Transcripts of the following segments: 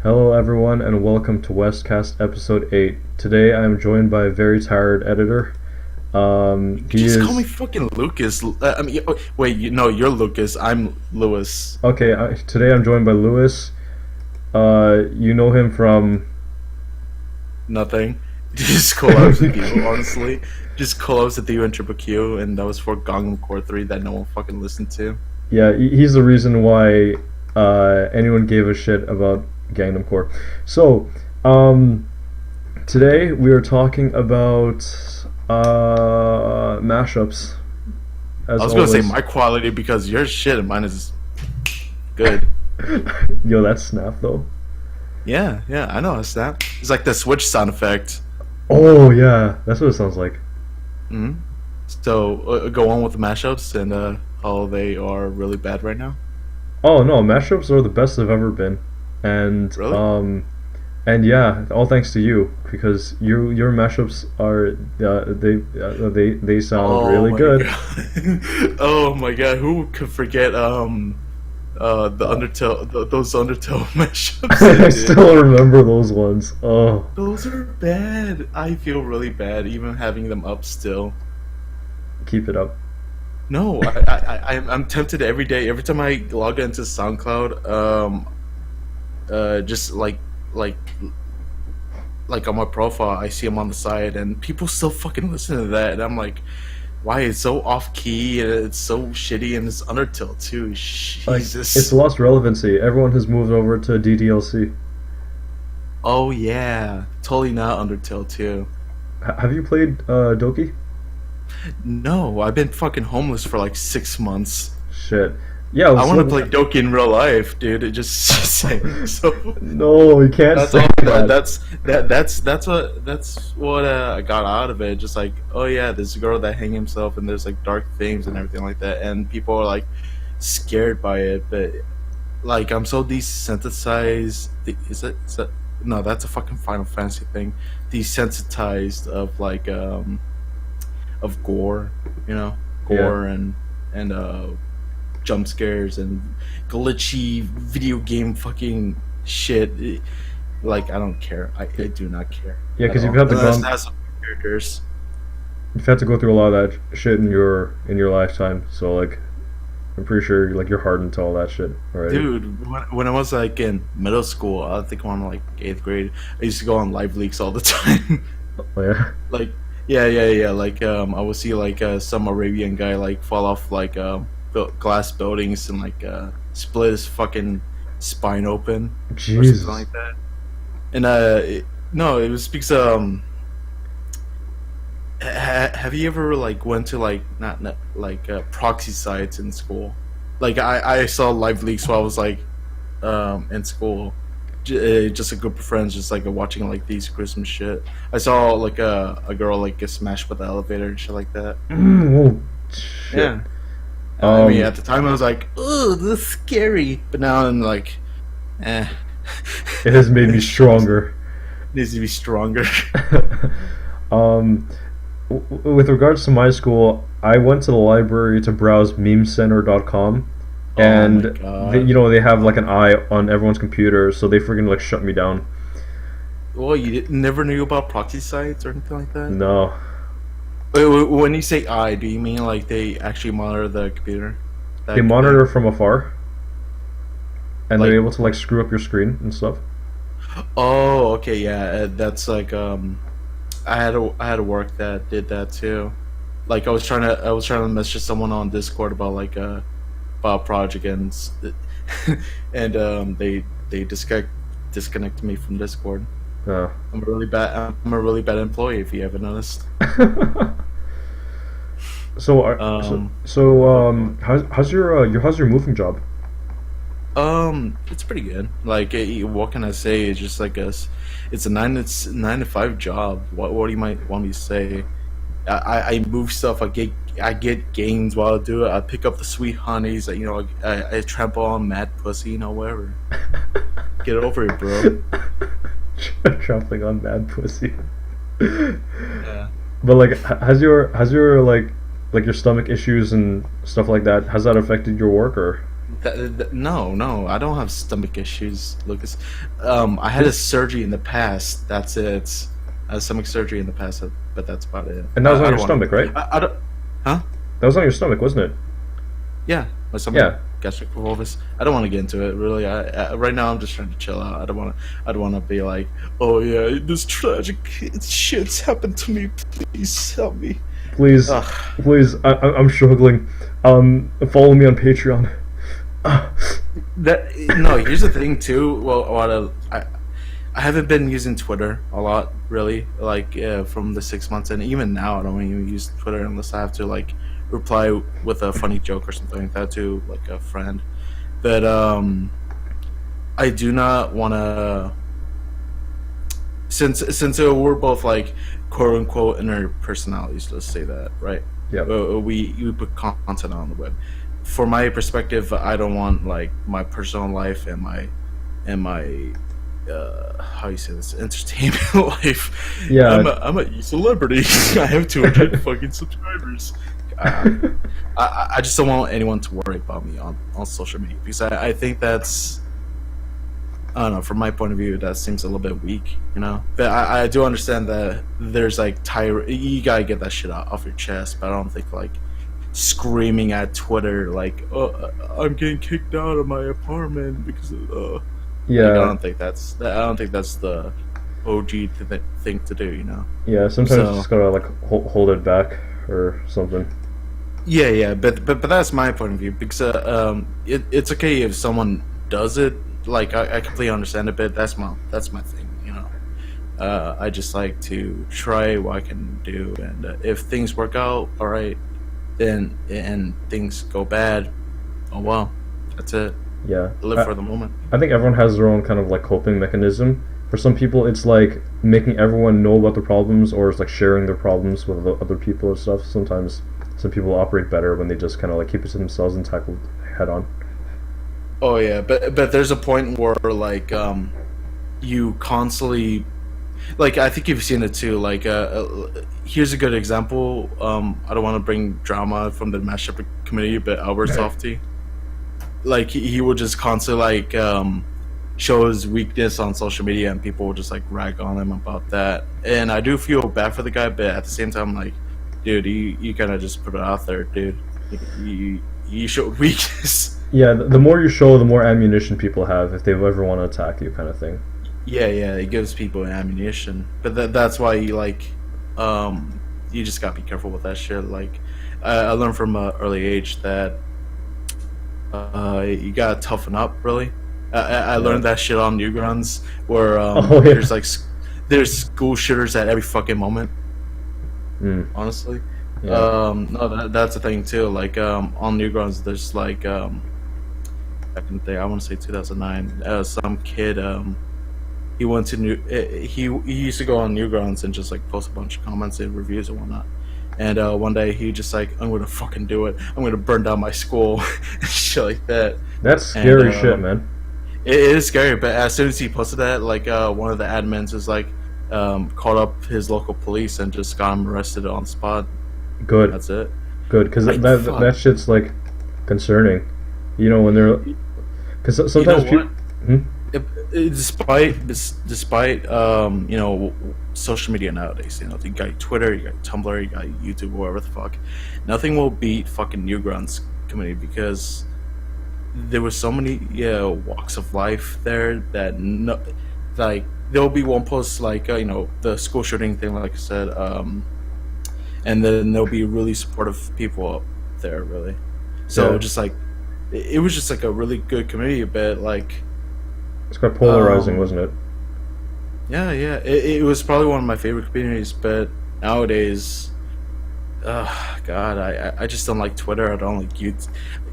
Hello everyone and welcome to Westcast episode 8. Today I am joined by VeryTiredEditor. He Just call me is... fucking Lucas. Wait, no, you're Lucas. I'm Lewis. Okay, today I'm joined by Lewis. You know him from... Nothing. Just collabs with you, honestly. Just collabs with you and Triple Q, and that was for Gangnam Core 3 that no one fucking listened to. Yeah, he's the reason why anyone gave a shit about Gangnam Core. So, today we are talking about mashups. As I was always. gonna say my quality because your shit and mine is good. Yo, that's snap though. Yeah, I know it's that. It's like the Switch sound effect. Oh yeah, that's what it sounds like. hmm So go on with the mashups and how they are really bad right now. Oh no, mashups are the best they've ever been, and Really? and yeah, all thanks to you because your mashups are they sound really my good. God. Oh my god, who could forget the Undertale those Undertale mashups they I did. still remember those ones. Oh, Those are bad. I feel really bad even having them up still. keep it up. No, I'm tempted every day. Every time I log into SoundCloud, just like like on my profile, I see them on the side, and people still fucking listen to that, and I'm like, why? It's so off key, and it's so shitty, and it's Undertale too. Like it's Jesus. lost relevancy. Everyone has moved over to DDLC. Oh yeah, totally not Undertale too. Have you played Doki? No, I've been fucking homeless for like 6 months. Shit. Yeah, I want to so, play Doki in real life, dude. It just saying so. no, you can't That's say all. that. That's what I got out of it. Just like, oh yeah, this girl that hang himself, and there's like dark themes and everything like that, and people are like scared by it. But like, I'm so desensitized. Is that no? That's a fucking Final Fantasy thing. Desensitized of like of gore, gore and jump scares and glitchy video game fucking shit. Like, I don't care. I do not care. Yeah, At because all. Unless it has some characters. you've had to go through a lot of that shit in your lifetime. So like, I'm pretty sure like you're hardened to all that shit already. Dude, when I was like in middle school, I think I'm like 8th grade, I used to go on live leaks all the time. Oh, yeah. Like, yeah. Like, I would see like some Arabian guy like fall off like glass buildings and like split his fucking spine open or Jesus. something like that. And no, it was because have you ever like went to like not like proxy sites in school? Like I saw live leaks while I was like in school. Just a group of friends just like watching like these gruesome shit. I saw like a girl like get smashed with the elevator and shit like that. Oh, shit. Yeah. I mean, at the time I was like, "Ugh, this is scary," but now I'm like, eh. It has made me stronger. Needs to be stronger. um, with regards to my school, I went to the library to browse memecenter.com, and Oh my God. they have like an eye on everyone's computer, so they freaking like shut me down. Well, you never knew about proxy sites or anything like that? No, When you say "I," do you mean like they actually monitor the computer? they monitor from afar, and Like- they're able to like screw up your screen and stuff. Oh, okay, yeah. That's like I had a work that did that too. Like I was trying to message someone on Discord about like about a project and they disconnected me from Discord. Oh. I'm a really bad employee if you haven't noticed. So, how's your moving job? It's pretty good. Like, what can I say? It's just like it's a 9 to 5 job. What do you might want me to say? I move stuff. I get gains while I do it. I pick up the sweet honeys. I trample on mad pussy. Whatever. Get over it, bro. Trampling on mad pussy. Yeah. But like, has your like your stomach issues and stuff like that, has that affected your work or? No, I don't have stomach issues, Lucas. I had a surgery in the past. That's it. I had stomach surgery in the past, but that's about it. And that was on I your don't want stomach, right? I don't. Huh? That was on your stomach, wasn't it? Yeah, my stomach. Yeah. Gastric volvulus. I don't want to get into it. Really, right now I'm just trying to chill out. I don't want to. I don't want to be like, oh yeah, this tragic shit's happened to me. Please help me. Please, Ugh. please, I'm struggling. Follow me on Patreon. No, here's the thing too. Well, I haven't been using Twitter a lot, really. Like from the 6 months, and even now, I don't even use Twitter unless I have to like reply with a funny joke or something like that to like a friend. But I do not want to. Since we're both like quote unquote inner personalities, let's say that, right? Yeah. We put content on the web. For my perspective, I don't want like my personal life and my how you say this, entertainment life. Yeah. I'm a celebrity. I have 200 fucking subscribers. I just don't want anyone to worry about me on social media because I think that's, I don't know, from my point of view that seems a little bit weak, you know. But I do understand that there's like you gotta get that shit off your chest. But I don't think like screaming at Twitter like, oh, I'm getting kicked out of my apartment because of yeah. Like, I don't think that's the OG thing to do, you know. Yeah, sometimes you just gotta like hold it back or something. Yeah, but that's my point of view because it's okay if someone does it. Like I completely understand it, but that's my thing, you know. I just like to try what I can do, and if things work out, all right, then and things go bad, oh well, that's it. Yeah, Live for the moment. I think everyone has their own kind of like coping mechanism. For some people, it's like making everyone know about the problems, or it's like sharing their problems with other people and stuff. Sometimes some people operate better when they just kind of like keep it to themselves and tackle head on. Oh yeah, but there's a point where like you constantly, like I think you've seen it too. Like here's a good example. I don't want to bring drama from the mashup community, but Albert Softy, like he would just constantly like show his weakness on social media, and people would just like rag on him about that. And I do feel bad for the guy, but at the same time, like, dude, you kind of just put it out there, dude. You showed weakness. Yeah, the more you show, the more ammunition people have if they ever want to attack you, kind of thing. Yeah, it gives people ammunition, but that's why you like, you just gotta be careful with that shit. Like, I learned from an early age that you gotta toughen up. Really, I learned that shit on Newgrounds, where there's school shooters at every fucking moment. Honestly, Yeah. no, that's the thing too. Like, on Newgrounds, there's like back in the day, I want to say 2009, some kid, he went to he used to go on Newgrounds and just like post a bunch of comments and reviews and whatnot. And one day he just like, I'm gonna fucking do it. I'm gonna burn down my school and shit like that. That's scary shit, man. It is scary, but as soon as he posted that, like one of the admins was like, called up his local police and just got him arrested on the spot. Good. That's it. Good, because like, that shit's like concerning. You know, when they're, because sometimes people. Despite you know, social media nowadays, you know, you got Twitter, you got Tumblr, you got YouTube, whatever the fuck, nothing will beat fucking Newgrounds community, because there was so many walks of life there that like there'll be one post like you know, the school shooting thing, like I said, and then there'll be really supportive people up there, really. So just like it was just like a really good community, but like it's quite polarizing, wasn't it? Yeah. It was probably one of my favorite communities, but nowadays, God, I just don't like Twitter. I don't like YouTube.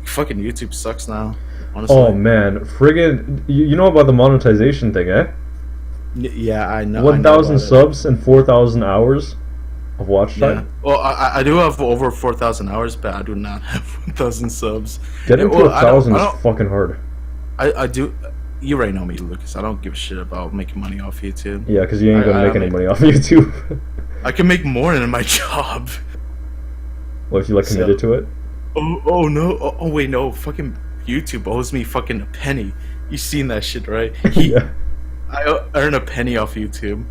Fucking YouTube sucks now, honestly. Oh man, friggin', you know about the monetization thing, eh? Yeah, I know. 1,000 subs and 4,000 hours of watch time. Yeah. Well, I do have over 4,000 hours, but I do not have 1,000 subs. Getting to 1,000 is fucking hard. I do. You already know me, Lucas. I don't give a shit about making money off YouTube. Yeah, because you ain't gonna make any money off YouTube. I can make more than my job. Well, if you like committed to it. Oh no! Oh wait, no! Fucking YouTube owes me fucking a penny. You seen that shit, right? Yeah. I earn a penny off YouTube.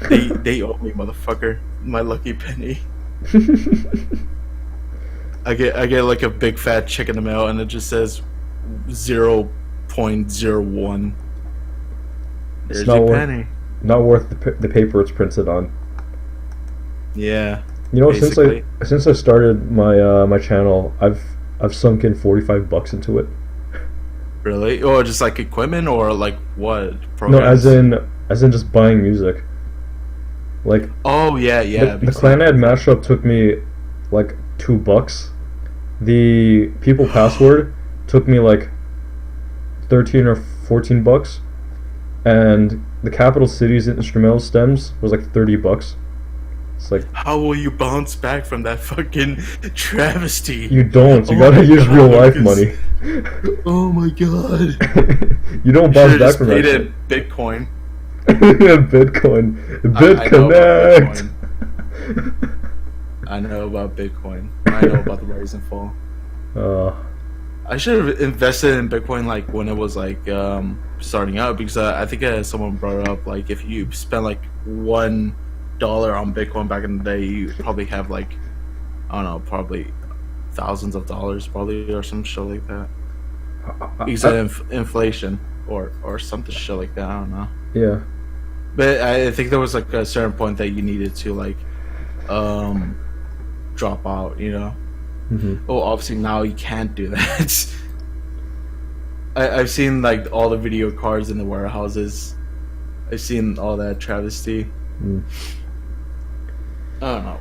They owe me, motherfucker. My lucky penny. I get like a big fat check in the mail, and it just says 0.01. There's your penny. Not worth the paper it's printed on. Yeah. You know, basically. since I started my my channel, I've sunk in $45 into it. Really? Or just like equipment, or like what? Programs? No, as in just buying music. Like. Oh yeah. The Clanad mashup took me like $2. The People Password took me like $13 or $14, and the Capital Cities instrumental stems was like $30. It's like, how will you bounce back from that fucking travesty? You don't. You gotta use real life money. Oh my god. You don't bounce back from that. You should have paid it Bitcoin. Bitcoin. BitConnect. I know about Bitcoin. I know about the rise and fall. I should have invested in Bitcoin like when it was like starting out, because I think someone brought it up, like if you spend like $1 on Bitcoin back in the day, you probably have like, I don't know, probably thousands of dollars probably, or some shit like that. Because of inflation or something shit like that. I don't know. Yeah. But I think there was like a certain point that you needed to like drop out, you know. Mm-hmm. Oh, obviously now you can't do that. I've seen like all the video cards in the warehouses. I've seen all that travesty. I don't know.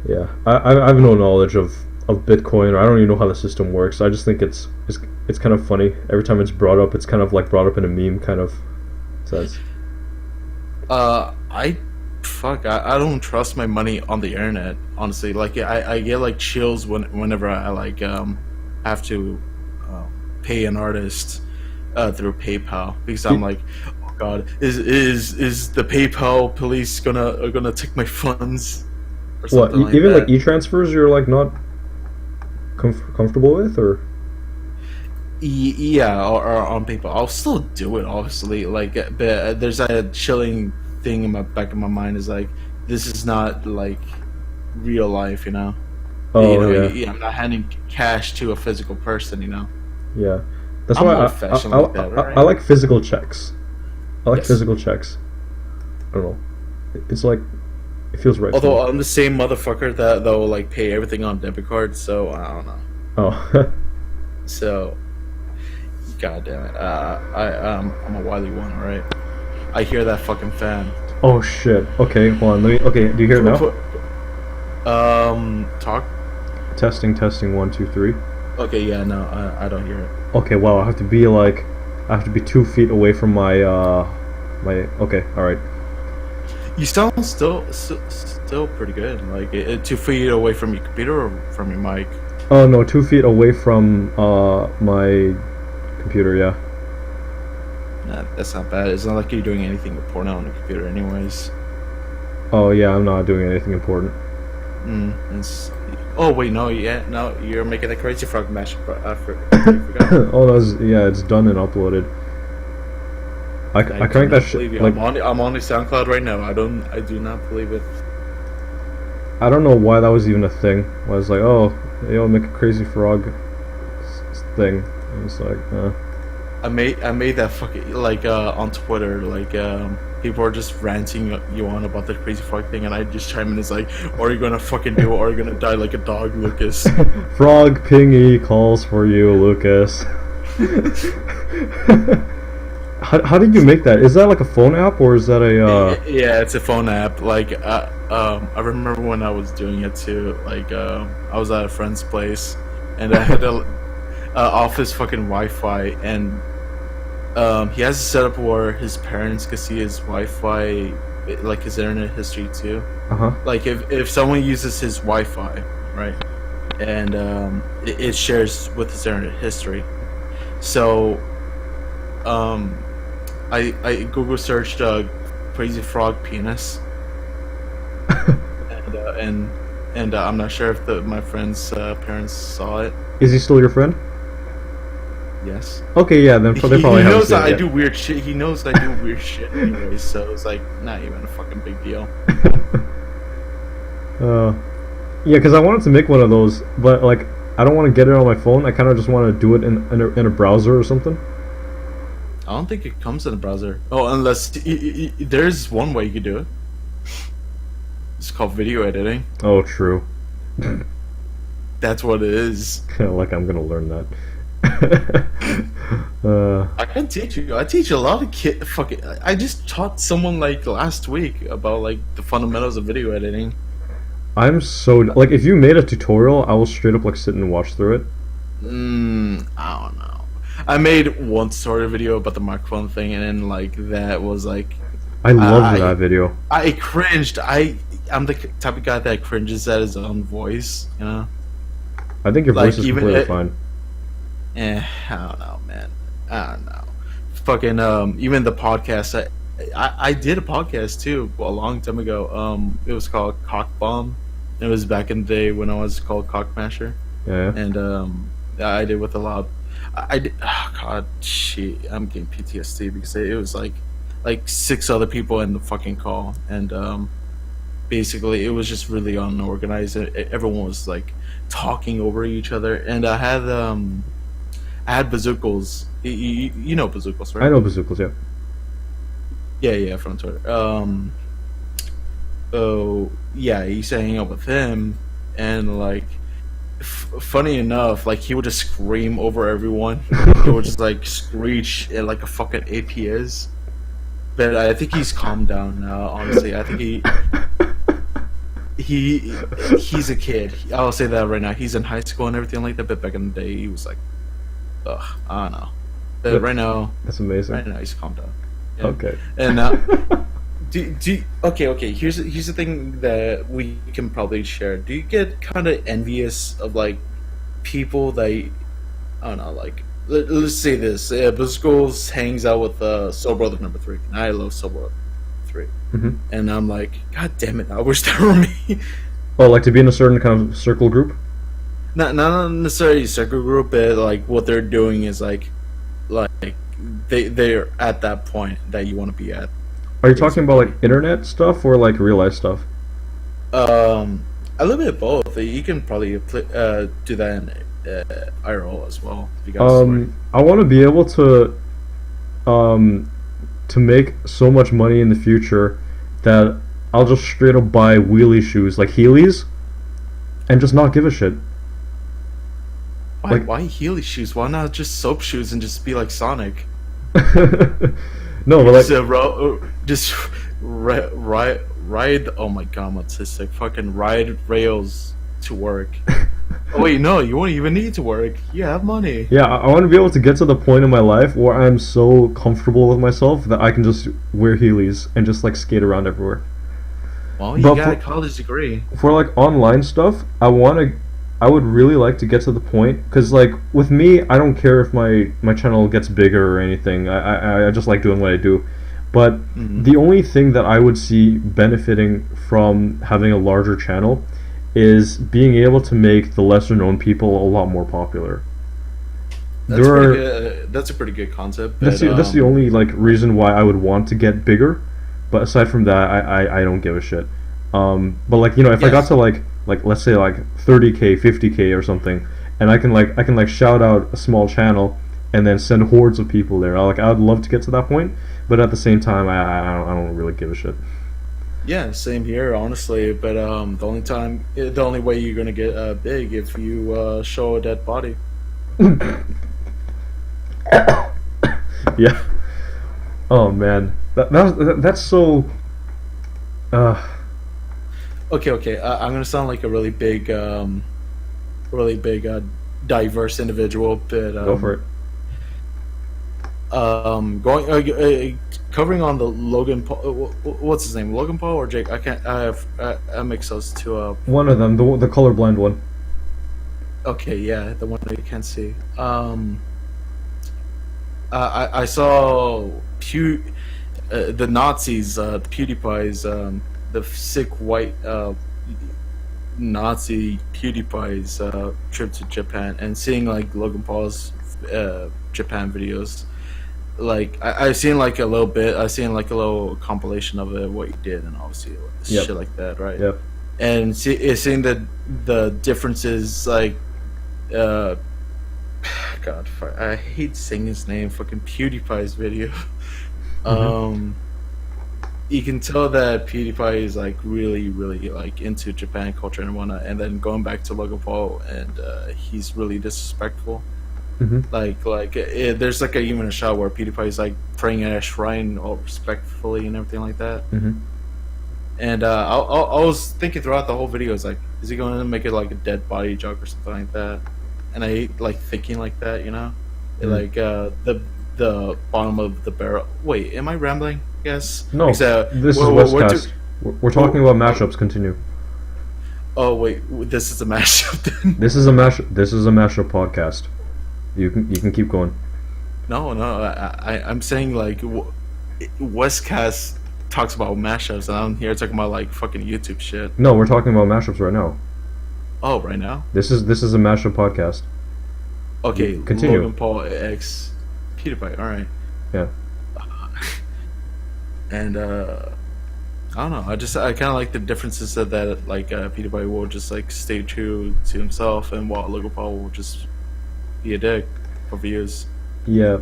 Yeah, I have no knowledge of Bitcoin, or I don't even know how the system works. I just think it's kind of funny. Every time it's brought up, it's kind of like brought up in a meme kind of sense. I don't trust my money on the internet, honestly. Like I get like chills whenever I like have to pay an artist through PayPal, because I'm like, oh god, is the PayPal police gonna take my funds or something? What, even like e-transfers you're like not comfortable with, or? Yeah, or on PayPal. I'll still do it, obviously. Like, but there's a chilling thing in my back of my mind, is like, this is not like real life, you know. Oh, yeah. I'm not handing cash to a physical person, you know. Yeah, that's I'm why I like physical checks. I like physical checks. I don't know. It's like, it feels right. Although I'm the same motherfucker that will like pay everything on debit card, so I don't know. Oh. So, god damn it. I'm a wily one, right? I hear that fucking fan. Oh shit. Okay, hold on. Okay, do you hear it now? Talk. Testing 1 2 3. Okay, yeah, no, I don't hear it. Okay, wow. I have to be 2 feet away from my Okay, all right. You sound still pretty good. Like 2 feet away from your computer or from your mic? Oh no, 2 feet away from my computer. Yeah. Nah, that's not bad. It's not like you're doing anything important on the computer, anyways. Oh yeah, I'm not doing anything important. Oh wait, no, you're making a Crazy Frog mashup. I forgot. Oh, it's done and uploaded. I crank that shit. Like, I'm on the SoundCloud right now. I do not believe it. I don't know why that was even a thing. I was like, oh, yo, make a Crazy Frog thing. And it's like, I made that fucking like on Twitter, like people are just ranting you on about the Crazy Frog thing, and I just chime in, it's like, or are you gonna fucking do it, or are you gonna die like a dog, Lucas? Frog Pingy calls for you, Lucas. How did you make that? Is that like a phone app, or is that a Yeah, it's a phone app. Like I remember when I was doing it too, like I was at a friend's place, and I had a office fucking Wi-Fi, and he has a setup where his parents could see his Wi-Fi, like his internet history too. Like if someone uses his Wi-Fi, right, and it shares with his internet history. So I Google searched Crazy Frog penis, and I'm not sure if my friend's parents saw it. Is he still your friend? Yes. Okay, yeah, then they He probably haven't knows seen that it I yet. do weird shit. He knows that I do weird shit anyway, so it's like not even a fucking big deal. uh, yeah, because I wanted to make one of those, but like I don't want to get it on my phone. I kind of just want to do it in a browser or something. I don't think it comes in a browser. Oh, unless there's one way you could do it. It's called video editing. Oh, true. That's what it is. Like I'm gonna learn that. I can teach you. I teach a lot of kid. Fucking. I just taught someone like last week about like the fundamentals of video editing. I'm so like if you made a tutorial, I will straight up like sit and watch through it. I don't know. I made one sort of video about the microphone thing, and then like that was like I loved that video. I cringed. I'm the type of guy that cringes at his own voice. You know. I think your Like, voice is even completely it- fine. I don't know, man. I don't know. Fucking even the podcast. I did a podcast too a long time ago. It was called Cock Bomb. It was back in the day when I was called Cockmasher, Yeah. and I did with a lot. I did. Oh God, shit! I'm getting PTSD because it was like 6 other people in the fucking call, and basically it was just really unorganized. Everyone was like talking over each other, and I had bazookas. You know bazookas, right? I know bazookas. Yeah. Yeah, from Twitter. Oh yeah, I used to hang out with him, and like, funny enough, like he would just scream over everyone. He would just like screech at like a fucking APS. But I think he's calmed down now. Honestly, I think he's a kid. I'll say that right now. He's in high school and everything like that. But back in the day, he was like, ugh, I don't know. But right now, That's amazing. right now he's calmed down. Yeah. Okay. And okay. Here's the thing that we can probably share. Do you get kind of envious of like people that I don't know, like let's say this: Biscos hangs out with Soul Brother number 3. And I love Soul Brother 3, and I'm like, God damn it! I wish that were me. Oh, like to be in a certain kind of circle group. Not necessarily circle group, but like what they're doing is like they're at that point that you want to be at. Are you talking about like internet stuff or like real life stuff? A little bit of both. You can probably do that in IRL as well. If you guys I want to be able to make so much money in the future that I'll just straight up buy wheelie shoes like Heelys and just not give a shit. why Heely shoes? Why not just soap shoes and just be like Sonic? No, but like Just ride. Oh my god, I'm autistic. Fucking ride rails to work. Oh wait, no, you won't even need to work. You have money. yeah, I want to be able to get to the point in my life where I'm so comfortable with myself that I can just wear Heelys and just like skate around everywhere. Well, you But got a for- college degree. For like online stuff, I would really like to get to the point because like with me, I don't care if my channel gets bigger or anything. I just like doing what I do. But the only thing that I would see benefiting from having a larger channel is being able to make the lesser known people a lot more popular. That's a pretty good concept. That's the only like reason why I would want to get bigger. But aside from that, I don't give a shit. But like if I got to like let's say like 30K, 50K or something, and I can shout out a small channel and then send hordes of people there. I'd love to get to that point, but at the same time, I don't really give a shit. Yeah, same here, honestly. But the only way you're gonna get big if you show a dead body. Yeah. Oh man, that's so. Okay. I'm gonna sound like a really big, diverse individual, but Go for it. Covering on the Logan Paul. What's his name? Logan Paul or Jake? I can't. I mix those two up. One of them, the colorblind one. Okay, yeah, the one that you can't see. I saw the Nazis, PewDiePie's, the sick white Nazi PewDiePie's trip to Japan, and seeing like Logan Paul's Japan videos. Like I've seen like a little bit. I've seen like a little compilation of it, what he did, and obviously Yep. shit like that, right? Yep. And seeing the differences, like, God, fuck, I hate saying his name. Fucking PewDiePie's video. You can tell that PewDiePie is like really, really like into Japan culture and whatnot. And then going back to Logan Paul, and he's really disrespectful. There's like even a shot where PewDiePie is like praying at a shrine all respectfully and everything like that. And I was thinking throughout the whole video, it's like, is he going to make it like a dead body joke or something like that? And I hate like thinking like that, you know, like the bottom of the barrel. Wait, am I rambling? Yes. No. This is Westcast. We're talking about mashups. Continue. Oh wait, this is a mashup then. This is a mashup podcast. You can keep going. No, I'm saying like Westcast talks about mashups, and I'm here talking about like fucking YouTube shit. No, we're talking about mashups right now. Oh, right now? This is a mashup podcast. Okay, continue. Logan Paul X PewDiePie. All right. Yeah. And I don't know. I kind of like the differences that like PewDiePie will just like stay true to himself, and while Logan Paul will just be a dick for views. Yeah.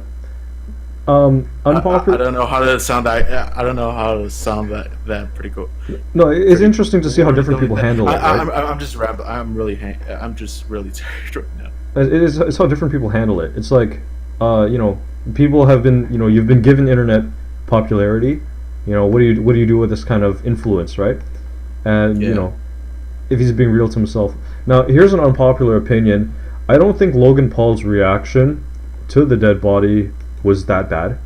Unpopular. I don't know how to sound that. I don't know how to sound that pretty cool. No, it's interesting to see how different people handle it. Right? I'm just rambling. I'm just really tired right now. It's how different people handle it. It's like, people have been, you've been given internet popularity. What do you do with this kind of influence, right? And if he's being real to himself. Now, here's an unpopular opinion. I don't think Logan Paul's reaction to the dead body was that bad.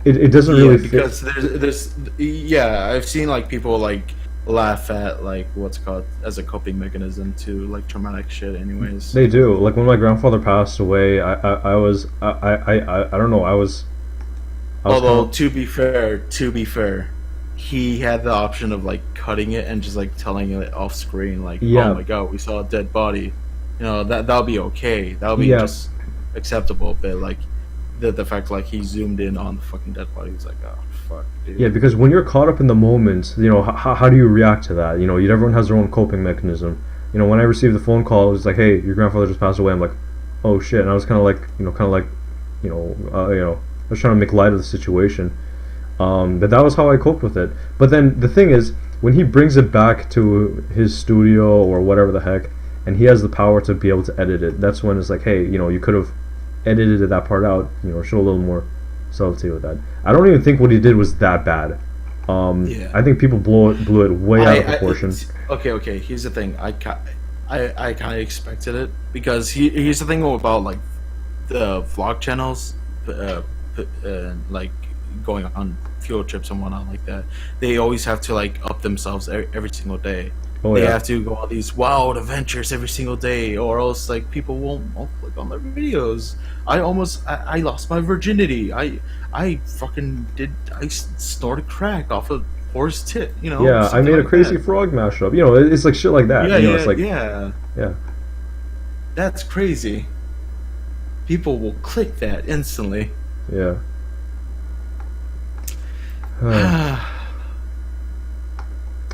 It doesn't really fit. Because there's I've seen like people like laugh at like what's called as a coping mechanism to like traumatic shit anyways. They do. Like when my grandfather passed away, I don't know, I was although to be fair, he had the option of like cutting it and just like telling it off screen, like, oh my god, we saw a dead body. That'll be okay. That'll be just acceptable. But like the fact like he zoomed in on the fucking dead body, he's like, oh fuck, dude. Yeah, because when you're caught up in the moment, how do you react to that? Everyone has their own coping mechanism. When I received the phone call, it was like, hey, your grandfather just passed away. I'm like, oh shit, and I was kind of like, I was trying to make light of the situation. But that was how I coped with it. But then the thing is, when he brings it back to his studio or whatever the heck, and he has the power to be able to edit it, that's when it's like, hey, you could have edited that part out, show a little more subtlety with that. I don't even think what he did was that bad. I think people blew it way out of proportion. Okay. Here's the thing. I kind of expected it, because here's the thing about like the vlog channels, like going on field trips and whatnot like that. They always have to like up themselves every single day. They have to go on these wild adventures every single day, or else like people won't click on their videos. I lost my virginity. I snorted crack off a horse tit. Yeah, I made a crazy frog mashup. It's like shit like that. It's like, yeah. That's crazy. People will click that instantly. Yeah.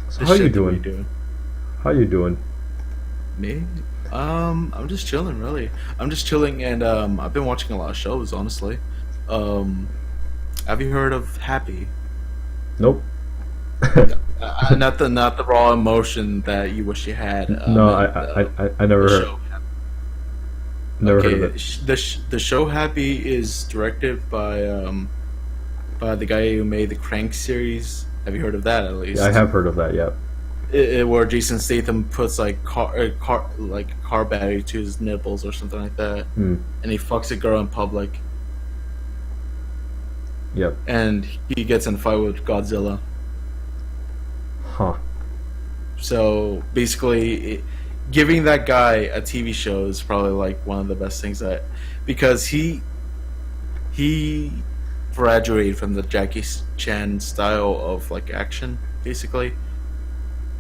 So how you doing? How you doing? Me? I'm just chilling, really. I'm just chilling, and I've been watching a lot of shows, honestly. Have you heard of Happy? Nope. Not the raw emotion that you wish you had. No, I never heard. Never heard of it. The show Happy is directed by the guy who made the Crank series. Have you heard of that, at least? Yeah, I have heard of that, yeah. Where Jason Statham puts like car battery to his nipples or something like that, and he fucks a girl in public. Yep. And he gets in a fight with Godzilla. Huh. So basically, giving that guy a TV show is probably like one of the best things because he graduated from the Jackie Chan style of like action, basically.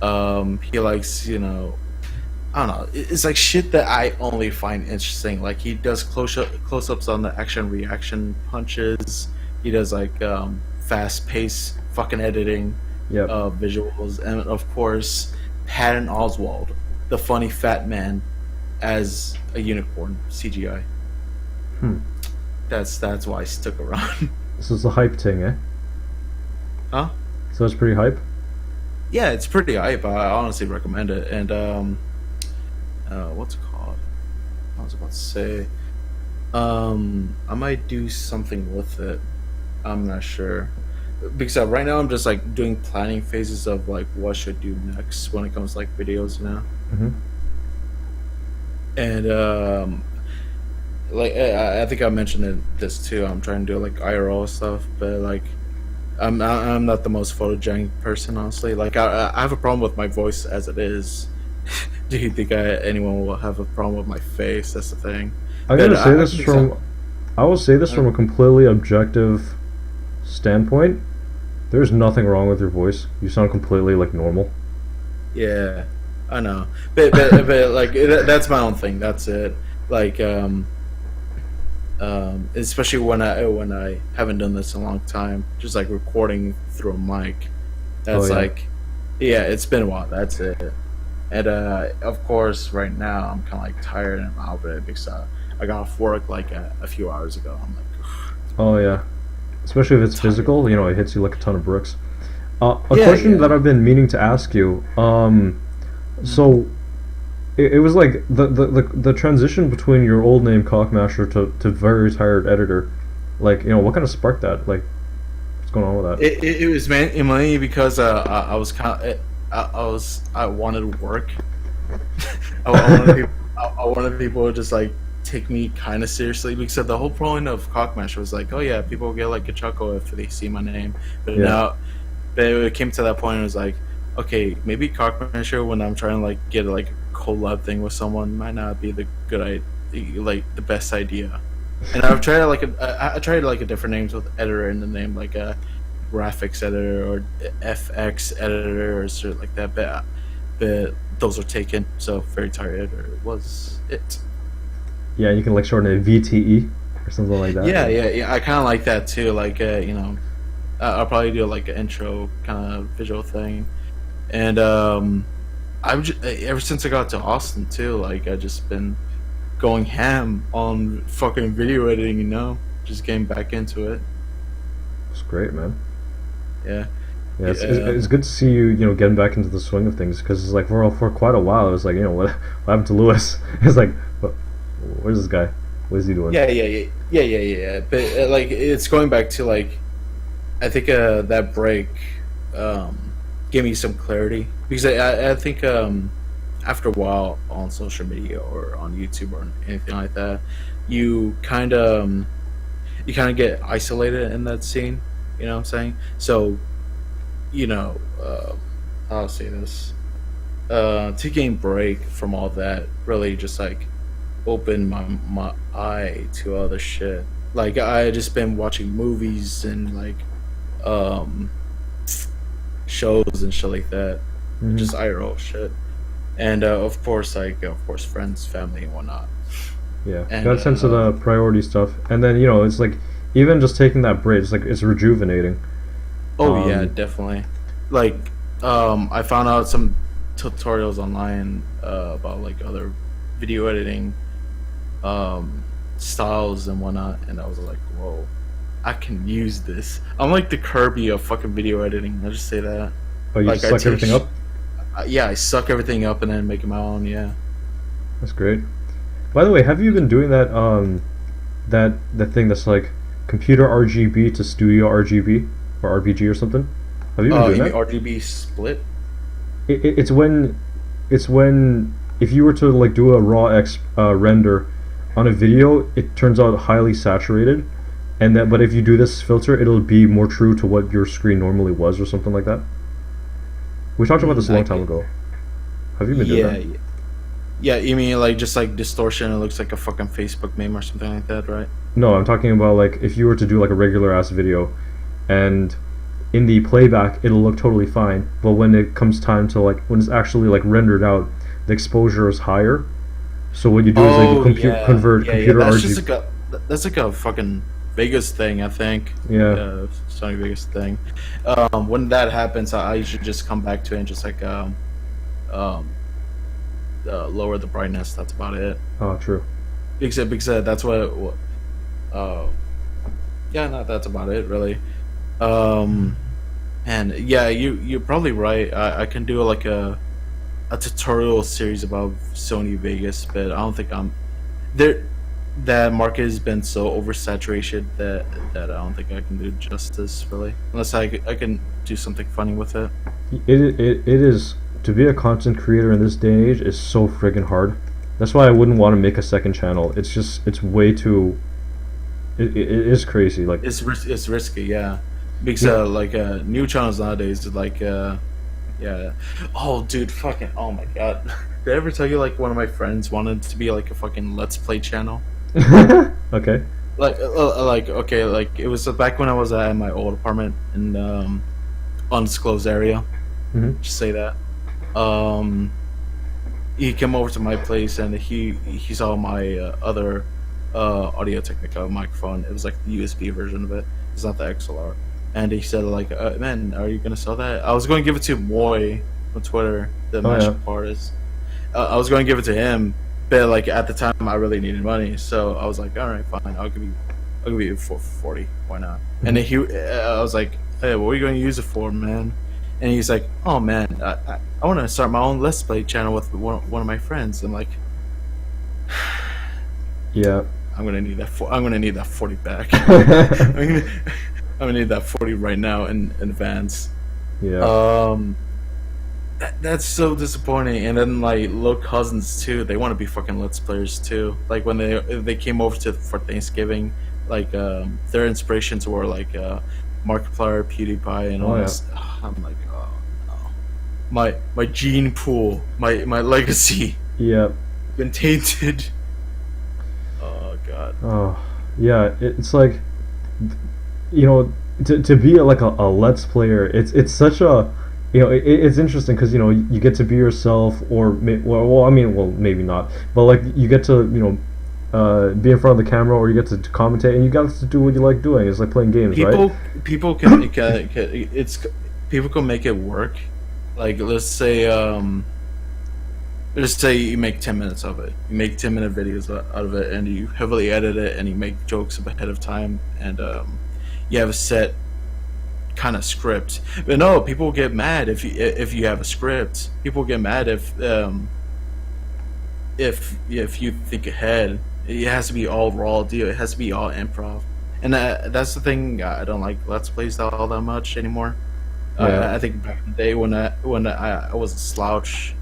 He likes, I don't know. It's like shit that I only find interesting. Like he does close ups on the action reaction punches. He does like fast pace fucking editing, Yep. visuals, and of course Patton Oswalt, the funny fat man, as a unicorn CGI. Hmm. That's why I stuck around. This is a hype thing, eh? Huh? So it's pretty hype. Yeah, it's pretty hype. I honestly recommend it. And what's it called? I was about to say, I might do something with it. I'm not sure because right now I'm just like doing planning phases of like what should do next when it comes to like videos, you know. Mm-hmm. And like I think I mentioned this too. I'm trying to do like IRL stuff, but like I'm not the most photogenic person, honestly. Like I have a problem with my voice as it is. Do you think anyone will have a problem with my face? That's the thing. I gotta say this from, I will say this from a completely objective standpoint. There's nothing wrong with your voice. You sound completely like normal. Yeah, I know, but like that's my own thing. That's it. Like especially when I haven't done this in a long time, just like recording through a mic. That's like, yeah, it's been a while. That's it. And of course, right now I'm kind of like tired and I'm out of it because I got off work like a few hours ago. I'm like, oh yeah, especially if it's physical. You know, it hits you like a ton of bricks. A question that I've been meaning to ask you. So it was like the transition between your old name Cockmasher to VeryTiredEditor. Like, you know, what kind of sparked that? Like, what's going on with that? It was mainly because I was kind of I wanted work. I wanted people to just like take me kind of seriously because the whole point of Cockmasher was like, oh yeah, people will get like a chuckle if they see my name. But now, but it came to that point. It was like, okay, maybe Cockmasher when I'm trying to like get like a collab thing with someone might not be the good idea, like the best idea. And I've tried I tried like a different names with editor in the name, like a graphics editor or FX editor or something like that, but those were taken. So VeryTiredEditor was it. Yeah, you can like shorten it VTE or something like that. Yeah. I kind of like that too. Like you know, I'll probably do like an intro kind of visual thing, and ever since I got to Austin too, like I just been going ham on fucking video editing. You know, just getting back into it. It's great, man. Yeah. Yeah, it's good to see you, you know, getting back into the swing of things because it's like for quite a while it was like, you know, what happened to Lewis? It's like, where's this guy? What is he doing? Yeah. But like, it's going back to like, I think that break gave me some clarity because I think after a while on social media or on YouTube or anything like that, you kind of get isolated in that scene. You know what I'm saying? So, you know, I'll say this. Taking a break from all that really just like opened my eye to other shit. Like I just been watching movies and like shows and shit like that. Mm-hmm. Just IRL shit. And of course friends, family and whatnot. Yeah. Got a sense of the priority stuff. And then, you know, it's like even just taking that break, it's like it's rejuvenating. Oh yeah, definitely. Like, I found out some tutorials online about like other video editing styles and whatnot, and I was like, whoa, I can use this. I'm like the Kirby of fucking video editing. I'll just say that. Oh, you like, suck everything up? Yeah, I suck everything up and then make it my own. Yeah. That's great. By the way, have you been doing that that thing that's like computer RGB to studio RGB or RBG or something? Have you been doing that? RGB split? It's when if you were to like do a raw render on a video, it turns out highly saturated, and that but if you do this filter, it'll be more true to what your screen normally was or something like that. We talked about this a long time ago. Have you been doing that? Yeah, you mean like just like distortion? It looks like a fucking Facebook meme or something like that, right? No, I'm talking about like if you were to do like a regular ass video, and in the playback it'll look totally fine, but when it comes time to like when it's actually like rendered out, the exposure is higher. So what you do is like you convert computer That's RGB. just like a fucking Vegas thing, I think. Yeah. Sony Vegas thing. When that happens, I usually just come back to it and just like um, lower the brightness. That's about it. Oh, true. Because that's what yeah, no, that's about it really. And yeah, you're probably right. I can do like a tutorial series about Sony Vegas, but I don't think I'm there. That market has been so oversaturated that I don't think I can do justice really, unless I can do something funny with it. It is, to be a content creator in this day and age is so friggin' hard. That's why I wouldn't want to make a second channel. It's way too. It is crazy. Like It's risky, yeah. Because like new channels nowadays, like yeah. Oh, dude, fucking. Oh my god. Did I ever tell you like one of my friends wanted to be like a fucking Let's Play channel? Okay. Like okay, like it was back when I was at my old apartment in undisclosed area. Mm-hmm. Just say that. He came over to my place and he saw my other Audio Technica microphone. It was like the USB version of it. It's not the XLR. And he said like, "Man, are you gonna sell that?" I was going to give it to Moy on Twitter, the mashup artist. I was going to give it to him, but like at the time I really needed money, so I was like, "All right, fine, I'll give you for 40. Why not?" Mm-hmm. And then I was like, "Hey, what are you going to use it for, man?" And he's like, "Oh man, I want to start my own Let's Play channel with one of my friends." I'm like, yeah, I'm gonna need that. I'm gonna need that 40 back. I'm gonna need that 40 right now in advance. Yeah. That's so disappointing. And then like little cousins too. They want to be fucking Let's Players too. Like when they came over for Thanksgiving, like their inspirations were like Markiplier, PewDiePie, and all this. I'm like, oh no, my gene pool, my legacy. Yeah. Been tainted. Oh god. Oh yeah, it's like, you know, to be like a Let's Player, it's such a, you know, it's interesting because, you know, you get to be yourself, or well, I mean, well, maybe not, but like you get to, you know, be in front of the camera, or you get to commentate, and you got to do what you like doing. It's like playing games, right? People can people can make it work. Like let's say you make 10 minutes of it. You make 10-minute videos out of it, and you heavily edit it, and you make jokes ahead of time, and you have a set kind of script. But no, people get mad if you have a script. People get mad if you think ahead. It has to be all raw deal. It has to be all improv, and that's the thing. I don't like Let's Plays all that much anymore. I think back in the day when I was a slouch.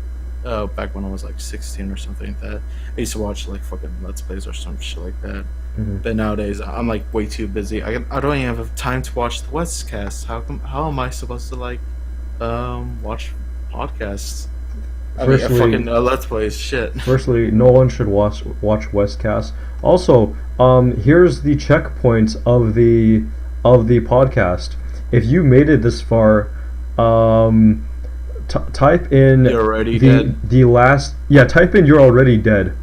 Back when I was like 16 or something like that, I used to watch like fucking Let's Plays or some shit like that. Mm-hmm. But nowadays I'm like way too busy. I don't even have time to watch the Westcast. How am I supposed to like watch podcasts? Firstly, fucking Let's Plays shit. Firstly, no one should watch Westcast. Also, here's the checkpoints of the podcast. If you made it this far, type in "You're already dead." The last, type in "You're already dead,"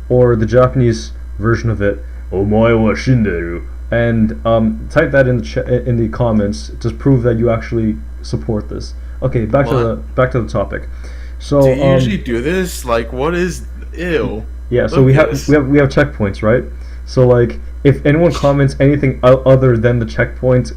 or the Japanese version of it, "Omae wa shinderu," and type that in the comments to prove that you actually support this. Okay, back to the topic. So do you usually do this? Like, what is ew? Yeah, so we have checkpoints, right? So like, if anyone comments anything other than the checkpoint,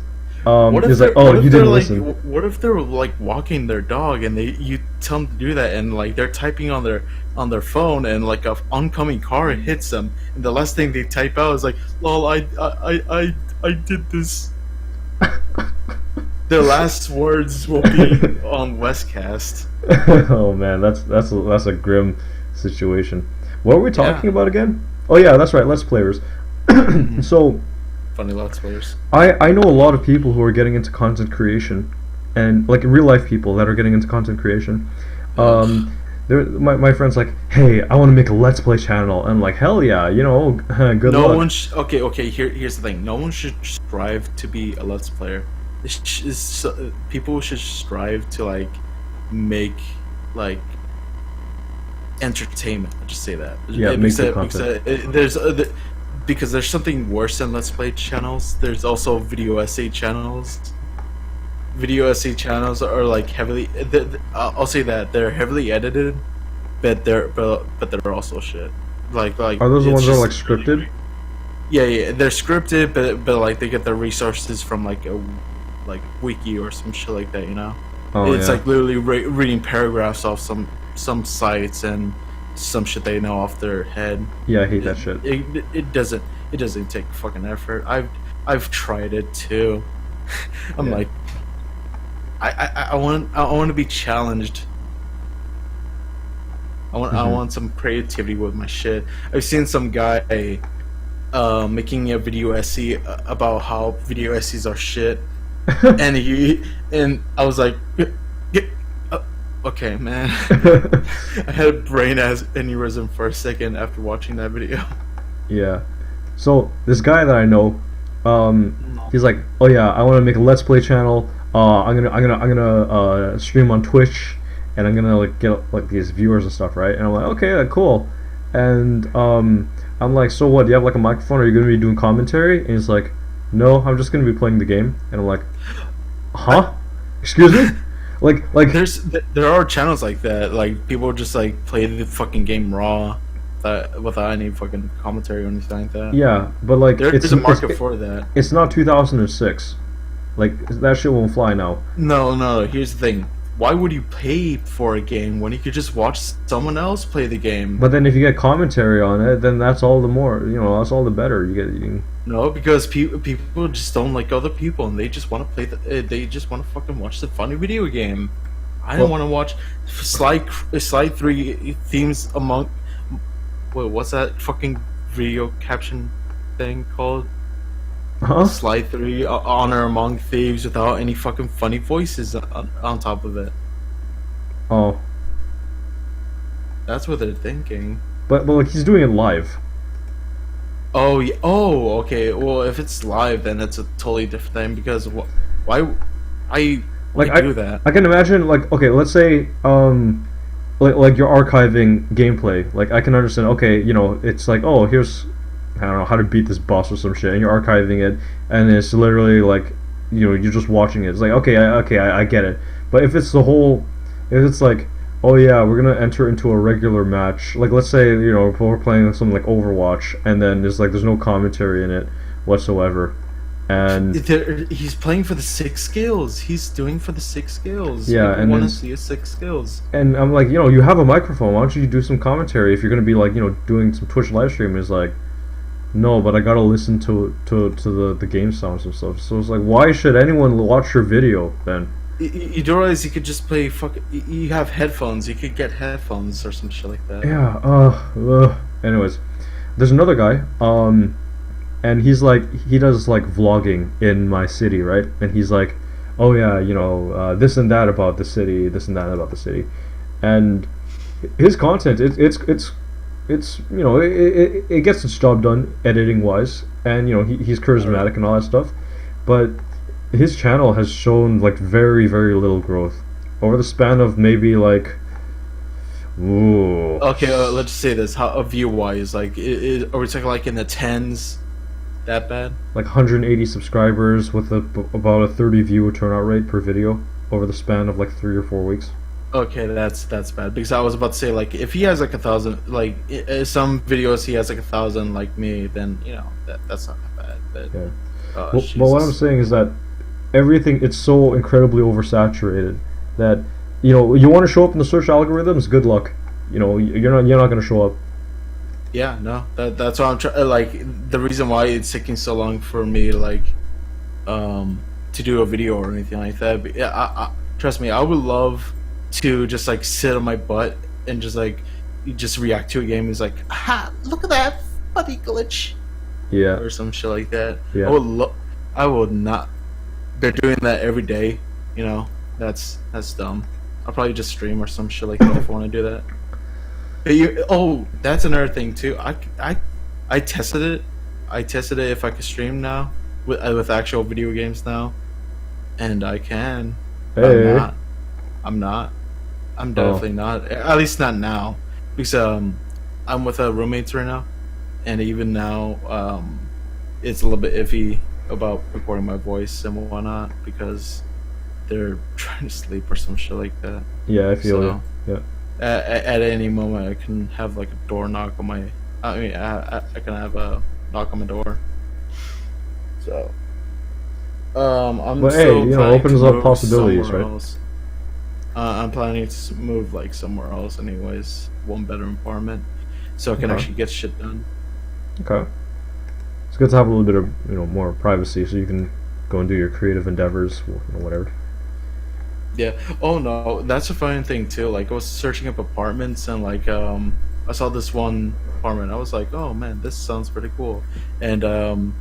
is like, oh, you didn't listen. What if they're like walking their dog and you tell them to do that, and like they're typing on their phone, and like a oncoming car hits them, and the last thing they type out is like, "Lol, I did this." Their last words will be on Westcast. Oh man, that's a grim situation. What were we talking about again? Oh yeah, that's right, Let's Players. So. Funny Let's Players. I know a lot of people who are getting into content creation, and like real life people that are getting into content creation. My friend's like, "Hey, I want to make a Let's Play channel," and I'm like, "Hell yeah, you know, good luck." No one. Okay. Here's the thing. No one should strive to be a Let's Player. People should strive to like make like entertainment. I'll just say that. Yeah, make the content. Because there's something worse than Let's Play channels. There's also video essay channels. Video essay channels are like heavily. I'll say that they're heavily edited, but they're also shit. Like are those the ones that are like scripted? Yeah, they're scripted, but like they get their resources from like a wiki or some shit like that, you know. Oh, it's yeah. like literally reading paragraphs off some sites and some shit they know off their head. Yeah, I hate that shit. It doesn't take fucking effort. I've tried it too. I'm like, I want to be challenged. I want some creativity with my shit. I've seen some guy making a video essay about how video essays are shit, and I was like, okay, man. I had a brain aneurysm for a second after watching that video. Yeah. So this guy that I know, he's like, oh yeah, I want to make a Let's Play channel. I'm gonna stream on Twitch, and I'm gonna like get like these viewers and stuff, right? And I'm like, okay, cool. And I'm like, so what? Do you have like a microphone? Are you gonna be doing commentary? And he's like, no, I'm just gonna be playing the game. And I'm like, huh? Excuse me? Like there are channels like that. Like people just like play the fucking game raw, without any fucking commentary or anything like that. Yeah, but like there's a market for that. It's not 2006. Like that shit won't fly now. No. Here's the thing. Why would you pay for a game when you could just watch someone else play the game? But then if you get commentary on it, then that's all the more, that's all the better. No, because people just don't like other people, and they just want to play they just want to fucking watch the funny video game. I don't want to watch slide 3 themes among. Wait, what's that fucking video caption thing called? Huh? Slide 3 honor among thieves without any fucking funny voices on top of it. Oh. That's what they're thinking. But like he's doing it live. Oh yeah. Oh, okay. Well, if it's live, then it's a totally different thing. Because why do that? I can imagine like, okay, let's say like you're archiving gameplay. Like I can understand. Okay, it's like, oh, here's, I don't know, how to beat this boss or some shit, and you're archiving it, and it's literally like, you're just watching it. It's like, okay, I get it. But if it's like, oh yeah, we're gonna enter into a regular match. Like let's say, we're playing something like Overwatch, and then there's no commentary in it whatsoever, and he's playing for the 6 skills. He's doing for the 6 skills. Yeah, people and want to see his 6 skills. And I'm like, you have a microphone. Why don't you do some commentary if you're gonna be like, doing some Twitch live stream? It's like, no, but I gotta listen to the game sounds and stuff. So it's like, why should anyone watch your video then? You don't realize you could just play you have headphones. You could get headphones or some shit like that. Yeah. Anyways, there's another guy. And he's like, he does like vlogging in my city, right? And he's like, oh yeah, this and that about the city, this and that about the city, and his content, it gets its job done editing wise, and he's charismatic and all that stuff, but his channel has shown like very, very little growth over the span of maybe like, ooh. Okay, let's say this. How view wise, like, are we talking like in the tens? That bad? Like 180 subscribers with about a 30 viewer turnout rate per video over the span of like 3 or 4 weeks. Okay, that's bad, because I was about to say, like, if he has like 1,000, like some videos he has like 1,000 like me, then that's not that bad. But yeah. Well, what I'm saying is that everything, it's so incredibly oversaturated that you want to show up in the search algorithms. Good luck. You're not going to show up. Yeah, no, that's why I'm trying. Like, the reason why it's taking so long for me, like, to do a video or anything like that. But yeah, I trust me, I would love to just like sit on my butt and just react to a game. It's like, aha, look at that funny glitch. Yeah. Or some shit like that. Yeah. I would not. They're doing that every day. That's dumb. I'll probably just stream or some shit like that if I want to do that. But that's another thing too. I tested it. I tested it if I could stream now with actual video games now, and I can. Hey. I'm not. I'm definitely not. At least not now. because I'm with roommates right now, and even now it's a little bit iffy about recording my voice and whatnot because they're trying to sleep or some shit like that. Yeah, I feel So it. Yeah. at any moment I can have like a door knock on my. I mean, I can have a knock on my door. So I'm But hey, still you know, planning opens to up move possibilities, somewhere right? else. I'm planning to move like somewhere else, anyways, 1 bedroom apartment, so I can Okay. actually get shit done. Okay. It's good to have a little bit of, you know, more privacy so you can go and do your creative endeavors, you know, whatever. Yeah. Oh no, that's a funny thing too. Like I was searching up apartments and like I saw this one apartment. I was like, oh man, this sounds pretty cool. And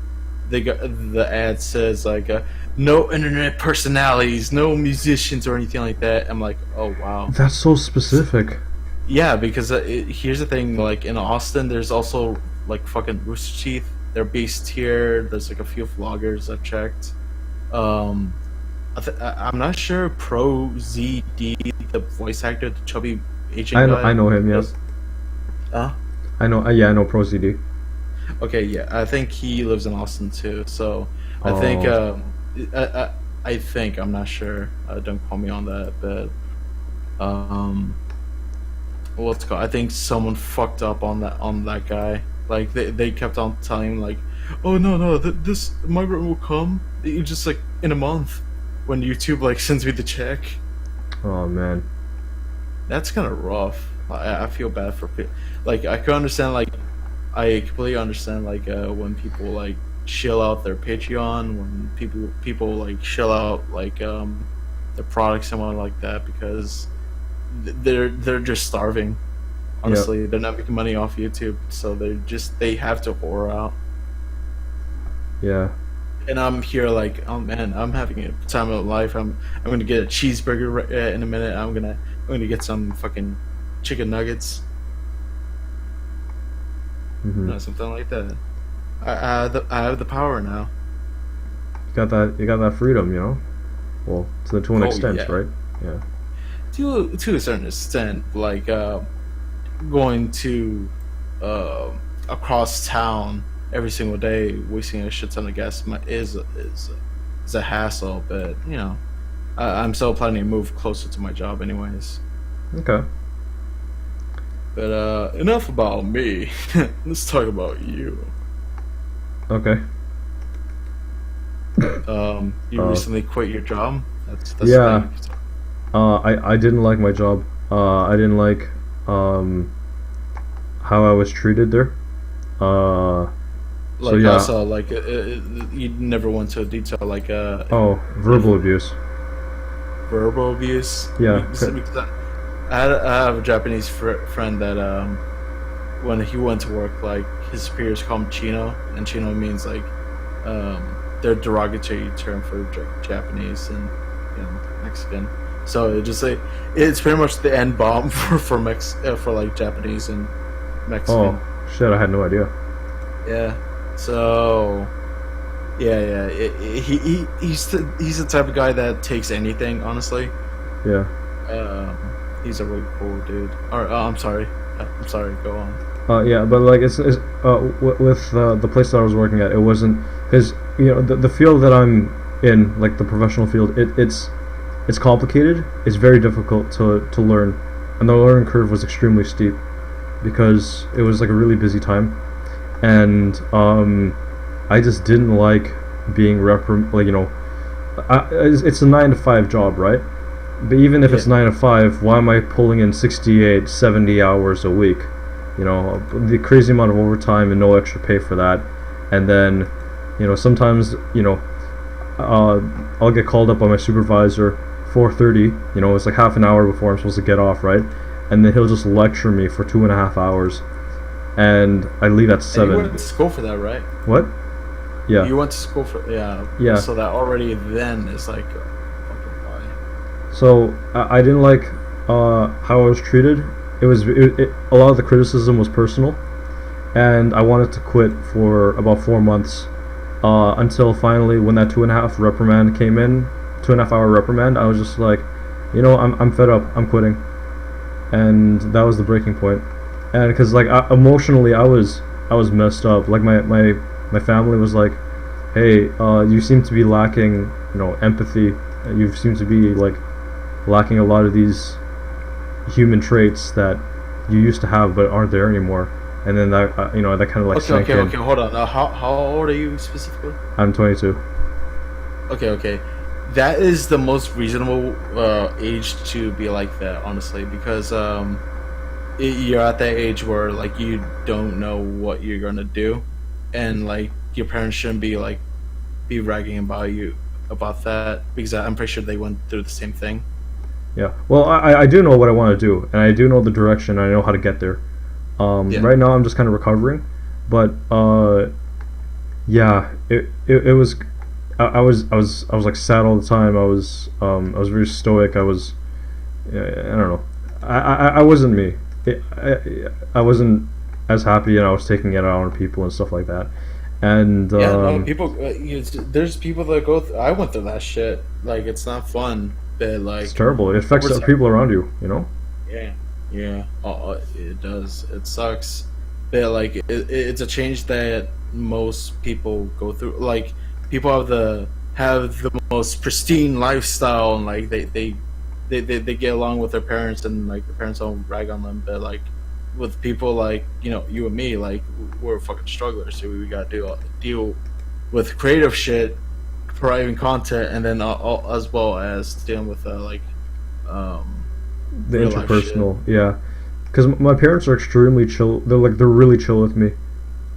they got the ad says like no internet personalities, no musicians or anything like that. I'm like, oh wow. That's so So, specific. yeah, because here's the thing. Like in Austin, there's also like fucking Rooster Teeth. They're based here. There's like a few vloggers I've checked. Um, I'm not sure Pro ZD, the voice actor, the chubby Asian I guy. know him. Yeah. Does, huh? I know. Yeah, I know Pro CD. Okay, yeah. I think he lives in Austin too. So I think Oh, I think I'm not sure. Don't call me on that, but um, what's it called? I think someone fucked up on that guy. Like they kept on telling him like, oh no, this migrant will come. Just like in a month when YouTube like sends me the check. oh man. That's kind of rough. I feel bad for people. Like I could understand. Like I completely understand. Like when people like shill out their Patreon, when people like shill out like their products and whatnot like that because they're just starving. Yep. Honestly, they're not making money off YouTube, so they have to whore out. Yeah. And I'm here like, oh man, I'm having a time of life. I'm gonna get a cheeseburger in a minute. I'm gonna get some fucking chicken nuggets, Mhm. something like that. I have the power now. You got that freedom, you know. Well, to an Oh extent, yeah, right? Yeah. to a certain extent, like going to uh, across town every single day, wasting a shit ton of gas is a hassle. But you know, I'm still planning to move closer to my job, anyways. Okay. But enough about me. Let's talk about you. Okay. You Uh, recently quit your job. That's the yeah. thing. I didn't like my job. I didn't like um how I was treated there. So Like yeah. also like you never went to detail like Oh, if verbal abuse. verbal abuse. Yeah. Because I have a Japanese friend that when he went to work, like his superiors call him Chino, and Chino means like they're derogatory term for Japanese and Mexican. So it just like it's pretty much the end bomb for like Japanese and Mexican. Oh shit! I had no idea. Yeah. So yeah. He's the type of guy that takes anything. Honestly, Yeah. he's a really cool dude. Or I'm sorry. I'm sorry. Go on. Yeah, but like it's with the place that I was working at, it wasn't because you know the field that I'm in, like the professional field, it's complicated. It's very difficult to learn, and the learning curve was extremely steep because it was like a really busy time, and I just didn't like being like you know, it's a 9 to 5 job, right? But even if Yeah. it's 9 to 5, why am I pulling in 68, 70 hours a week? You know, the crazy amount of overtime and no extra pay for that. And then, you know, sometimes, you know, I'll get called up by my supervisor 4:30. You know, it's like half an hour before I'm supposed to get off, right? And then he'll just lecture me for 2.5 hours, and I leave at And you 7. went to school for that, right? What? Yeah. You went to school for Yeah. So that already then is like fucking why. So I didn't like how I was treated. A lot of the criticism was personal, and I wanted to quit for about 4 months until finally, when that 2.5 reprimand came in, 2.5 hour reprimand, I was just like, you know, I'm fed up. I'm quitting, and that was the breaking point. And because like emotionally, I was messed up. Like my family was like, hey, you seem to be lacking, empathy. You seem to be like lacking a lot of these human traits that you used to have but aren't there anymore. And then that that kind of like Okay, sank okay, in. okay. Hold on. How old are you specifically? I'm 22. Okay, okay. That is the most reasonable age to be like that, honestly, because you're at that age where like you don't know what you're gonna do, and like your parents shouldn't be like be ragging about you about that because I'm pretty sure they went through the same thing. Yeah. Well, I do know what I want to do, and I do know the direction. And I know how to get there. Yeah. Right now, I'm just kind of recovering, but yeah, it was. I was like sad all the time. I was very stoic. I don't know. I wasn't me. I wasn't as happy, and I was taking it out on people and stuff like that. And Yeah, no, people. There's people that go. I went through that shit. Like, it's not fun. But it's like, terrible. It affects the people around you. You know. yeah, yeah. It does. It sucks. But like, it's a change that most people go through. Like, people have the most pristine lifestyle, and like they get along with their parents, and like their parents don't rag on them. But like, with people like you and me, like we're fucking strugglers, so we gotta deal with creative shit, providing content, and then as well as dealing with The real life shit. interpersonal, yeah. Because my parents are extremely chill. They're really chill with me.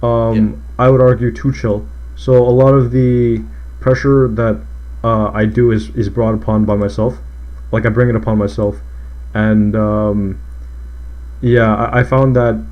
Yeah, I would argue too chill. So a lot of the pressure that I do is brought upon by myself. Like I bring it upon myself, and yeah, I found that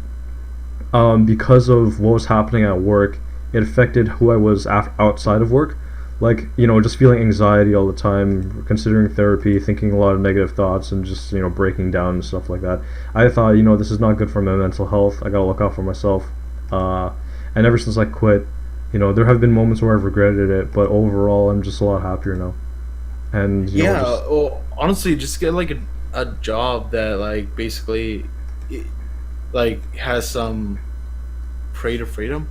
because of what was happening at work, it affected who I was outside of work. Like just feeling anxiety all the time, considering therapy, thinking a lot of negative thoughts, and just breaking down and stuff like that. I thought this is not good for my mental health. I gotta look out for myself. And ever since I quit, there have been moments where I've regretted it, but overall, I'm just a lot happier now. And yeah. just Well, honestly, just get like a job that like basically like has some creative freedom.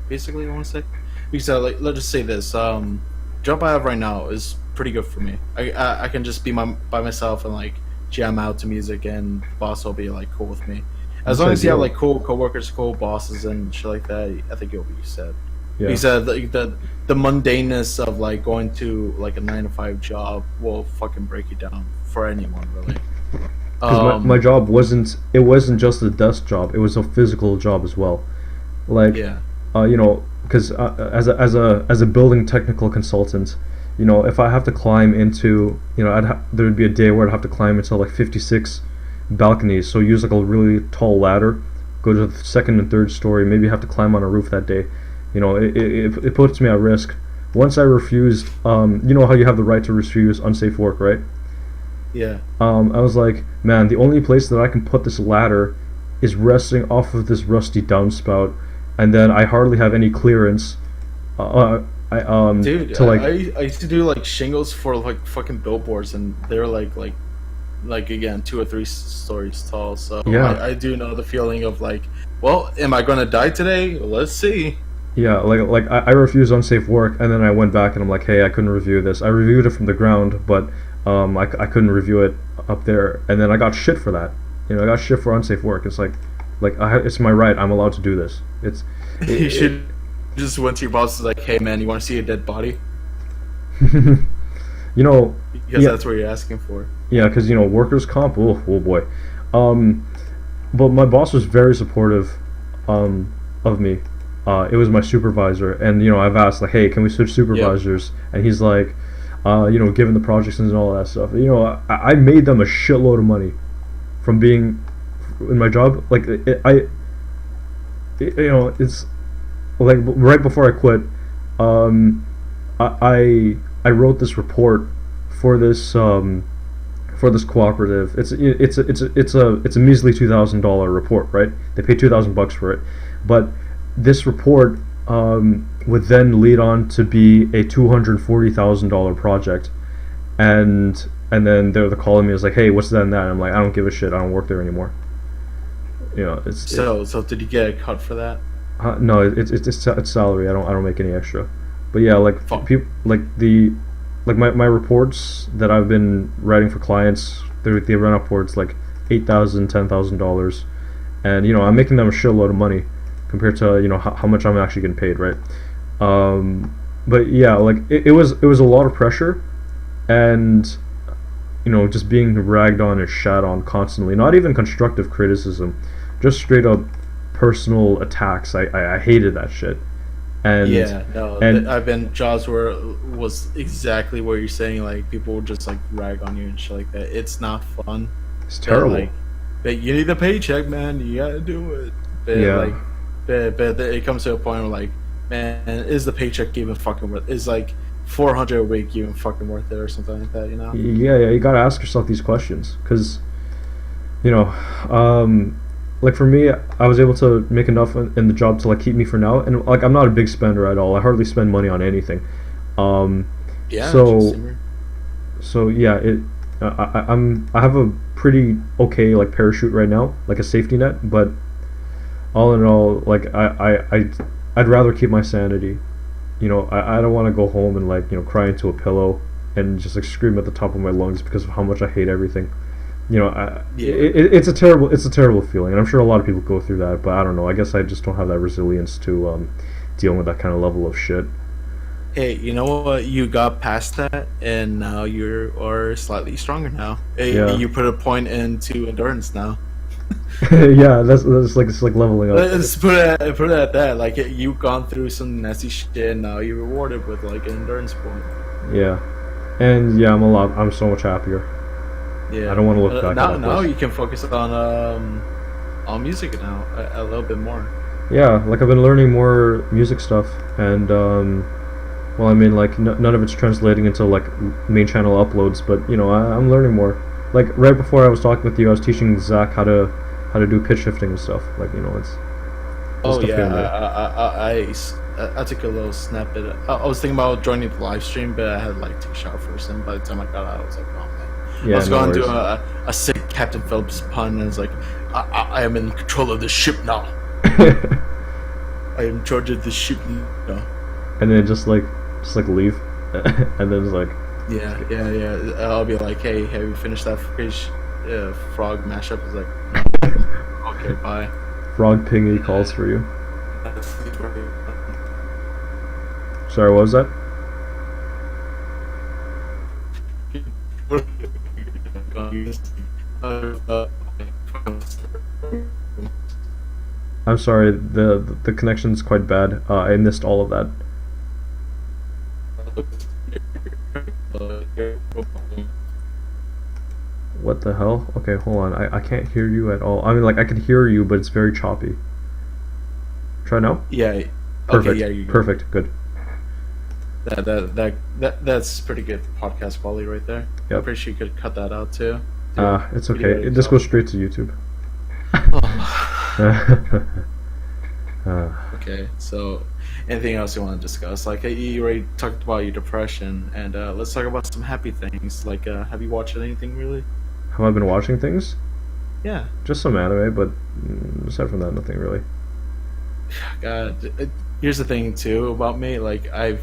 Basically, I want to say because like let's just say this job I have right now is pretty good for me. I can just be by myself and like jam out to music, and the boss will be like cool with me. As that's long as you have ideal. like cool coworkers, cool bosses, and shit like that, I think you'll be set. Yeah. Because the mundaneness of like going to like a 9 to 5 job will fucking break you down for anyone really. Because my Um, job wasn't just a desk job, it was a physical job as well. Like yeah, because as a building technical consultant, if I have to climb into, there would be a day where I'd have to climb into like 56 balconies, so use like a really tall ladder, go to the second and third story, maybe have to climb on a roof that day. It puts me at risk. Once I refused, how you have the right to refuse unsafe work, right? yeah. I was like, man, the only place that I can put this ladder is resting off of this rusty downspout, and then I hardly have any clearance. I Dude, to like I used to do like shingles for like fucking billboards, and they're like again 2 or 3 stories tall. So yeah I do know the feeling of like, well, am I gonna die today? Let's see. yeah like I refused unsafe work, and then I went back and I'm like, hey, I couldn't review this. I reviewed it from the ground, but I couldn't review it up there, and then I got shit for that. I got shit for unsafe work. It's like it's my right. I'm allowed to do this. You It, should just went to your boss and like, hey man, you want to see a dead body? you know Because yeah that's what you're asking for. yeah because workers comp. Oh boy. Um, but my boss was very supportive of me. It was my supervisor, and I've asked like, hey, can we switch Yep. supervisors? And he's like, given the projects and all that stuff. I made them a shitload of money from being in my job. Like it's like right before I quit, um, I wrote this report for this cooperative. It's a measly $2,000 report, right? They pay $2,000 for it, but this report would then lead on to be a $240,000 project, and then they're calling me as like, hey, what's that and that? And I'm like, I don't give a shit. I don't work there anymore. You know, it's So did you get a cut for that? no, it's salary. I don't make any extra. But yeah, like Fuck. people like my reports that I've been writing for clients, they run upwards like $8,000, $10,000, and you know I'm making them a shitload of money compared to you know how much I'm actually getting paid, right? But yeah, like it was a lot of pressure, and you know just being ragged on and shat on constantly. Not even constructive criticism, just straight up personal attacks. I hated that shit. And Yeah, no, and I've been jobs where it was exactly what you're saying. Like people would just like rag on you and shit like that. It's not fun. it's But terrible. like, but you need a paycheck, man. You gotta do it. But Yeah. like, but it comes to a point where like, man, is the paycheck even fucking worth? Is like 400 a week even fucking worth it or something like that? You know? Yeah, you gotta ask yourself these questions because you know, like for me, I was able to make enough in the job to like keep me for now, and like I'm not a big spender at all. I hardly spend money on anything. Um, Yeah. so Interesting. so yeah, I have a pretty okay like parachute right now, like a safety net, but all in all, like I'd rather keep my sanity. You know, I don't want to go home and like you know cry into a pillow and just like scream at the top of my lungs because of how much I hate everything. You know, Yeah. it's a terrible feeling, and I'm sure a lot of people go through that. But I don't know. I guess I just don't have that resilience to dealing with that kind of level of shit. Hey, you know what? You got past that, and now you are slightly stronger now. Yeah, You put a point into endurance now. yeah. That's like it's like leveling up. Let's put it at that. Like you've gone through some nasty shit, and now you're rewarded with like an endurance point. Yeah, and yeah, I'm so much happier. Yeah. I don't want to look back Now at now this. you can focus on music now a little bit more. Yeah, like I've been learning more music stuff, and well, I mean, like none of it's translating into like main channel uploads, but you know, I'm learning more. Like right before I was talking with you, I was teaching Zach how to do pitch shifting and stuff. Like you know, it's Oh stuff yeah, here and there. I took a little snippet. I was thinking about joining the live stream, but I had like to take a shower first, and by the time I got out, I was like, oh man. I Yeah, was no going to do worries. a sick Captain Phillips pun, and it's like, I am in control of the ship now. I am in charge of the ship now. And then just like leave, and then it's like, Yeah. I'll be like, hey, have you finished that fish frog mashup? It's like, no. Okay, bye. frog pingy calls for you. Sorry, what was that? I'm sorry, the connection's quite bad. I missed all of that. What the hell? Okay, hold on. I can't hear you at all. I mean, like I can hear you, but it's very choppy. Try now. Yeah. Perfect. Okay. Yeah. You. Perfect. Good. That's pretty good podcast quality right there. Yep. I'm pretty sure you could cut that out too. It's Video okay. This itself. goes straight to YouTube. Okay, so anything else you want to discuss? Like you already talked about your depression, and let's talk about some happy things. Like, have you watched anything really? Have I been watching things? Yeah. Just some anime, but aside from that, nothing really. God, here's the thing too about me. Like I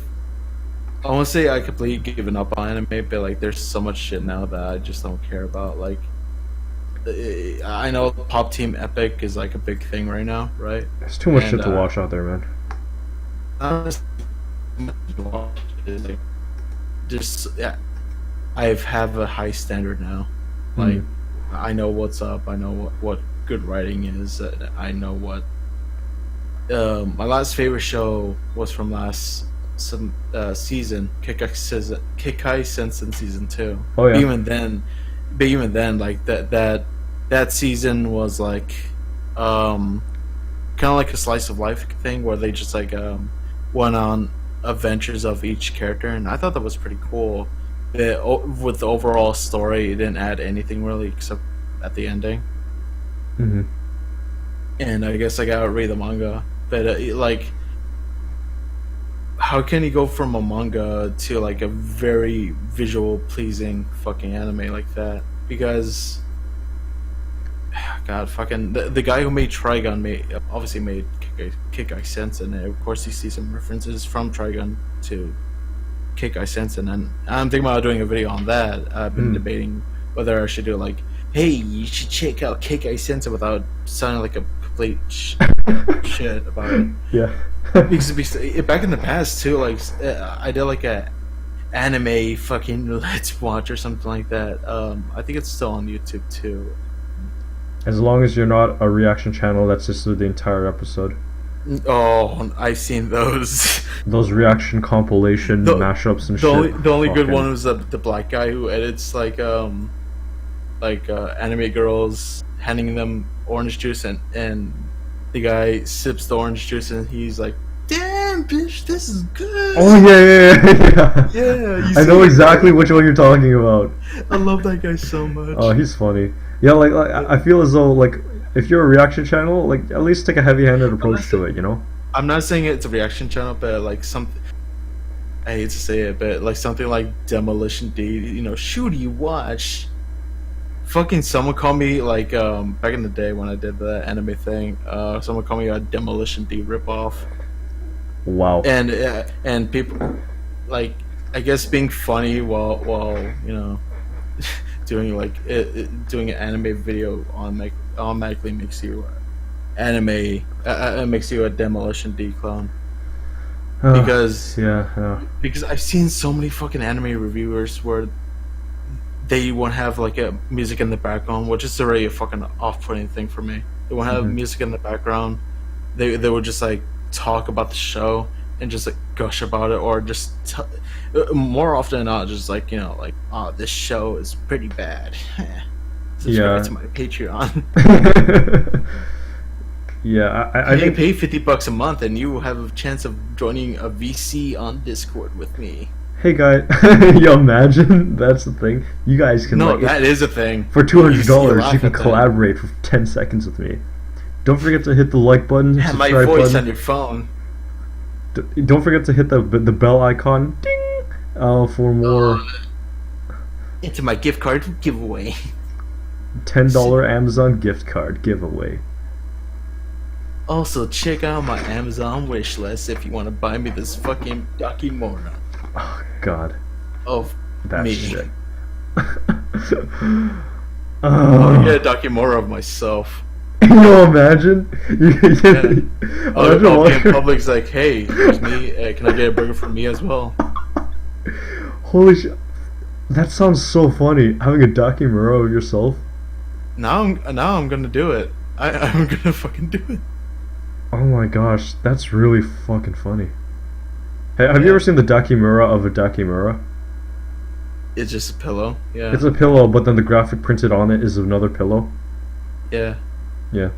won't say I completely given up on anime, but like there's so much shit now that I just don't care about. Like I know Pop Team Epic is like a big thing right now, right? There's too much And, shit to watch out there, man. honestly, like, just yeah, I have a high standard now. Like I know what's up. I know what good writing is. I know what. My last favorite show was from last season, Kikai Sensen season 2. Oh yeah. But even then, like that season was like, kind of like a slice of life thing where they just like went on adventures of each character, and I thought that was pretty cool. With the overall story, it didn't add anything really except at the ending. Mm-hmm. And I guess I gotta read the manga. But like, how can you go from a manga to like a very visual pleasing fucking anime like that? Because, God, god, fucking the guy who made Trigun obviously made Kick-Eye Sensen, and of course you see some references from Trigun to Kick-Eye Sensen, and I'm thinking about doing a video on that. I've been debating whether I should do like, hey, you should check out Kick-Eye Sensen without sounding like a complete shit about it. Yeah. because back in the past too, like I did like a anime fucking Let's Watch or something like that. I think it's still on YouTube too. As long as you're not a reaction channel that's just the entire episode. Oh, I've seen those. Those reaction compilation mashups and shit. The only good one was the black guy who edits like anime girls handing them orange juice, and the guy sips the orange juice and he's like, "Damn, bitch, this is good." Oh yeah. Yeah, I know exactly which one you're talking about. I love that guy so much. Oh, he's funny. Yeah, like I feel as though like if you're a reaction channel, like at least take a heavy-handed approach to it, you know? I'm not saying it's a reaction channel, but like something, I hate to say it, but like something like Demolition D, you know, shooty watch. Fucking someone called me like back in the day when I did the anime thing. Someone called me a Demolition D ripoff. Wow. And people like, I guess being funny while you know doing like doing an anime video automatically makes you makes you a Demolition D clone. Because because I've seen so many fucking anime reviewers where they won't have like a music in the background, which is already a fucking off-putting thing for me. They won't have music in the background. They would just like talk about the show and just like gush about it, or just more often than not, just like, you know, like, oh, this show is pretty bad. Subscribe to my Patreon. I think pay $50 a month and you have a chance of joining a VC on Discord with me. Hey guys, yo, imagine that's the thing. You guys can that is a thing. For $200, you can collaborate for 10 seconds with me. Don't forget to hit the like button. Have my voice on your phone. Don't forget to hit the bell icon. Ding. For more. Into my gift card giveaway. $10 Amazon gift card giveaway. Also, check out my Amazon wish list if you want to buy me this fucking Dakimora. Oh God. Of that me. Shit. Oh yeah, Dakimora of myself. Yo, imagine. I'll be in public's like, hey, here's me. Can I get a burger for me as well? Holy shit. That sounds so funny. Having a Dakimura of yourself. Now I'm gonna do it. I'm gonna fucking do it. Oh my gosh, that's really fucking funny. Hey, have you ever seen the Dakimura of a Dakimura? It's just a pillow. Yeah. It's a pillow, but then the graphic printed on it is another pillow. Yeah. Yeah.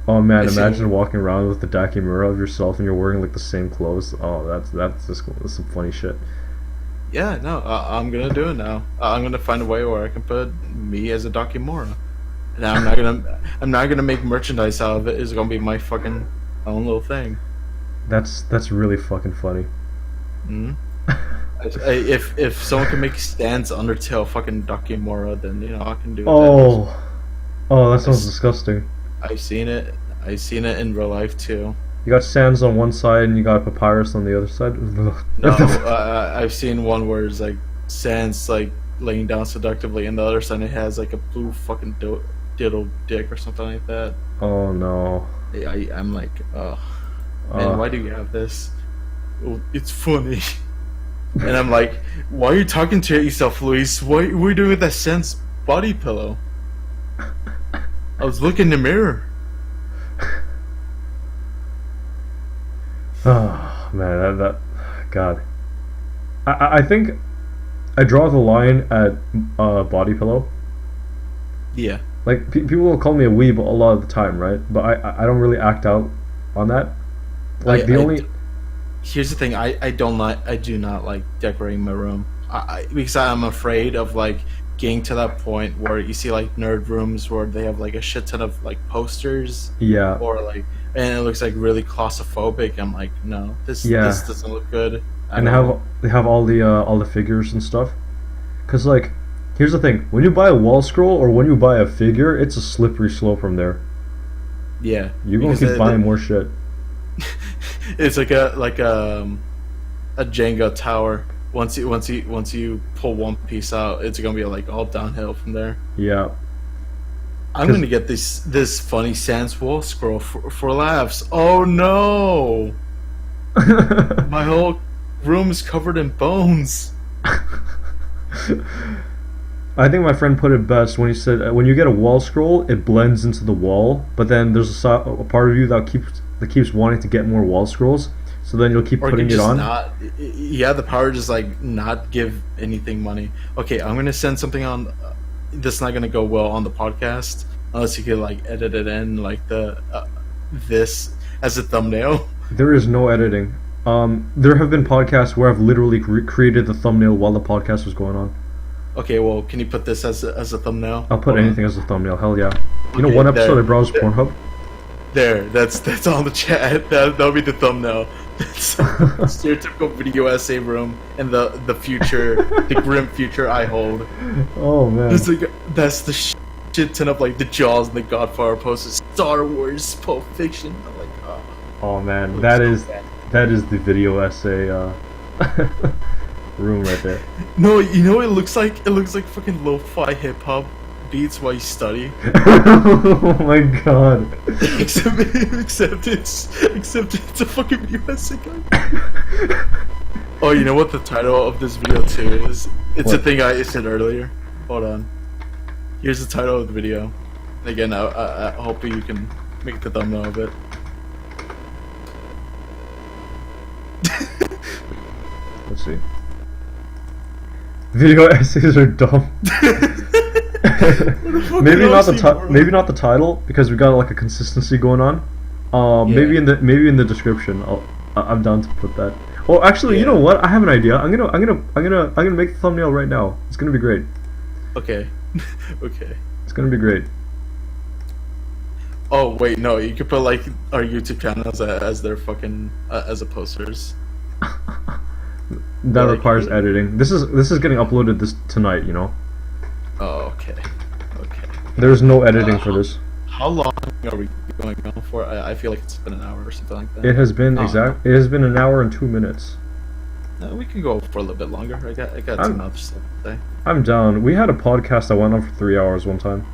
Oh man, imagine walking around with the Dakimura of yourself and you're wearing like the same clothes. Oh, that's some funny shit. Yeah, no, I'm gonna do it now. I'm gonna find a way where I can put me as a Dakimura. And I'm not gonna make merchandise out of it. It's gonna be my fucking own little thing. That's really fucking funny. If someone can make stands Undertale fucking Dakimura, then you know I can do it. Oh, that sounds disgusting. I've seen it in real life too. You got Sans on one side and you got Papyrus on the other side. No, I've seen one where it's like Sans like laying down seductively, and the other side it has like a blue fucking diddle dick or something like that. Oh no. I'm like, oh man, why do you have this? Oh, it's funny. And I'm like, why are you talking to yourself, Luis? What are you doing with that Sans body pillow? I was looking in the mirror. Oh man, that God. I think I draw the line at body pillow. Yeah. Like people will call me a weeb a lot of the time, right? But I don't really act out on that. Like Here's the thing. I do not like decorating my room. Because I'm afraid of like getting to that point where you see like nerd rooms where they have like a shit ton of like posters. Yeah. Or like, and it looks like really claustrophobic. I'm like, no, this doesn't look good. And they have all the figures and stuff. Cause like Here's the thing: when you buy a wall scroll or when you buy a figure, it's a slippery slope from there. Yeah, You're gonna keep buying more shit. it's like a Jenga tower. Once you pull one piece out, it's gonna be like all downhill from there. Yeah. I'm gonna get this funny sans wall scroll for laughs. Oh no! My whole room is covered in bones. I think my friend put it best when he said, when you get a wall scroll, it blends into the wall, but then there's a part of you that keeps wanting to get more wall scrolls, so then you'll keep putting it on. You have the power to just like not give anything money. Okay, I'm gonna send something on. That's not gonna go well on the podcast unless you can like edit it in like this as a thumbnail. There is no editing. There have been podcasts where I've literally created the thumbnail while the podcast was going on. Okay, well, can you put this as a thumbnail? I'll put anything as a thumbnail. Hell yeah! You know, one episode I browsed Pornhub. That's on the chat. That'll be the thumbnail. That's stereotypical video essay room and the future, the grim future I hold. Oh man, that's the shit ton of like the Jaws and the Godfather posters, Star Wars, Pulp Fiction. I'm like, oh man, that is the video essay room right there. No, you know what it looks like? It looks like fucking lo-fi hip hop beats while you study. Oh my god. except it's a fucking video essay guy. Oh, you know what the title of this video too is? It's a thing I said earlier. Hold on. Here's the title of the video. Again, I hope you can make the thumbnail of it. Let's see. Video essays are dumb. maybe not the title because we got like a consistency going on. Maybe in the description. I'm down to put that. Oh, actually, you know what? I have an idea. I'm gonna make the thumbnail right now. It's gonna be great. Okay. Okay. It's gonna be great. Oh wait, no. You could put like our YouTube channels as their fucking as a posters. That requires editing. This is getting uploaded tonight, you know. Oh, okay. Okay. There's no editing for this. How long are we going on for? I feel like it's been an hour or something like that. It has been It has been an hour and 2 minutes. We can go for a little bit longer. I got some other stuff to say. I'm down. We had a podcast that went on for 3 hours one time.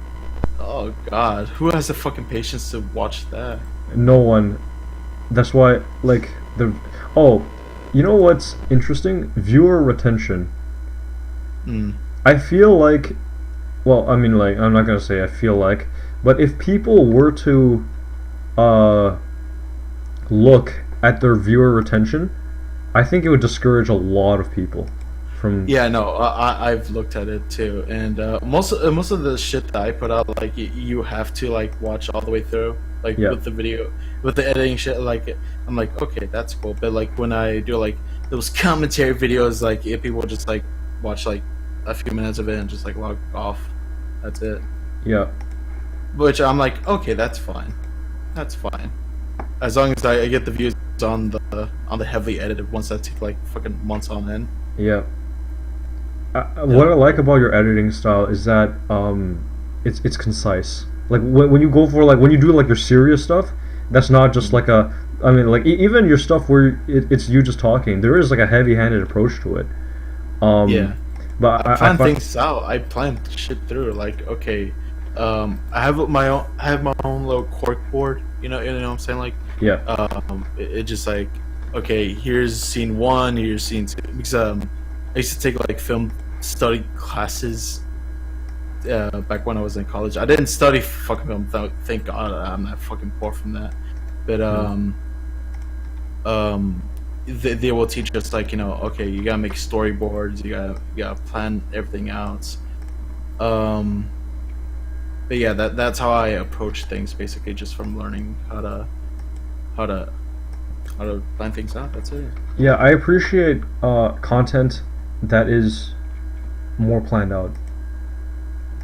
Oh God, who has the fucking patience to watch that? No one. That's why, like you know what's interesting? Viewer retention. I feel like, well, I mean, like, I'm not gonna say I feel like, but if people were to look at their viewer retention, I think it would discourage a lot of people from. Yeah, no, I've looked at it too, and most of the shit that I put out, like, you have to like watch all the way through, like with the video, with the editing shit. Like, I'm like, okay, that's cool, but like when I do like those commentary videos, like if people just like watch like a few minutes of it and just like log off, that's it. Yeah. Which I'm like, okay, that's fine. That's fine. As long as I get the views on the heavily edited ones that take like fucking months on end. Yeah. What I like about your editing style is that it's concise. Like when you go for when you do like your serious stuff, that's not just like even your stuff where it's you just talking. There is like a heavy-handed approach to it. Yeah. But I plan things out. I plan shit through. Like, okay, I have my own little cork board. You know what I'm saying? Like, yeah. It just like, okay, here's scene 1, here's scene 2. Because I used to take like film study classes back when I was in college. I didn't study fucking film. Thank God I'm not fucking poor from that. But they will teach us like, okay, you gotta make storyboards, you gotta plan everything out. But yeah, that's how I approach things, basically, just from learning how to plan things out. That's it. Yeah, I appreciate content that is more planned out.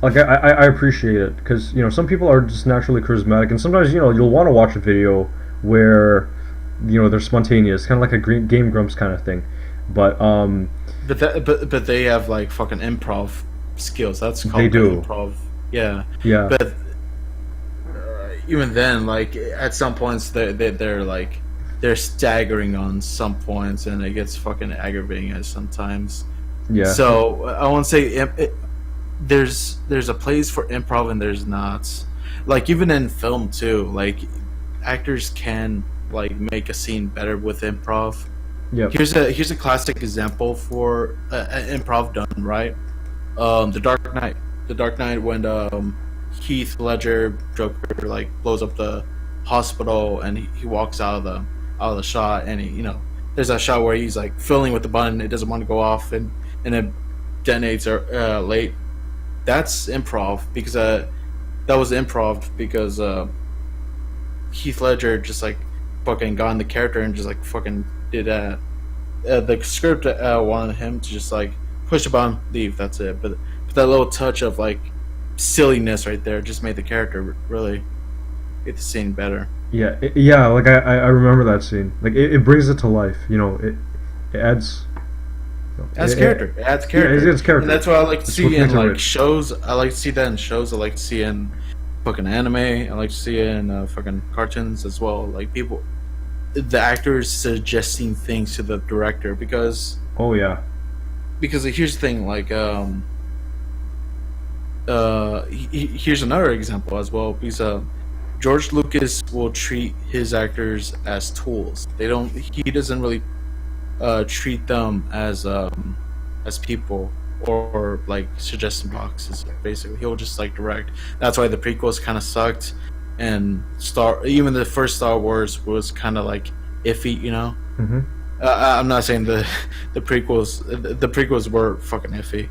Like I appreciate it because some people are just naturally charismatic, and sometimes you'll want to watch a video where they're spontaneous, kind of like a Game Grumps kind of thing, but they have like fucking improv skills. That's They called do. improv. Yeah, Yeah. but even then, like at some points, they're like they're staggering on some points, and it gets fucking aggravating at sometimes. Yeah. So I won't say there's a place for improv and there's not. Like even in film too, like actors can like make a scene better with improv. Yep. Here's a classic example for improv done right. The Dark Knight. The Dark Knight when Heath Ledger Joker like blows up the hospital and he walks out of the shot and he, there's that shot where he's like fiddling with the button, it doesn't want to go off and it detonates late. That's improv because that was improv because Heath Ledger just like fucking got in the character and just like fucking did the script wanted him to just like push the button, leave. That's it. But that little touch of like silliness right there just made the character really get the scene better. Yeah. Yeah. Like I remember that scene. Like it brings it to life. It adds. Adds character. It adds character. Yeah, it adds character. And that's what I like to see in like rich. shows. I like to see that in shows. I like to see in fucking anime. I like to see it in fucking cartoons as well. Like people, the actors suggesting things to the director because. Oh yeah. Because here's the thing, like here's another example as well. Because George Lucas will treat his actors as tools. He doesn't really treat them as people or like suggestion boxes. Basically, he'll just like direct. That's why the prequels kind of sucked, and even the first Star Wars was kind of like iffy. Mm-hmm. I'm not saying the prequels. The prequels were fucking iffy,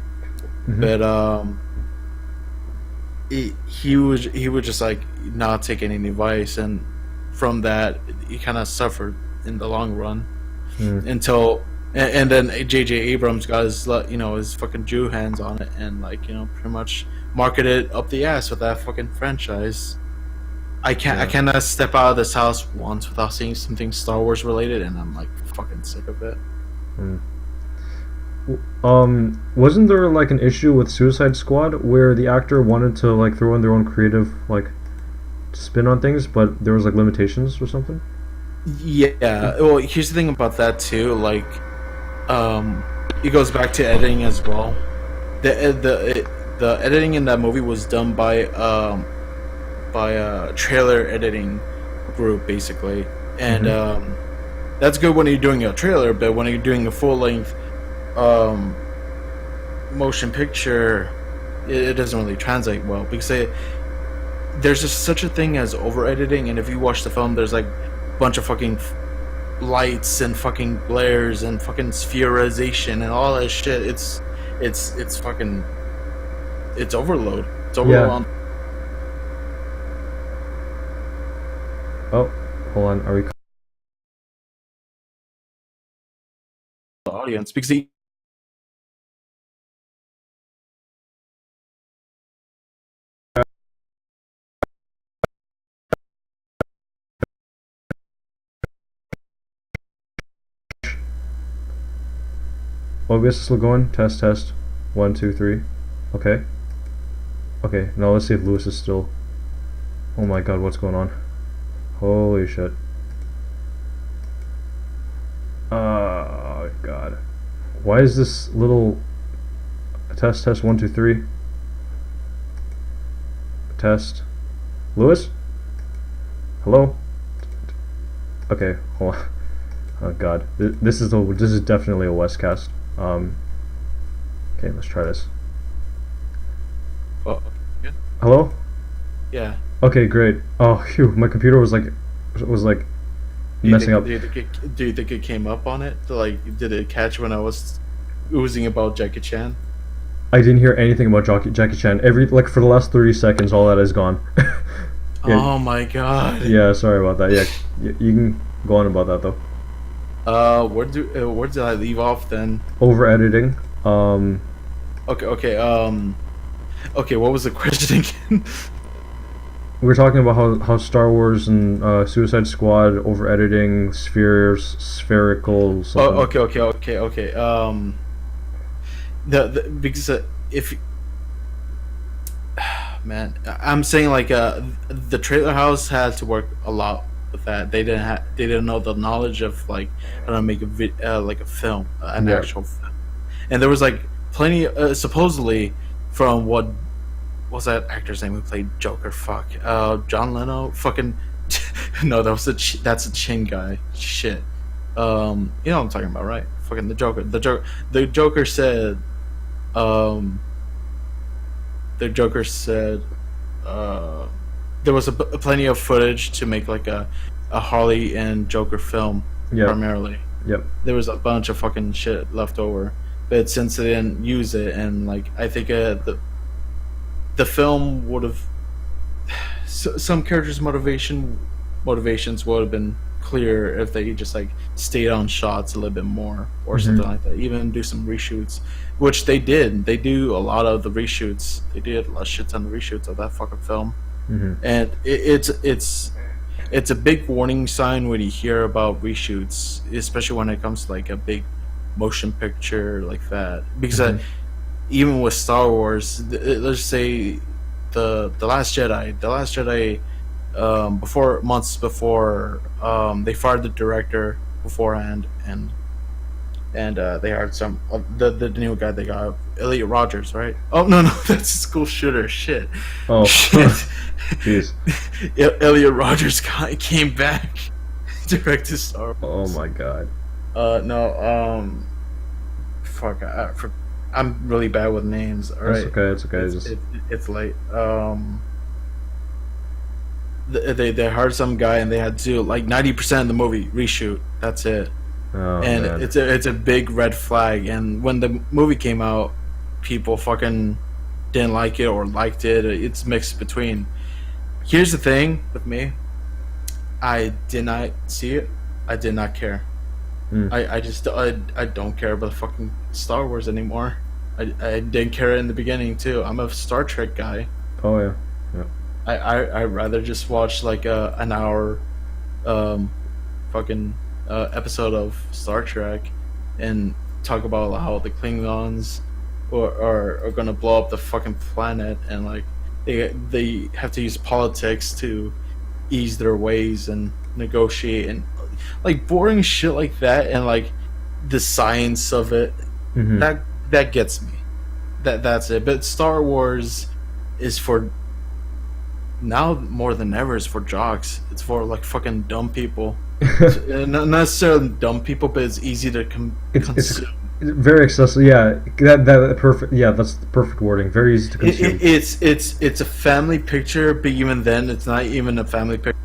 Mm-hmm. but he would just like not take any advice, and from that he kind of suffered in the long run until and then J.J. Abrams got his fucking Jew hands on it and like pretty much marketed up the ass with that fucking franchise. I cannot step out of this house once without seeing something Star Wars related, and I'm like fucking sick of it. Wasn't there like an issue with Suicide Squad where the actor wanted to like throw in their own creative like spin on things, but there was like limitations or something? Yeah. Well, here's the thing about that too. Like, it goes back to editing as well. The editing in that movie was done by a trailer editing group basically, and that's good when you're doing a trailer, but when you're doing a full length motion picture, it doesn't really translate well because there's just such a thing as over editing, and if you watch the film, there's like a bunch of fucking lights and fucking glares and fucking spherization and all that shit. It's fucking it's overload. It's overwhelmed. Yeah. Oh, hold on. Are we? The audience because he. OBS is still going. Test, test. 1, 2, 3. Okay. Okay. Now let's see if Lewis is still. Oh my God, what's going on? Holy shit. Oh God. Why is this little test, test, 1, 2, 3. Test. Lewis? Hello? Okay, hold on. Oh God. This is definitely a Westcast. Okay, let's try this. Oh, good. Hello? Yeah. Okay, great. Oh, phew, my computer was like messing up. Do you think it came up on it? Like, did it catch when I was oozing about Jackie Chan? I didn't hear anything about Jackie Chan. For the last 30 seconds, all that is gone. Yeah. Oh my God. Yeah, sorry about that. Yeah, you can go on about that though. Where did I leave off then? Over editing. Okay. Okay. What was the question again? We were talking about how Star Wars and Suicide Squad over editing, spherical. Something. Oh, okay. Because if man, I'm saying like the trailer house had to work a lot with that. They didn't know the knowledge of like how to make like a film, an Yeah. actual film. And there was like plenty supposedly from what was that actor's name who played Joker? Fuck, John Leno. Fucking no, that's a Chin guy. Shit. You know what I'm talking about, right? Fucking the Joker. The Joker said. Um, the Joker said. There was plenty of footage to make like a Harley and Joker film Yep. primarily. Yep. There was a bunch of fucking shit left over, but since they didn't use it, and like I think the film would have some characters' motivations would have been clear if they just like stayed on shots a little bit more or something like that. Even do some reshoots, which they did. They do a lot of the reshoots. They did a shit ton of reshoots of that fucking film, and it's a big warning sign when you hear about reshoots, especially when it comes to like a big motion picture like that. Because even with Star Wars, let's say the Last Jedi, months before, they fired the director beforehand, and they hired some the new guy they got, Elliot Rogers, right? Oh no, that's a school shooter. Shit. Oh, shit. Jeez. Elliot Rogers came back, directed Star Wars. Oh my god. No. Fuck. I'm really bad with names. All right. It's okay. It's late. They hired some guy and they had to do like 90% of the movie reshoot. That's it. Oh, and man. it's a big red flag. And when the movie came out, people fucking didn't like it or liked it. It's mixed between. Here's the thing with me. I did not see it. I did not care. I don't care about fucking Star Wars anymore. I didn't care in the beginning too. I'm a Star Trek guy. Oh yeah. I'd rather just watch like an hour fucking episode of Star Trek and talk about how the Klingons are gonna blow up the fucking planet, and like they have to use politics to ease their ways and negotiate, and like boring shit like that, and like the science of it. That gets me. That's it. But Star Wars is for now more than ever. Is for jocks. It's for like fucking dumb people. Not necessarily dumb people, but it's easy to consume. It's very accessible. Yeah, that perfect. Yeah, that's the perfect wording. Very easy to consume. It's a family picture, but even then, it's not even a family picture.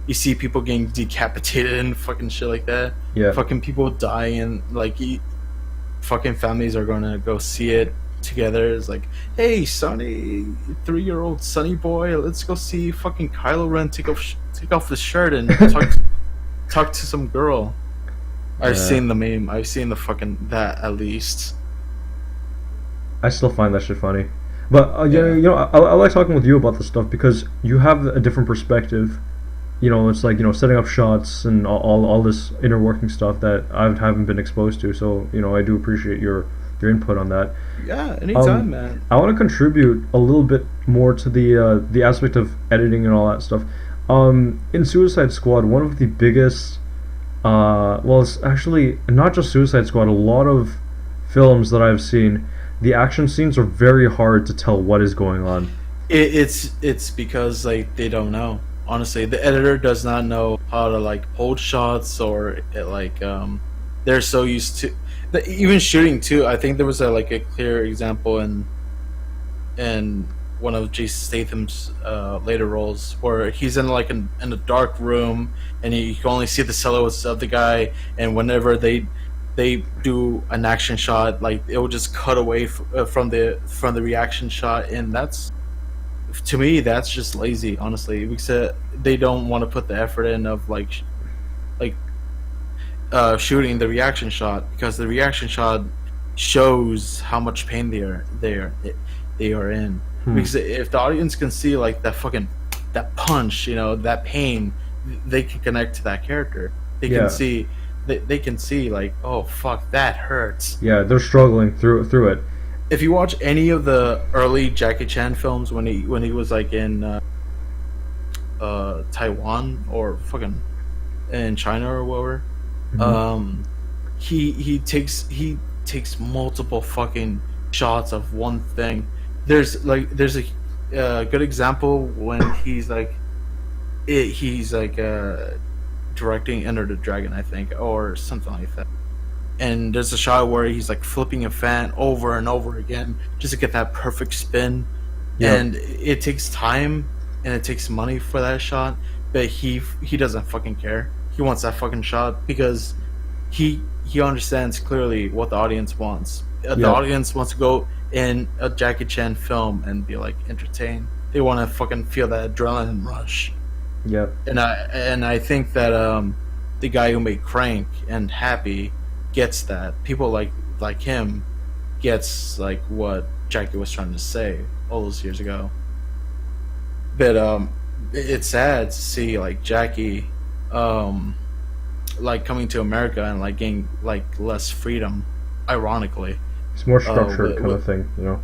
You see people getting decapitated and fucking shit like that. Yeah. Fucking people dying. Like, fucking families are gonna go see it together. It's like, hey, Sonny, 3-year-old Sonny boy, let's go see fucking Kylo Ren take off his shirt and talk to some girl. I've seen the meme. I've seen the fucking that at least. I still find that shit funny, but you know, I like talking with you about this stuff because you have a different perspective. You know, it's like, you know, setting up shots and all this inner working stuff that I haven't been exposed to. So, you know, I do appreciate your input on that. Yeah, anytime, man. I want to contribute a little bit more to the aspect of editing and all that stuff. In Suicide Squad, one of the biggest, well, it's actually not just Suicide Squad. A lot of films that I've seen, the action scenes are very hard to tell what is going on. It's because like they don't know. Honestly, the editor does not know how to like hold shots, or they're so used to even shooting too. I think there was a clear example in one of Jason Statham's later roles where he's in in a dark room and you can only see the silhouettes of the guy, and whenever they do an action shot, like it will just cut away from the reaction shot, and that's, to me, that's just lazy, honestly, because they don't want to put the effort in of shooting the reaction shot, because the reaction shot shows how much pain they are in. Because if the audience can see like that punch, you know, that pain, they can connect to that character. They can see like, oh fuck, that hurts. Yeah, they're struggling through it. if you watch any of the early Jackie Chan films when he was like in Taiwan or fucking in China or wherever, Mm-hmm. he takes multiple fucking shots of one thing. There's a good example when he's like directing Enter the Dragon, I think, or something like that. And there's a shot where he's like flipping a fan over and over again just to get that perfect spin, Yeah. and it takes time and it takes money for that shot, but he doesn't fucking care. He wants that fucking shot because he understands clearly what the audience wants. The Yeah. audience wants to go in a Jackie Chan film and be like entertained. They want to fucking feel that adrenaline rush. Yeah. And I think that the guy who made Crank and Happy gets that. People like him gets like what Jackie was trying to say all those years ago. But it's sad to see like Jackie like coming to America and like getting like less freedom. Ironically, It's more structured kind with, of thing, you know.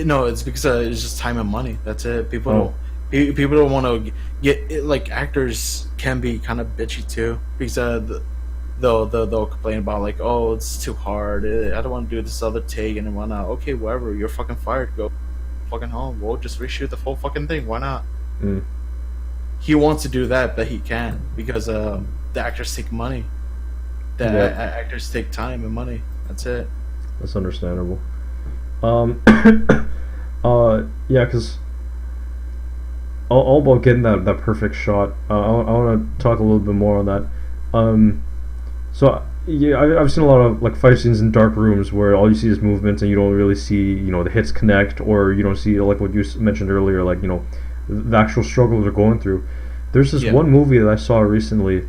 no, it's because it's just time and money. That's it. People Oh. people don't want to get like actors can be kind of bitchy too because they'll complain about like, oh, it's too hard. I don't want to do this other take and whatnot. Okay, whatever. You're fucking fired. Go fucking home. We'll just reshoot the whole fucking thing. Why not? Mm. He wants to do that, but he can't because the actors take money. The Yeah. actors take time and money. That's it. That's understandable. Um, yeah, because all about getting that perfect shot. I want to talk a little bit more on that. So yeah, I've seen a lot of like fight scenes in dark rooms where all you see is movement and you don't really see, you know, the hits connect, or you don't see like what you mentioned earlier, like, you know, the actual struggle they're going through. There's this Yeah. one movie that I saw recently.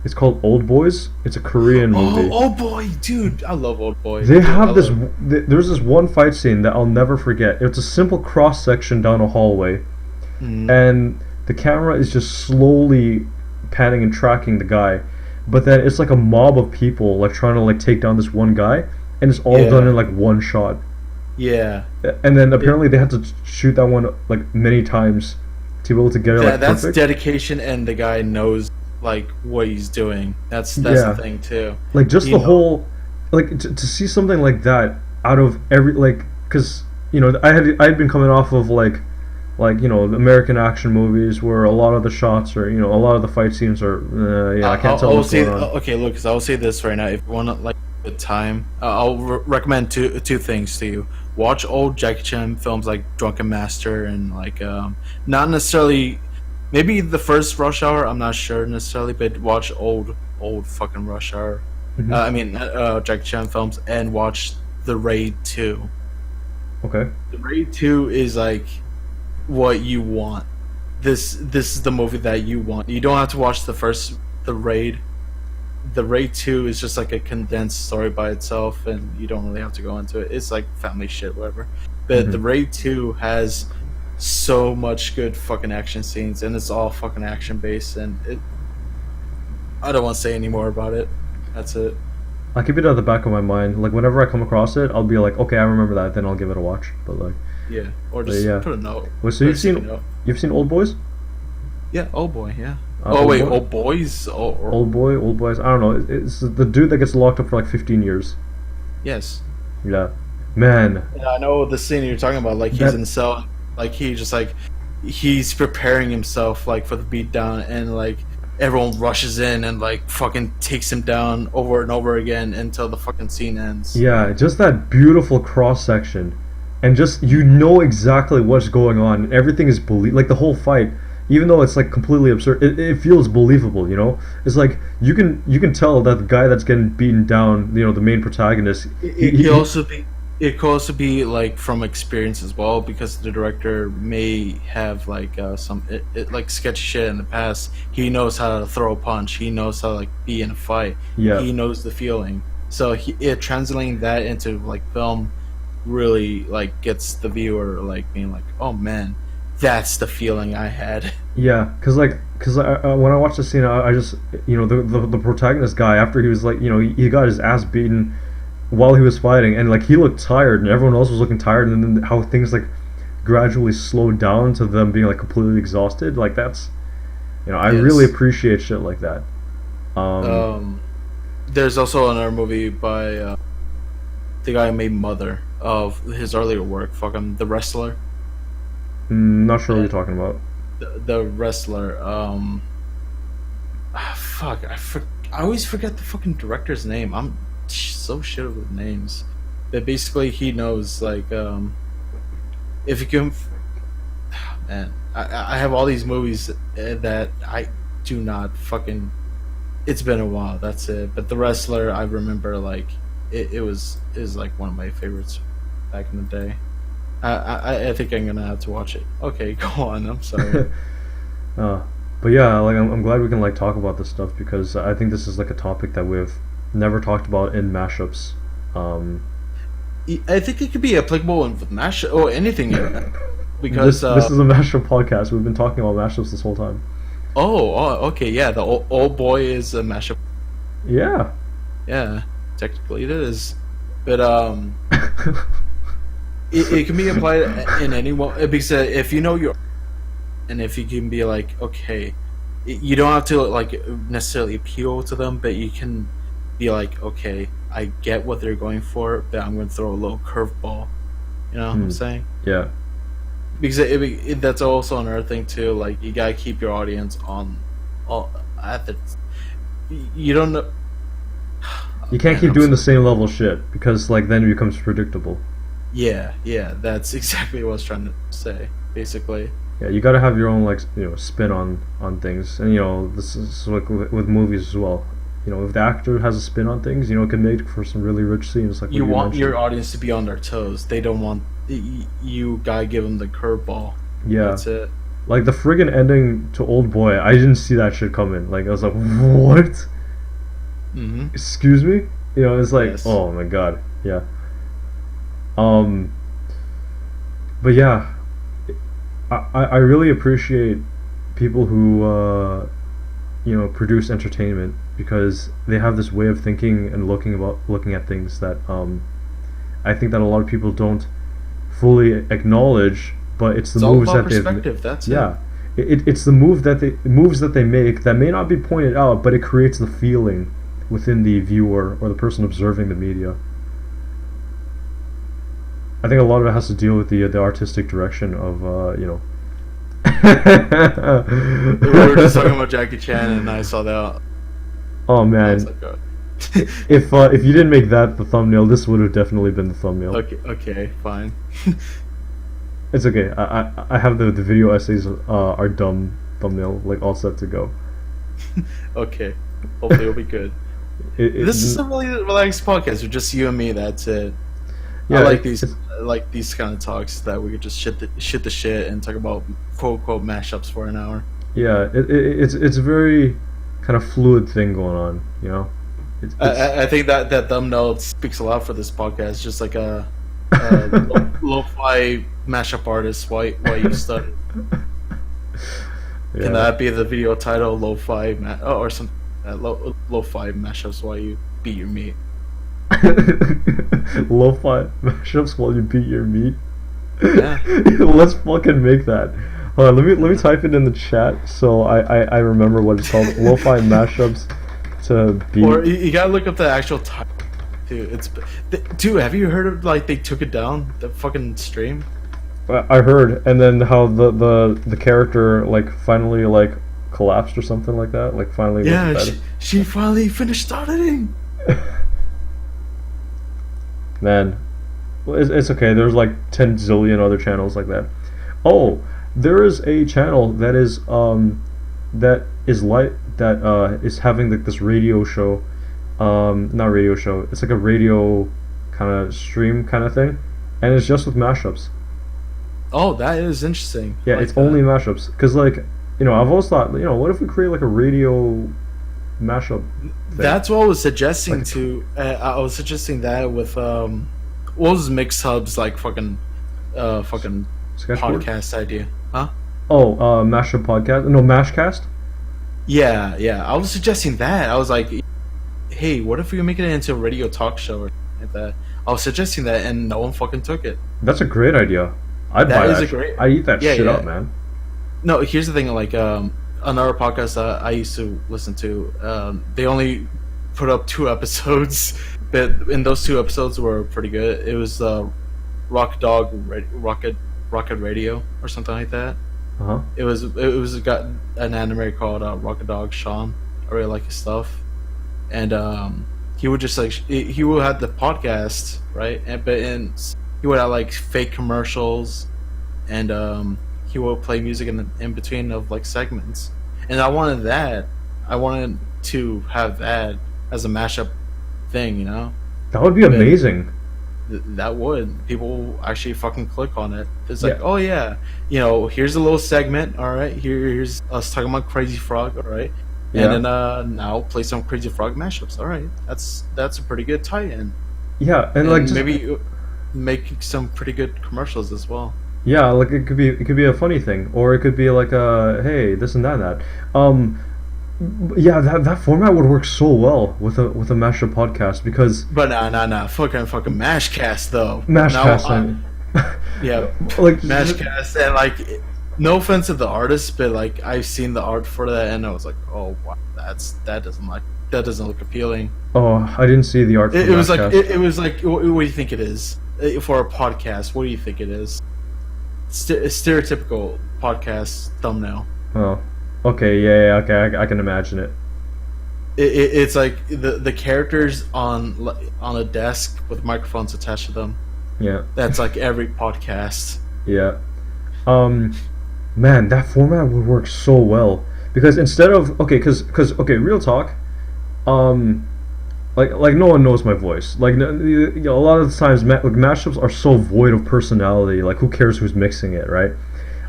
It's called Old Boys. It's a Korean movie. Oh boy, dude, I love Old Boy. They Dude, have I this. love- There's this one fight scene that I'll never forget. It's a simple cross section down a hallway, Mhm. and the camera is just slowly panning and tracking the guy, but then it's like a mob of people like trying to like take down this one guy, and it's all Yeah. done in like one shot. Yeah, And then apparently they had to shoot that one like many times to be able to get it like that's perfect. dedication, and the guy knows like what he's doing. That's Yeah. the thing too. Like just You the know. whole, like to see something like that out of every, like, because you know I had been coming off of like you know, the American action movies where a lot of the shots are, you know, a lot of the fight scenes are yeah, I can't tell I'll what's say going on. okay, Lucas. I'll say this right now. If you want to like the time, I'll recommend two things to you. Watch old Jackie Chan films like Drunken Master and like not necessarily maybe the first Rush Hour. I'm not sure necessarily, but watch old fucking Rush Hour. Mhm. I mean Jackie Chan films, and watch The Raid 2. Okay. The Raid 2 is like what you want. This is the movie that you want. You don't have to watch The Raid. The Raid 2 is just like a condensed story by itself, and you don't really have to go into it. It's like family shit, whatever. But Mhm. The Raid 2 has so much good fucking action scenes, and it's all fucking action based, and I don't want to say any more about it. That's it. I keep it at the back of my mind. Like whenever I come across it, I'll be like, okay, I remember that. Then I'll give it a watch. But like, Yeah. Or just yeah. put a note. Wait, so Put a you've sticky seen note. Old Boys? Yeah, Old Boy, yeah. Uh, Oh wait, Boy? Old Boys? Old Boys. I don't know. It's the dude that gets locked up for like 15 years. Yes. Yeah, man. Yeah, I know the scene you're talking about. Like he's That- in the cell, like he just like he's preparing himself like for the beatdown, and like everyone rushes in and like fucking takes him down over and over again until the fucking scene ends. Yeah, just that beautiful cross section, and just you know exactly what's going on. Everything is like the whole fight, even though it's like completely absurd. It feels believable, you know. It's like you can tell that the guy that's getting beaten down, you know, the main protagonist. It could also be like from experience as well, because the director may have like some like sketchy shit in the past. He knows how to throw a punch. He knows how to like be in a fight. Yeah. He knows the feeling. So translating that into like film really like gets the viewer like being like, oh man, that's the feeling I had. Yeah, cause when I watched the scene, I just, you know, the protagonist guy, after he was like, you know, he got his ass beaten, while he was fighting, and like he looked tired, and everyone else was looking tired, and then how things like gradually slowed down to them being like completely exhausted. Like that's, I really Yes. appreciate shit like that. There's also another movie by the guy who made Mother, of his earlier work. Fucking The Wrestler. Not sure what you're talking about. The Wrestler. Fuck. I always forget the fucking director's name. I'm so shit with names. But basically, he knows like if you can. Man, I have all these movies that I do not fucking. It's been a while. That's it. But The Wrestler, I remember like it was like one of my favorites back in the day. I think I'm gonna have to watch it. Okay, go on. I'm sorry. But yeah, like I'm glad we can like talk about this stuff because I think this is like a topic that we've never talked about in mashups. I think it could be applicable with mashup or anything because this is a mashup podcast. We've been talking about mashups this whole time. Okay, yeah. The old boy is a mashup. Yeah. Yeah, technically it is, but it can be applied in any one because if you know your, and if you can be like, okay, you don't have to like necessarily appeal to them, but you can be like, okay, I get what they're going for, but I'm going to throw a little curveball. You know what I'm saying? Yeah. Because that's also another thing too. Like you gotta keep your audience on, at the. You don't know. You can't keep doing the same level shit because like then it becomes predictable. Yeah, that's exactly what I was trying to say. Basically. Yeah, you gotta have your own like spin on things, and this is like with movies as well. If the actor has a spin on things, it can make for some really rich scenes. Like you want your audience to be on their toes. They don't want you gotta give them the curveball. Yeah, that's it. Like the friggin' ending to Old Boy, I didn't see that shit coming. Like I was like, what? Mm-hmm. Excuse me? It's like, Yes. Oh my god, yeah. But yeah, I really appreciate people who produce entertainment because they have this way of thinking and looking at things that I think that a lot of people don't fully acknowledge. But it's the moves that perspective. That's yeah. It's the moves that they make that may not be pointed out, but it creates the feeling within the viewer or the person observing the media. I think a lot of it has to deal with the artistic direction of We were just talking about Jackie Chan, and I saw that. Oh man! If you didn't make that the thumbnail, this would have definitely been the thumbnail. Okay, fine. It's okay. I have the video essays are dumb thumbnail like all set to go. Okay, hopefully it'll be good. This is a really relaxed podcast with just you and me. That's it. Yeah, I like these kind of talks that we could just shit the shit and talk about quote unquote mashups for an hour. Yeah, it's a very kind of fluid thing going on. I think that thumbnail speaks a lot for this podcast. Just like a lo-fi mashup artist. Why you study? Yeah. Can that be the video title? Lo-fi or some lo-fi mashups while you beat your meat. Lo-fi mashups while you beat your meat. Yeah. Let's fucking make that. Hold on, let me type it in the chat so I remember what it's called. Lo-fi mashups to beat. Or you gotta look up the actual title. Dude, have you heard of like they took it down the fucking stream? I heard, and then how the character like finally like collapsed or something like that. Like finally. Yeah, she finally finished starting. Man, it's okay. There's like 10 zillion other channels like that. Oh, there is a channel that is having like this radio show. Not radio show. It's like a radio kind of stream kind of thing, and it's just with mashups. Oh, that is interesting. Yeah, it's only mashups. Cause like I've always thought, what if we create like a radio mashup thing? That's what I was suggesting I was suggesting that with what was MixHub's like fucking Sketchboard? Podcast idea, huh? Oh, mashup podcast? No, Mashcast. Yeah. I was suggesting that. I was like, hey, what if we make it into a radio talk show? like that. I was suggesting that, and no one fucking took it. That's a great idea. I'd That buy is that. a great. I eat that Yeah, shit yeah. up, man. No, here's the thing. Like, another podcast I used to listen to, they only put up 2 episodes, but in those 2 episodes were pretty good. It was Rocket Radio or something like that. Uh-huh. It was got an anime called Rocket Dog Sean. I really like his stuff, and he would just like he would have the podcast, right, and he would have like fake commercials, and he would play music in between of like segments, and I wanted that. I wanted to have that as a mashup thing, you know. That would be amazing. That would, people actually fucking click on it. It's like, Yeah. oh yeah, you know, here's a little segment. All right, here's us talking about Crazy Frog. All right, Yeah. and then now play some Crazy Frog mashups. All right, that's a pretty good tie-in. Yeah, and like just, maybe make some pretty good commercials as well. yeah, like it could be a funny thing, or it could be like hey, this and that. Yeah, that format would work so well with a mashup podcast because But nah, fucking Mashcast though. Mashcast, Yeah, like Mashcast, and like, no offense to the artist, but like I've seen the art for that, and I was like, oh wow, that doesn't look appealing. Oh, I didn't see the art. For It was like Mashcast. it was like, what do you think it is for a podcast? What do you think it is? Stereotypical podcast thumbnail. Oh, okay, yeah, okay, I can imagine it. It's like the characters on a desk with microphones attached to them. Yeah, That's like every podcast. yeah. Man, that format would work so well because instead of because real talk, like no one knows my voice. Like you know, a lot of the times, like mashups are so void of personality. Like who cares who's mixing it, right?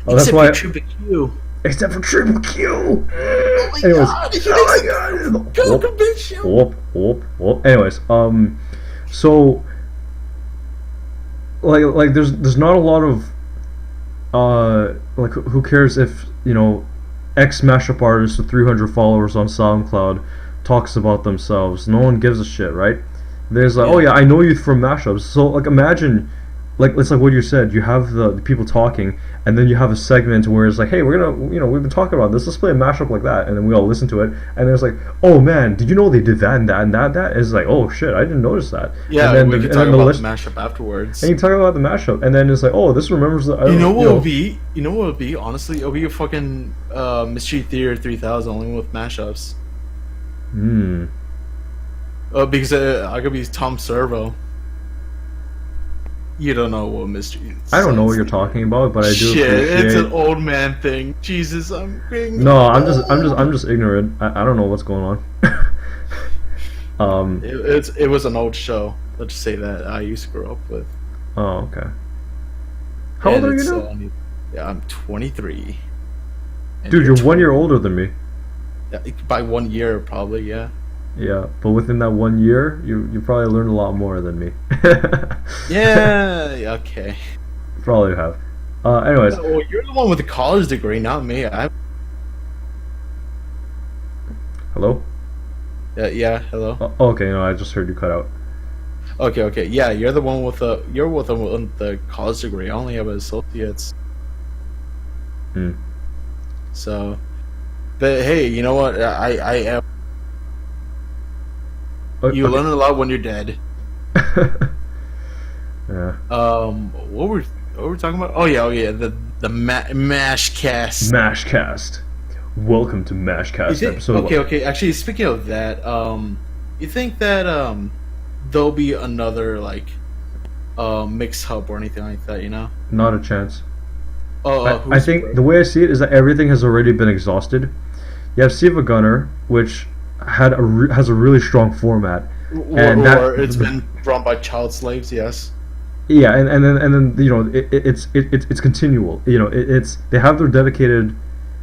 That's Except why. for Triple Q. Except for Triple Q. Oh my Anyways, god! oh my god. Go convince you. Whoop. Anyways, so like there's not a lot of like who cares if you know X mashup artist with 300 followers on SoundCloud talks about themselves. No one gives a shit, right? There's like, Yeah. oh yeah, I know you from mashups. So like imagine, like it's like what you said. You have the people talking, and then you have a segment where it's like, hey, we're gonna, you know, we've been talking about this. Let's play a mashup like that, and then we all listen to it. And then it's like, oh man, did you know they did that and that and that? That is like, oh shit, I didn't notice that. Yeah, and then we the, could and talk then about list, the mashup afterwards. and you talk about the mashup, and then it's like, oh, this remembers the. You know what would be? You know what would be? Honestly, it'll be a fucking Mystery Theater 3000 only with mashups. Hmm. Because I could be Tom Servo. You don't know what mystery. I don't know what you're talking about, but I do Shit, appreciate. it's an old man thing. Jesus, I'm being. No, I'm just ignorant. I don't know what's going on. It was an old show. Let's just say that I used to grow up with. Oh, okay. How old are you now? Yeah, I'm 23. And Dude, you're 1 year older than me. by 1 year, probably. Yeah. Yeah, but within that 1 year, you probably learned a lot more than me. Yeah. Okay. Probably have. Anyways, Well, you're the one with the college degree, not me. hello. Yeah. Hello. Okay, no, I just heard you cut out. Okay. Yeah, you're the one with the college degree. I only have associates. Hmm. So, but hey, you know what? I am. You Okay. learn a lot when you're dead. Yeah. What were we talking about? Oh yeah, the Mashcast. Mashcast. Welcome to Mashcast episode. Okay. Actually, speaking of that, you think that there'll be another like mix hub or anything like that? You know? Not a chance. Oh, I think the way I see it is that everything has already been exhausted. You have Siva Gunner, which has a really strong format, and it's been run by child slaves. Yes. Yeah, and then you know it's continual. You know they have their dedicated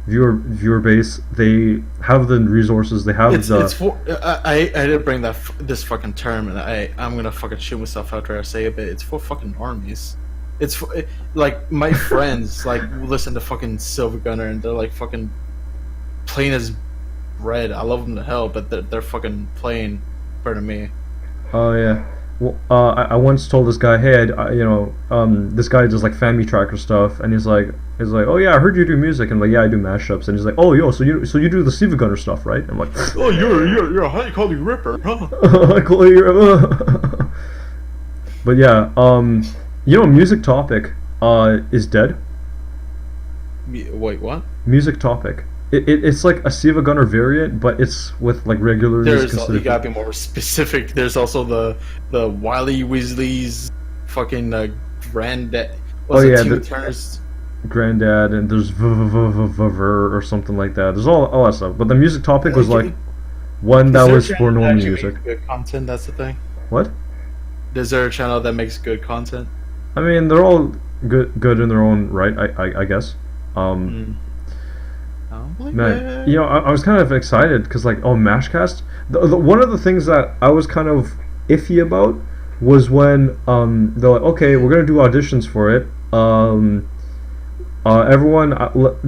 viewer base. They have the resources. They have It's for I didn't bring this fucking term, and I'm gonna fucking shoot myself after I say it, but it's for fucking armies. It's for, like my friends like listen to fucking Silver Gunner, and they're like fucking plain as bread. I love them to hell, but they're fucking plain better than me. Oh yeah, well, I once told this guy, hey, this guy does like family tracker stuff, and he's like, oh yeah, I heard you do music, and I'm like, yeah, I do mashups, and he's like, oh yo, so you do the Siva Gunner stuff, right? I'm like, oh, you're a high quality ripper, huh? But yeah, Music Topic is dead. Wait, what? Music Topic. It's like a Siva Gunner variant, but it's with like regular music. You gotta be more specific. There's also the Wiley Weasley's fucking granddad. Turner's Granddad, and there's or something like that. There's all that stuff. But the Music Topic was like one that was for normal music. Good content. That's the thing. What? Is there a channel that makes good content? I mean, they're all good in their own right. I guess. Man, I was kind of excited because like, Mashcast. One of the things that I was kind of iffy about was when they're like, okay, we're gonna do auditions for it. Everyone,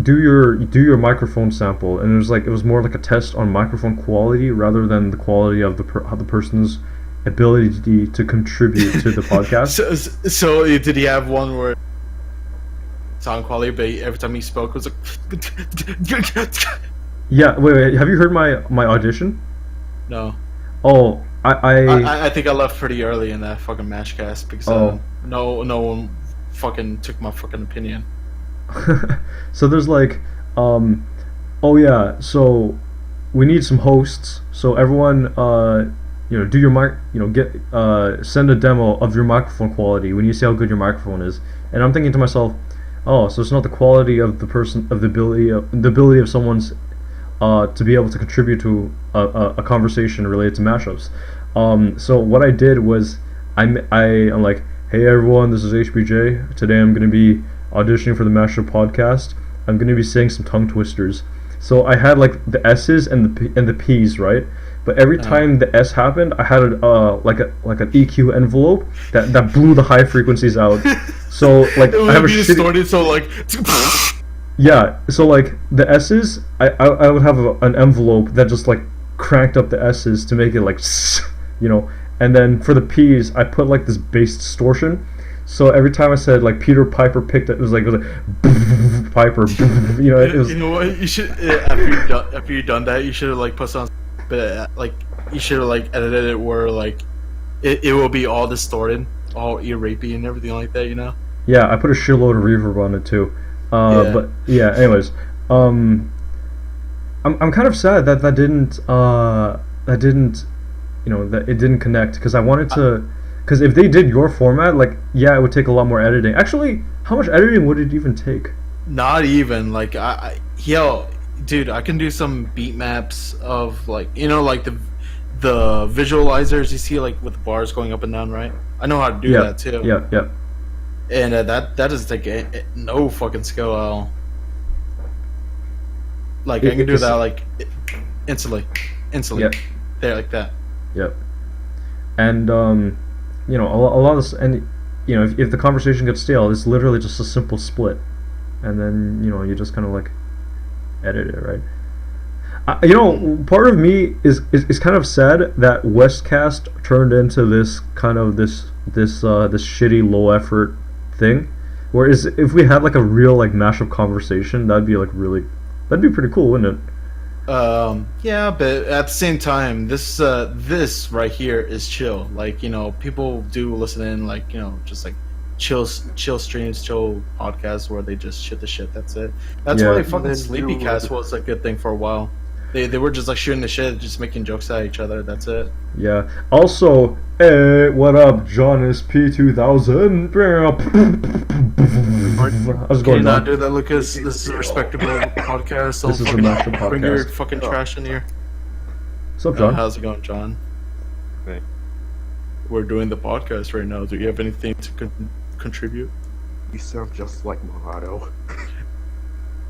do your microphone sample, and it was more like a test on microphone quality rather than the quality of the person's ability to contribute to the podcast. So did he have one where sound quality, but every time he spoke it was like Yeah, wait, have you heard my audition? No. Oh, I think I left pretty early in that fucking Mashcast because no one fucking took my fucking opinion. So there's like oh yeah, so we need some hosts, so everyone do your send a demo of your microphone quality. We need to see how good your microphone is. And I'm thinking to myself, oh, so it's not the quality of the person, of the ability of someone's to be able to contribute to a conversation related to mashups. So what I did was I'm like, hey everyone, this is HBJ. Today I'm going to be auditioning for the Mashup podcast. I'm going to be saying some tongue twisters. So I had like the S's and the P's, right? But every time the S happened, I had like an EQ envelope that blew the high frequencies out. So like I have a distorted, so like yeah. So like the S's, I would have an envelope that just like cranked up the S's to make it like and then for the P's, I put like this bass distortion. So every time I said like Peter Piper picked it, it was like Piper. It was. You know what? You should after you've done that, you should have like put some. But like you should have like edited it where like it will be all distorted, all ear rapey and everything like that, Yeah, I put a shitload of reverb on it too. But yeah, anyways, I'm kind of sad that didn't that it didn't connect, because I wanted to, because if they did your format, like, yeah, it would take a lot more editing. Actually, how much editing would it even take? Not even like dude, I can do some beat maps of like like the visualizers you see like with the bars going up and down, right? I know how to do that too. Yeah. And that doesn't take no fucking skill at all. Like I can do that like instantly, there like that. Yep. And a lot of this, and if the conversation gets stale, it's literally just a simple split, and then you just kind of like edit it, right? Part of me is kind of sad that Westcast turned into this kind of this shitty low effort thing. Whereas if we had like a real like mashup conversation, that'd be pretty cool, wouldn't it? Yeah, but at the same time, this right here is chill. Like people do listen in, like just like chill streams, chill podcasts where they just shit the shit. That's it. That's why fucking Sleepycast was a good thing for a while. They were just like shooting the shit, just making jokes at each other. That's it. Yeah. Also, hey, what up, Jonsp2000? How's it going, Can you not do that, Lucas? This is a respectable podcast. This is a mashup podcast. Bring your fucking trash in here. What's up, John? How's it going, John? Hey. We're doing the podcast right now. Do you have anything to contribute? You sound just like Mojado.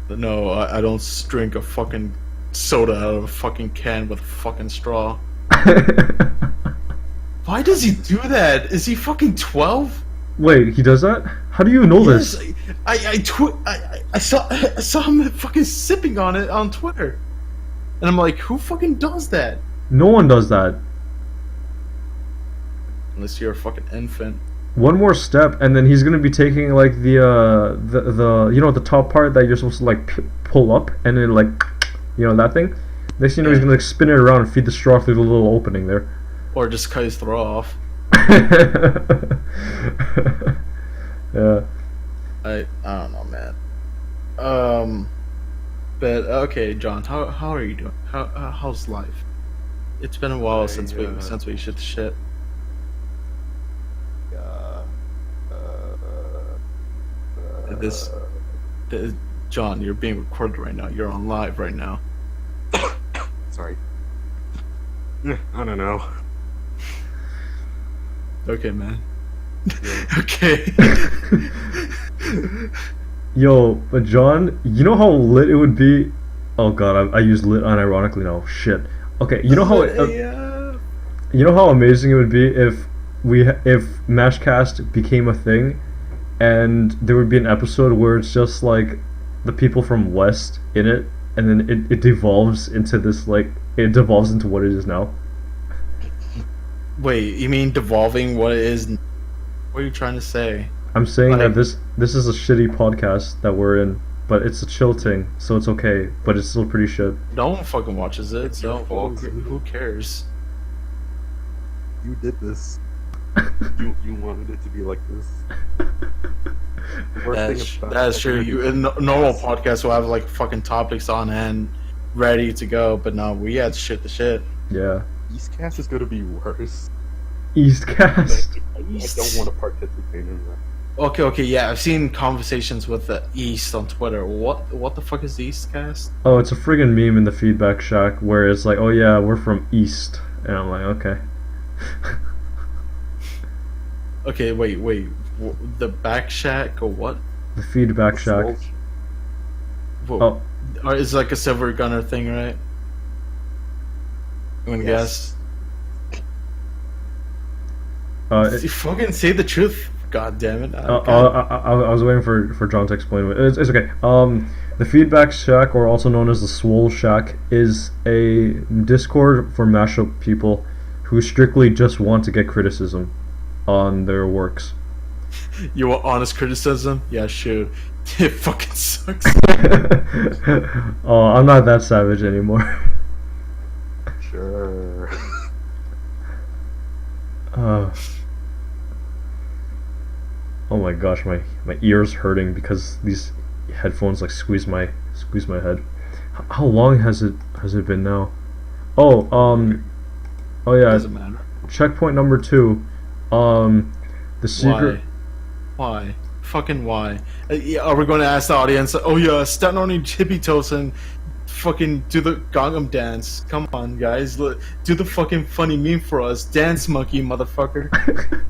No, I don't drink a fucking soda out of a fucking can with a fucking straw. Why does he do that? Is he fucking 12? Wait, he does that? How do you know this? I saw him fucking sipping on it on Twitter, and I'm like, who fucking does that? No one does that. Unless you're a fucking infant. One more step, and then he's gonna be taking like the you know the top part that you're supposed to like pull up, and then like you know that thing. Next thing you know, he's gonna like spin it around and feed the straw through the little opening there. Or just cut his throat off. Yeah. I don't know, man. But okay, John, how are you doing? How's life? It's been a while since we shit the shit. This, John, you're being recorded right now. You're on live right now. Sorry. I don't know. Okay, man. Okay. Yo, but John, you know how lit it would be? Oh god, I use lit unironically now. Shit. Okay, you know how you know how amazing it would be if if Mashcast became a thing, and there would be an episode where it's just like the people from West in it, and then it devolves into this like it devolves into what it is now. Wait, you mean devolving what it is? What are you trying to say? I'm saying Like- that this is a shitty podcast that we're in, but it's a chill thing, so it's okay. But it's still pretty shit. No one fucking watches it, so your fault. who cares? You did this. you wanted it to be like this. The worst thing about That's it, true. You in normal podcasts will have like fucking topics on hand, ready to go, but no, we had shit to shit. Yeah. Eastcast is gonna be worse. Eastcast. I don't want to participate in that. Okay, yeah, I've seen conversations with the East on Twitter. What the fuck is the Eastcast? Oh, it's a friggin' meme in the feedback shack where it's like, oh yeah, we're from East, and I'm like, okay. Okay, wait, the back shack or what? The feedback shack. Whoa. Oh, Or it's like a silver gunner thing, right? You wanna Yes. guess? You fucking say the truth. God damn it. I was waiting for John to explain it. It's okay. The Feedback Shack, or also known as the Swole Shack, is a Discord for mashup people who strictly just want to get criticism on their works. You want honest criticism? Yeah, sure. It fucking sucks. Oh, I'm not that savage anymore. Sure. Oh my gosh, my ears hurting because these headphones like squeeze my head. How long has it been now? Oh, oh yeah. Doesn't matter. Checkpoint number 2. The secret. Why? Fucking why? Yeah, are we going to ask the audience? Oh yeah, stand on your tippy toes and fucking do the Gangnam dance. Come on, guys, do the fucking funny meme for us. Dance monkey, motherfucker.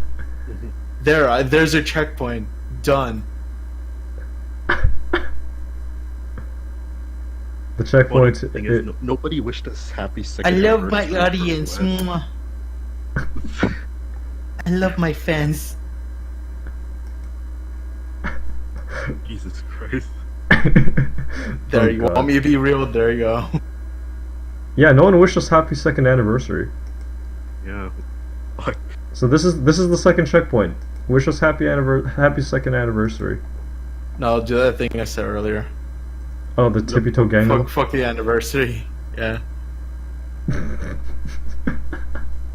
There's your checkpoint. Done. The checkpoint. The thing is, nobody wished us happy I second love my anniversary audience. for West. Mwah. I love my fans. Jesus Christ. There, Oh, you God. want me to be real? There you go. Yeah, no one wished us happy second anniversary. Yeah. Like, So this is the second checkpoint. Wish us happy second anniversary. No, do that thing I said earlier. Oh, the tippy toe gangnam. Fuck the anniversary. Yeah.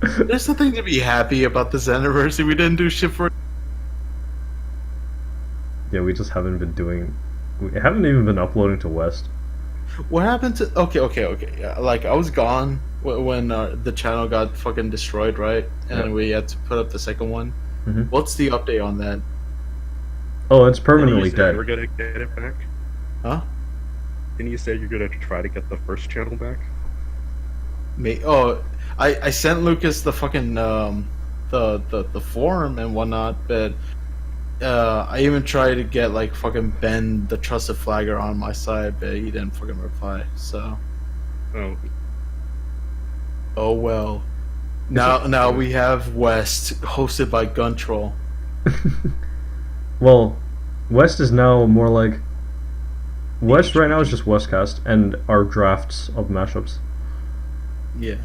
There's nothing to be happy about this anniversary. We didn't do shit for it. Yeah, we just haven't been doing. We haven't even been uploading to West. What happened to? Okay. Yeah, like I was gone when the channel got fucking destroyed, right? And Yeah. we had to put up the second one. Mhm. What's the update on that? Oh, it's permanently dead. We're gonna get it back. Huh? Didn't you say you're gonna try to get the first channel back? Me? Oh, I sent Lucas the fucking the forum and whatnot, but I even tried to get like fucking Ben the trusted flagger on my side, but he didn't fucking reply. So Oh, well. Now we have West hosted by Gun Troll. Well, West is now more like. West right now is just Westcast and our drafts of mashups. Yeah.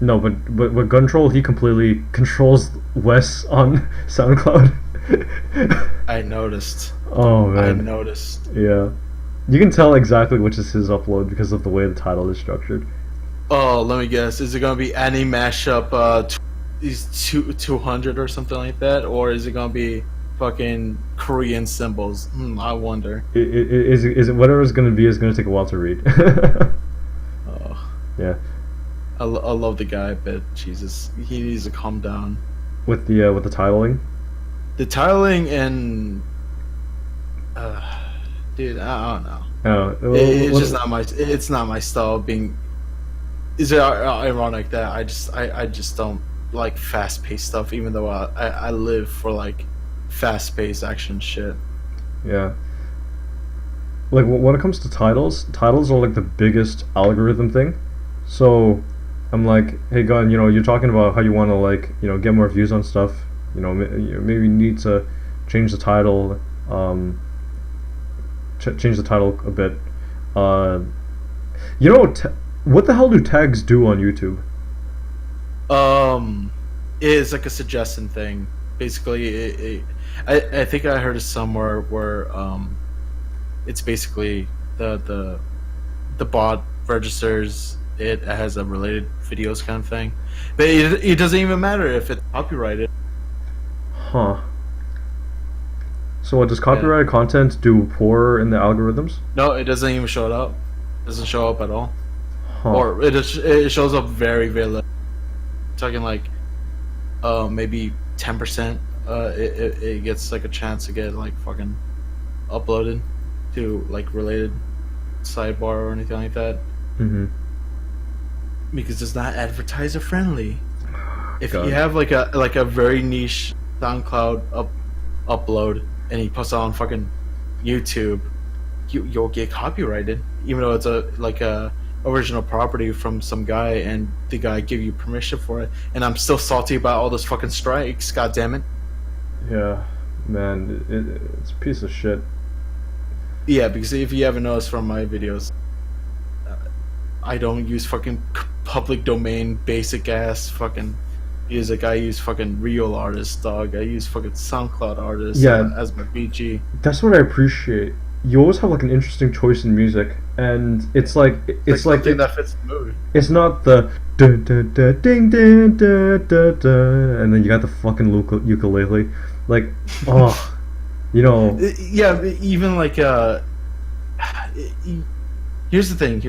No, but with Guntroll, he completely controls Wes on SoundCloud. I noticed. Oh I man, noticed. yeah. You can tell exactly which is his upload because of the way the title is structured. Oh, let me guess. Is it gonna be any mashup? Is 200 or something like that, or is it gonna be fucking Korean symbols? I wonder. Is it whatever it's gonna be is gonna take a while to read. Oh, Yeah, I love the guy, but Jesus, he needs to calm down. with the titling. The titling and, dude, I don't know. Oh, It's just not my. It's not my style. Being, is it ironic that I just don't like fast paced stuff, even though I live for like fast paced action shit. Yeah. Like when it comes to titles are like the biggest algorithm thing. So I'm like, hey, Gun, you're talking about how you want to like, get more views on stuff. Maybe you need to change the title, change the title a bit. What the hell do tags do on YouTube? It's like a suggestion thing. Basically, I think I heard it somewhere where it's basically the bot registers it has a related videos kind of thing, but it doesn't even matter if it's copyrighted. Huh. So what does copyrighted content do poor in the algorithms? No, it doesn't even show it up. It doesn't show up at all, Huh. or it shows up very very little. Talking like maybe 10%. It gets like a chance to get like fucking uploaded to like related sidebar or anything like that. Mm-hmm. Because it's not advertiser friendly. If God. you have like a very niche SoundCloud upload and you post it on fucking YouTube, you'll get copyrighted, even though it's a original property from some guy and the guy give you permission for it. And I'm still salty about all those fucking strikes. God damn it. Yeah, man, it's a piece of shit. Yeah, because if you haven't noticed from my videos, I don't use fucking public domain basic ass fucking music. I use fucking real artists, dog. I use fucking SoundCloud artists as my BG. That's what I appreciate. You always have like an interesting choice in music, and it's like something that fits the mood. It's not the dun, dun, dun, ding, dun, dun, dun, dun, and then you got the fucking ukulele, like Yeah, even like here's the thing.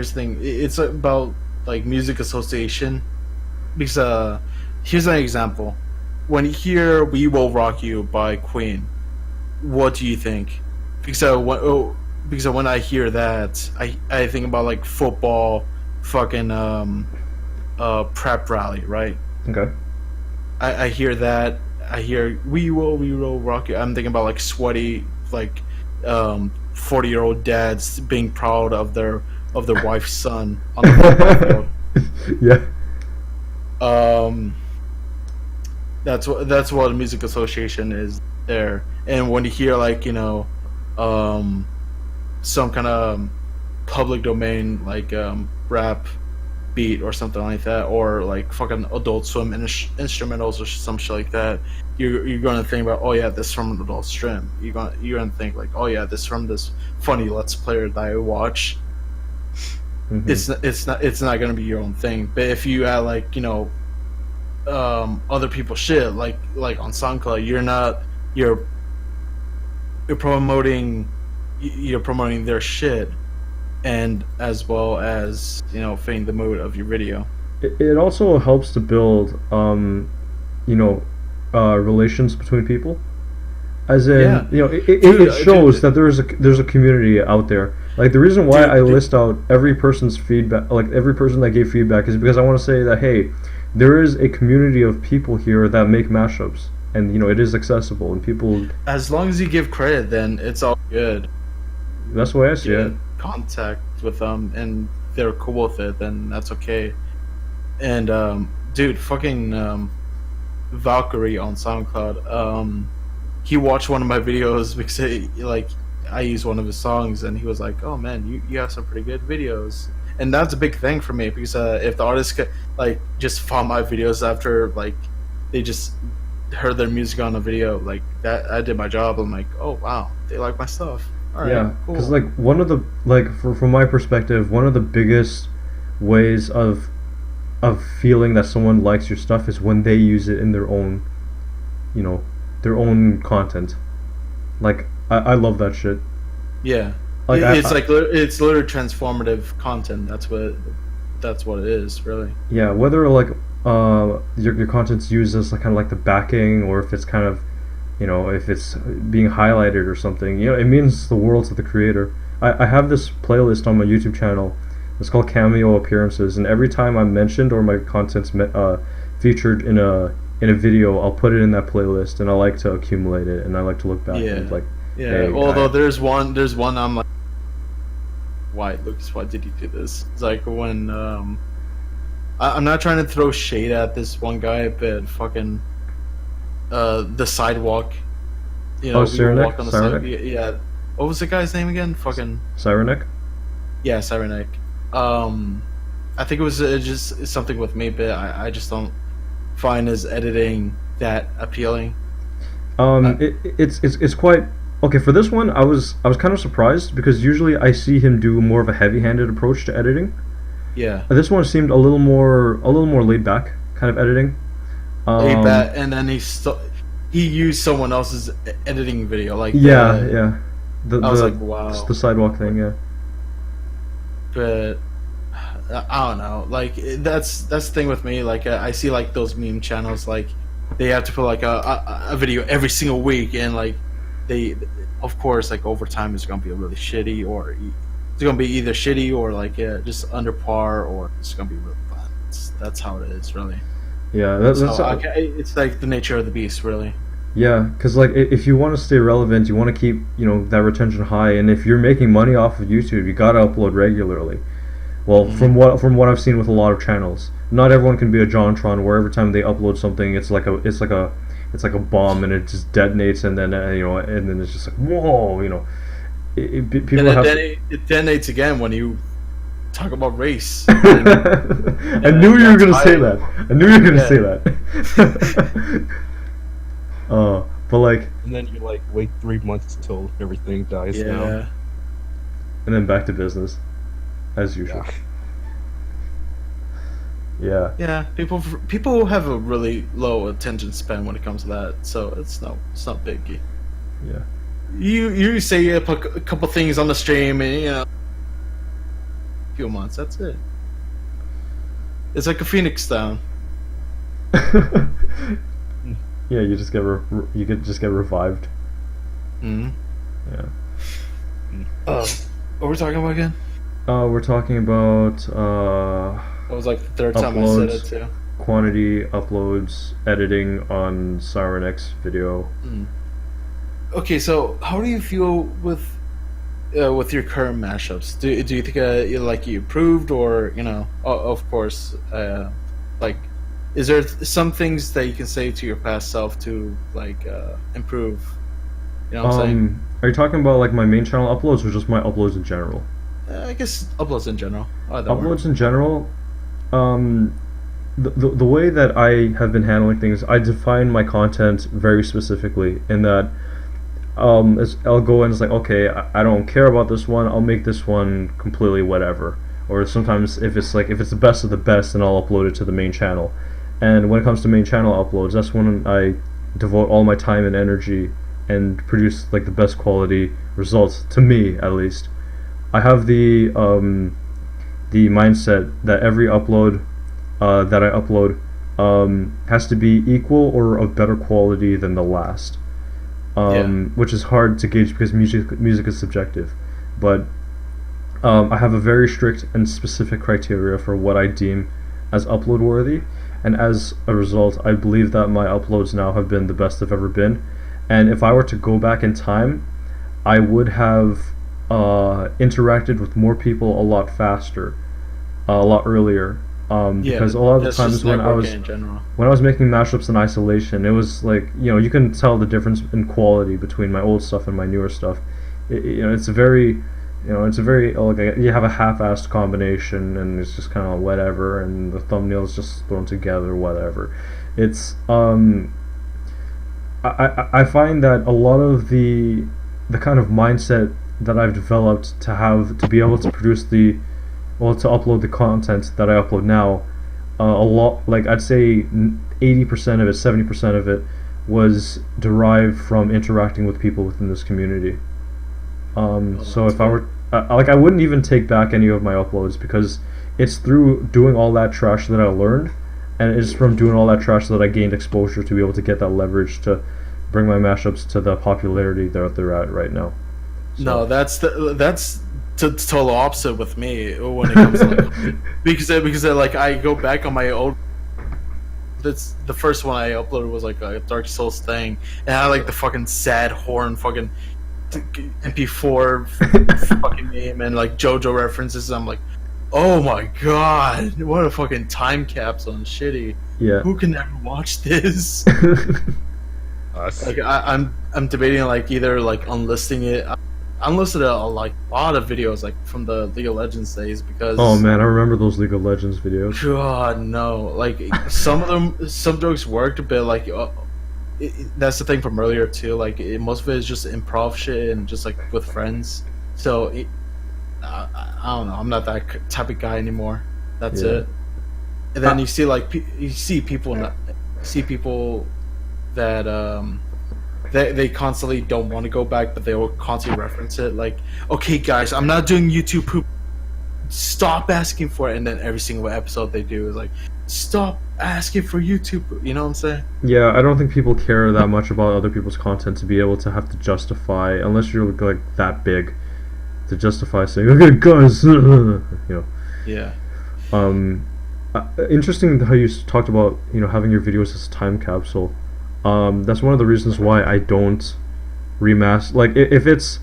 It's about like music association, because here's an example. When you hear "We Will Rock You" by Queen, what do you think? Because when I hear that, I think about like football, fucking prep rally, right? Okay. I hear that. I hear "We Will Rock You." I'm thinking about like sweaty, like 40-year-old dads being proud of their wife's son on the football field. Yeah. That's what a music association is there. And when you hear like some kind of public domain like rap beat or something like that, or like fucking Adult Swim instrumentals or some shit like that, you're gonna think about, oh yeah, this is from Adult Swim. You're gonna think like, oh yeah, this is from this funny Let's Player that I watch. Mm-hmm. It's not gonna be your own thing. But if you add like other people's shit like on SoundCloud, you're promoting their shit, and as well as fitting the mood of your video. It also helps to build relations between people, as in it shows that there's a community out there. Like the reason why I list out every person's feedback, like every person that gave feedback, is because I want to say that, hey, there is a community of people here that make mashups, and it is accessible, and people, as long as you give credit, then it's all good. That's the way I see it. Contact with them and they're cool with it, then that's okay. And dude, fucking Valkyrie on SoundCloud, he watched one of my videos because I used one of his songs, and he was like, oh man, you have some pretty good videos. and that's a big thing for me because if the artist could, like just found my videos after like they just heard their music on a video like that, I did my job. I'm like, oh wow, they like my stuff. All right, Yeah, cool. because like one of the from my perspective, one of the biggest ways of feeling that someone likes your stuff is when they use it in their own, their own content. Like I love that shit. Yeah, Like it's literally transformative content. That's what it is, really. yeah, whether like your content's used as like kind of like the backing, or if it's kind of, if it's being highlighted or something, it means the world to the creator. I have this playlist on my YouTube channel. It's called Cameo Appearances, and every time I'm mentioned or my content's featured in a video, I'll put it in that playlist, and I like to accumulate it, and I like to look back and like, yeah. hey, Although there's one I'm like, why, Lucas? Why did you do this? It's like when I'm not trying to throw shade at this one guy, but fucking the sidewalk. We were walking on the sidewalk. Yeah. What was the guy's name again? Fucking Cyrenek? Yeah, Cyrenek. I think it was just something with me, but I just don't find his editing that appealing. It's quite okay for this one. I was kind of surprised because usually I see him do more of a heavy-handed approach to editing. Yeah. This one seemed a little more laid back kind of editing. Laid back, and then he used someone else's editing video, like yeah. I was like, wow. The sidewalk thing, yeah. But I don't know. Like that's the thing with me. Like I see like those meme channels, like they have to put like a video every single week, and like they, of course, like over time it's gonna be really shitty, or it's gonna be either shitty or like just under par, or it's gonna be really bad. That's how it is, really. Yeah, it's like the nature of the beast, really. Yeah, because like if you want to stay relevant, you want to keep that retention high, and if you're making money off of YouTube, you gotta upload regularly. Well, from what I've seen with a lot of channels, not everyone can be a Jontron where every time they upload something, it's like a bomb, and it just detonates, and then and then it's just like whoa, It detonates again when you talk about race. I knew you were gonna say that. I knew you were gonna say that. But like, and then you like wait 3 months till everything dies down, and then back to business, as usual. Yeah. People have a really low attention span when it comes to that, so it's not biggie. Yeah. You say you put a couple things on the stream, and a few months, that's it. It's like a phoenix down. Yeah, you just get revived. Mm-hmm. Yeah. What were we talking about again? We're talking about That was like the third time uploads, I said it too. Quantity, uploads, editing on Cyrenek's video. Okay, so how do you feel with your current mashups? Do you think you improved, or of course, like, is there some things that you can say to your past self to like improve? You know what I'm saying? Are you talking about like my main channel uploads, or just my uploads in general? I guess uploads in general. Uploads in general. The way that I have been handling things, I define my content very specifically. In that, I'll go and it's like, okay, I don't care about this one. I'll make this one completely whatever. Or sometimes if it's the best of the best, then I'll upload it to the main channel. And when it comes to main channel uploads, that's when I devote all my time and energy and produce like the best quality results, to me at least. I have the mindset that every upload that I upload has to be equal or of better quality than the last, which is hard to gauge because music is subjective. But I have a very strict and specific criteria for what I deem as upload worthy, and as a result, I believe that my uploads now have been the best they've ever been. And if I were to go back in time, I would have interacted with more people a lot faster, a lot earlier. Because a lot of the times when I was making mashups in isolation, it was like you can tell the difference in quality between my old stuff and my newer stuff. It's very You know, it's a very like you have a half-assed combination, and it's just kind of whatever, and the thumbnail is just thrown together, whatever. It's I find that a lot of the kind of mindset that I've developed to be able to produce to upload the content that I upload now, a lot, like I'd say 80% of it, 70% of it was derived from interacting with people within this community. So if I were like, I wouldn't even take back any of my uploads, because it's through doing all that trash that I learned, and it's from doing all that trash that I gained exposure to be able to get that leverage to bring my mashups to the popularity that they're at right now. So. No, that's total opposite with me when it comes to like, because like I go back on my old. That's the first one I uploaded was like a Dark Souls thing, and I had like the fucking sad horn fucking MP4 fucking name and like JoJo references. I'm like, oh my god, what a fucking time capsule and shitty. Yeah. Who can ever watch this? Like I'm debating like either like unlisting it. I unlisted a lot of videos like from the League of Legends days because. Oh man, I remember those League of Legends videos. God no! Like some jokes worked, but like that's the thing from earlier too. Like most of it is just improv shit and just like with friends. So I don't know. I'm not that type of guy anymore. That's it. And then you see like people that they constantly don't want to go back, but they will constantly reference it. Like, okay, guys, I'm not doing YouTube poop. Stop asking for it. And then every single episode they do is like, stop asking for YouTube poop. You know what I'm saying? Yeah, I don't think people care that much about other people's content to be able to have to justify, unless you're like that big, to justify saying, okay, guys, you know. Yeah. Interesting how you talked about, you know, having your videos as a time capsule. That's one of the reasons why I don't remaster. Like, if it's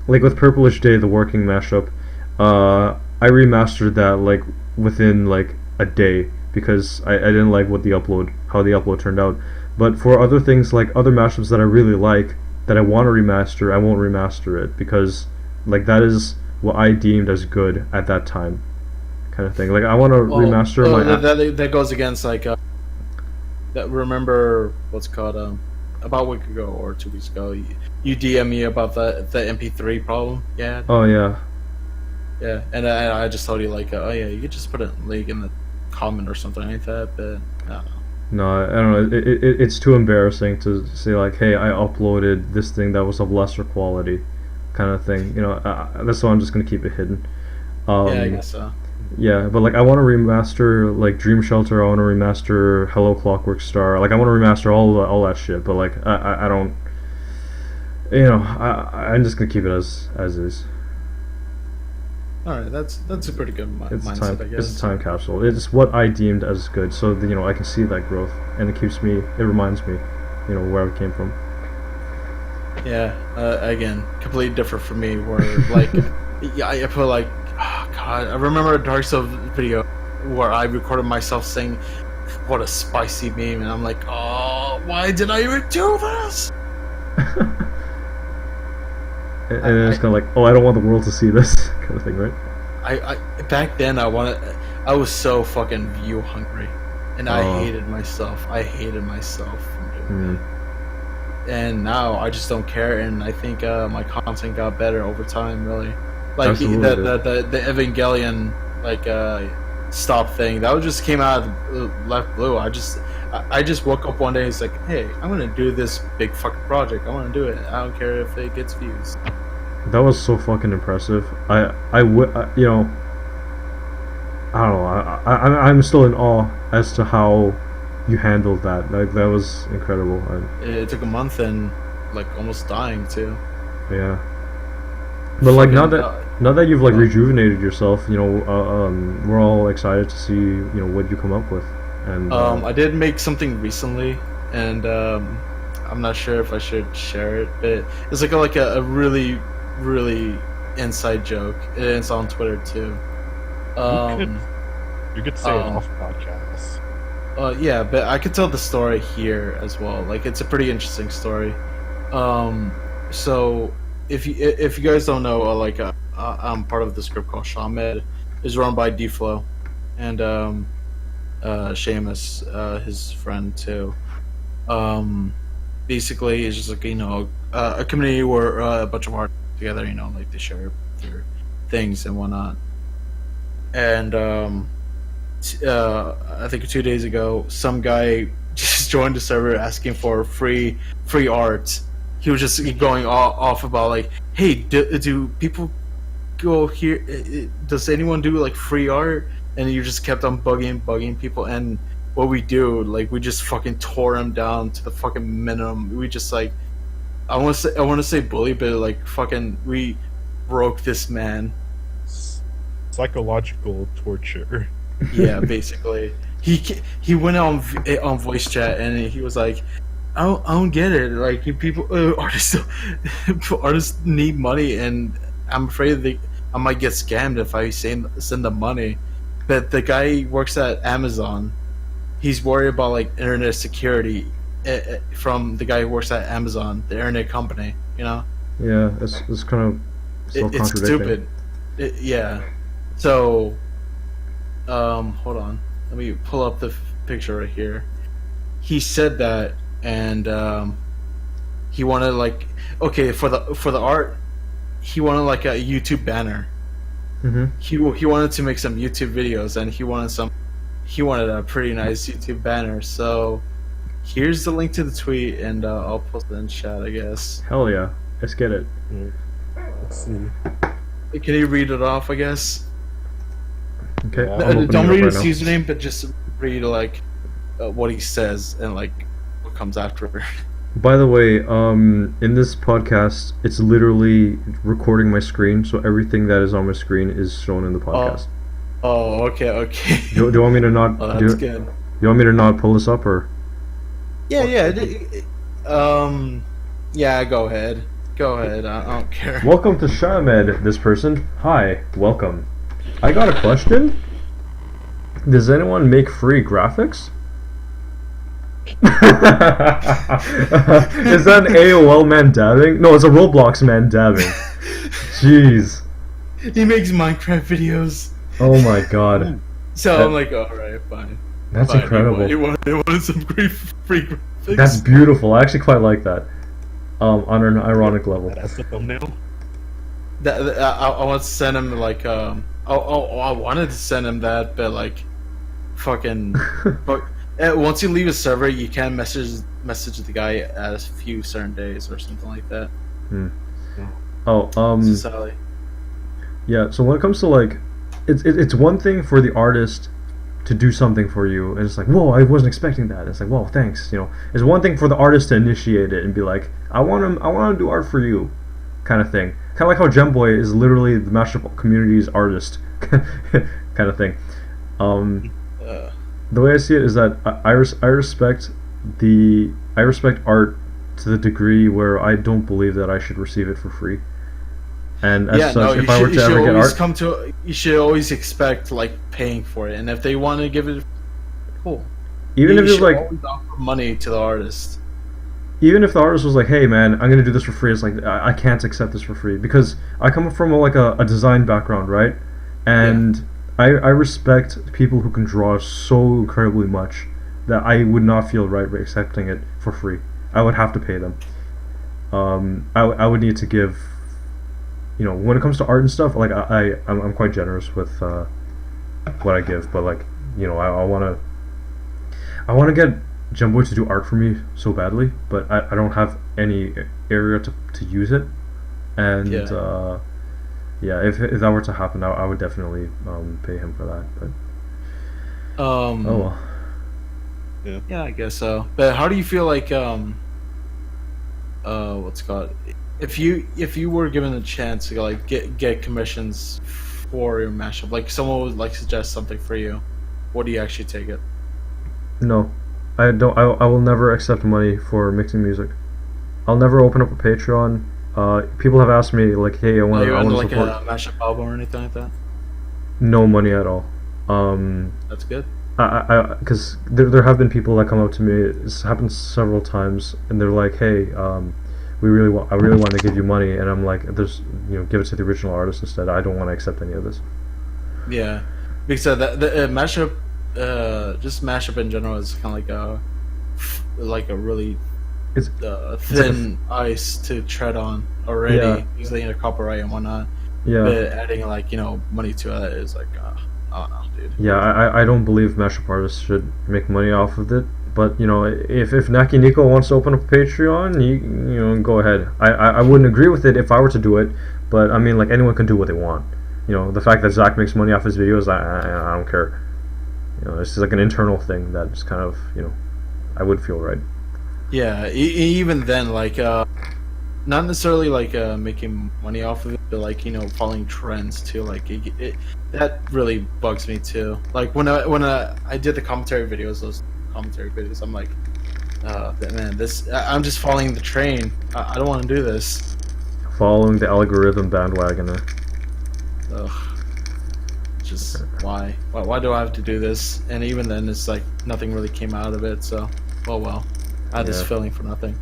like with Purplish Day, the working mashup, I remastered that like within like a day because I didn't like how the upload turned out. But for other things, like other mashups that I really like that I want to remaster, I won't remaster it because like that is what I deemed as good at that time, kind of thing. Like I want to remaster my. That goes against like. That remember what's called about a week ago or 2 weeks ago you DM me about the MP3 problem. Yeah. Oh yeah. Yeah, and I just told you like, oh yeah, you could just put it in the comment or something like that, but I don't know. No, I don't know. It's too embarrassing to say like, hey, I uploaded this thing that was of lesser quality, kind of thing. You know, that's why I'm just gonna keep it hidden. Yeah, I guess so. Yeah, but like I want to remaster like Dream Shelter. I want to remaster Hello Clockwork Star. Like I want to remaster all that shit. But like I don't. You know, I'm just gonna keep it as is. All right, that's a pretty good mindset, I guess. It's a time capsule. It's what I deemed as good, so that, you know, I can see that growth, and it reminds me, you know, where I came from. Yeah. Again, completely different for me. Where like, yeah, I put like. Oh, God, I remember a Dark Souls video where I recorded myself saying, "What a spicy meme," and I'm like, "Oh, why did I even do this?" and it's kind of like, "Oh, I don't want the world to see this," kind of thing, right? I back then I was so fucking view hungry, and I hated myself. I hated myself from doing it. And now I just don't care, and I think my content got better over time, really. Like the Evangelion like stop thing that just came out of left blue. I just woke up one day and it's like, hey, I'm gonna do this big fucking project. I want to do it. I don't care if it gets views. That was so fucking impressive. I would you know, I don't know. I'm still in awe as to how you handled that. Like that was incredible. It took a month and like almost dying too. Yeah. But like now that you've like rejuvenated yourself, you know, we're all excited to see, you know, what you come up with. And I did make something recently, and I'm not sure if I should share it, but it's like a really inside joke. It's on Twitter too. You could say it off podcast. Yeah, but I could tell the story here as well. Like it's a pretty interesting story. So. If you guys don't know, like I'm part of this group called Shamed. It's run by D-Flow and Seamus, his friend too. Basically, it's just like a community where a bunch of artists together, like they share their things and whatnot. And I think 2 days ago, some guy just joined the server asking for free art. He was just going off about like, hey, do people go here? Does anyone do like free art? And you just kept on bugging people. And what we do, like, we just fucking tore him down to the fucking minimum. We just like, I want to say bully, but like fucking, we broke this man. Psychological torture. Yeah, basically. He went on voice chat and he was like, I don't get it. Like, people, artists need money, and I'm afraid I might get scammed if I send them money. But the guy works at Amazon. He's worried about like internet security from the guy who works at Amazon, the internet company. Yeah, it's kind of it's stupid. Yeah. So, hold on. Let me pull up the picture right here. He said that, and he wanted like, okay, for the art, he wanted like a YouTube banner. Mm-hmm. He wanted to make some YouTube videos, and he wanted a pretty nice YouTube banner. So here's the link to the tweet, and I'll post it in chat, I guess. Hell yeah, let's get it. Let's see. Can you read it off, I guess? Okay. Yeah. Don't read his username, but just read like what he says and like what comes after. By the way, in this podcast, it's literally recording my screen, so everything that is on my screen is shown in the podcast. Oh, okay. Do you want me to not? Oh, that's good. You want me to not pull this up, or? Yeah. Yeah. Go ahead. I don't care. Welcome to Shamed. This person. Hi. Welcome. I got a question. Does anyone make free graphics? Is that an AOL man dabbing? No, it's a Roblox man dabbing. Jeez. He makes Minecraft videos. Oh my god. So I'm like, alright, fine. That's fine. incredible. They wanted some free graphics. That's beautiful. I actually quite like that. On an ironic level. That's the thumbnail. I want to send him like I wanted to send him that, but like, fucking. But once you leave a server, you can't message the guy at a few certain days or something like that. Oh, Sally. Yeah. So when it comes to like, it's one thing for the artist to do something for you, and it's like, whoa, I wasn't expecting that. It's like, whoa, thanks. It's one thing for the artist to initiate it and be like, I want to do art for you, kind of thing. Kind of like how Gemboy is literally the Mashup community's artist, kind of thing. The way I see it is that I respect art to the degree where I don't believe that I should receive it for free. And as such, if I were to ever get art, you should always expect like paying for it, and if they want to give it, cool. Even if it's like always offer money to the artist. Even if the artist was like, "Hey, man, I'm gonna do this for free," it's like I can't accept this for free because I come from like a design background, right? And I respect people who can draw so incredibly much that I would not feel right accepting it for free. I would have to pay them. I would need to give. When it comes to art and stuff, like I'm quite generous with what I give, but like I want to get Jumboy to do art for me so badly, but I don't have any area to use it, and if that were to happen, I would definitely pay him for that. But oh well. Yeah, I guess so. But how do you feel like what's it called? If you were given a chance to like get commissions for your mashup, like someone would like suggest something for you, would you actually take it? No, I don't. I will never accept money for mixing music. I'll never open up a Patreon. People have asked me like, "Hey, I want to like support a mashup album or anything like that." No money at all. That's good. Because there have been people that come up to me. It's happened several times, and they're like, "Hey, I really want to give you money, and I'm like, there's, give it to the original artist instead. I don't want to accept any of this. Yeah, because the mashup, just mashup in general is kind of like a really It's thin ice to tread on already, Yeah. because they need copyright and whatnot. yeah. But adding like money to it is like, I don't know, dude. Yeah, I don't believe mashup artists should make money off of it. But if Naki Nico wants to open up a Patreon, go ahead. I wouldn't agree with it if I were to do it, but I mean, like, anyone can do what they want. The fact that Zach makes money off his videos, I don't care. It's just like an internal thing that just kind of I would feel right. Yeah, even then, like, not necessarily like making money off of it, but like following trends too. Like that really bugs me too. Like when I did the commentary videos, those commentary videos, I'm like, man, I'm just following the train. I don't want to do this. Following the algorithm bandwagoner. Ugh. Just why do I have to do this? And even then, it's like nothing really came out of it. So, oh well. I had this feeling for nothing.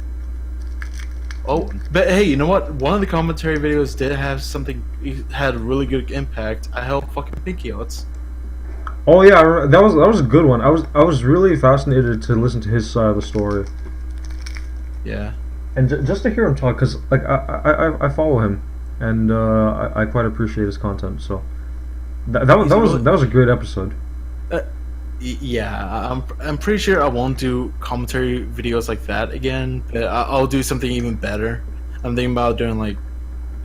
Oh, but hey, you know what? One of the commentary videos did have something. It had really good impact. I helped fucking Pinky Oats. Oh yeah, that was a good one. I was really fascinated to listen to his side of the story. Yeah. And just to hear him talk, because like I follow him, and I quite appreciate his content. So that was a great episode. Yeah, I'm pretty sure I won't do commentary videos like that again. But I'll do something even better. I'm thinking about doing like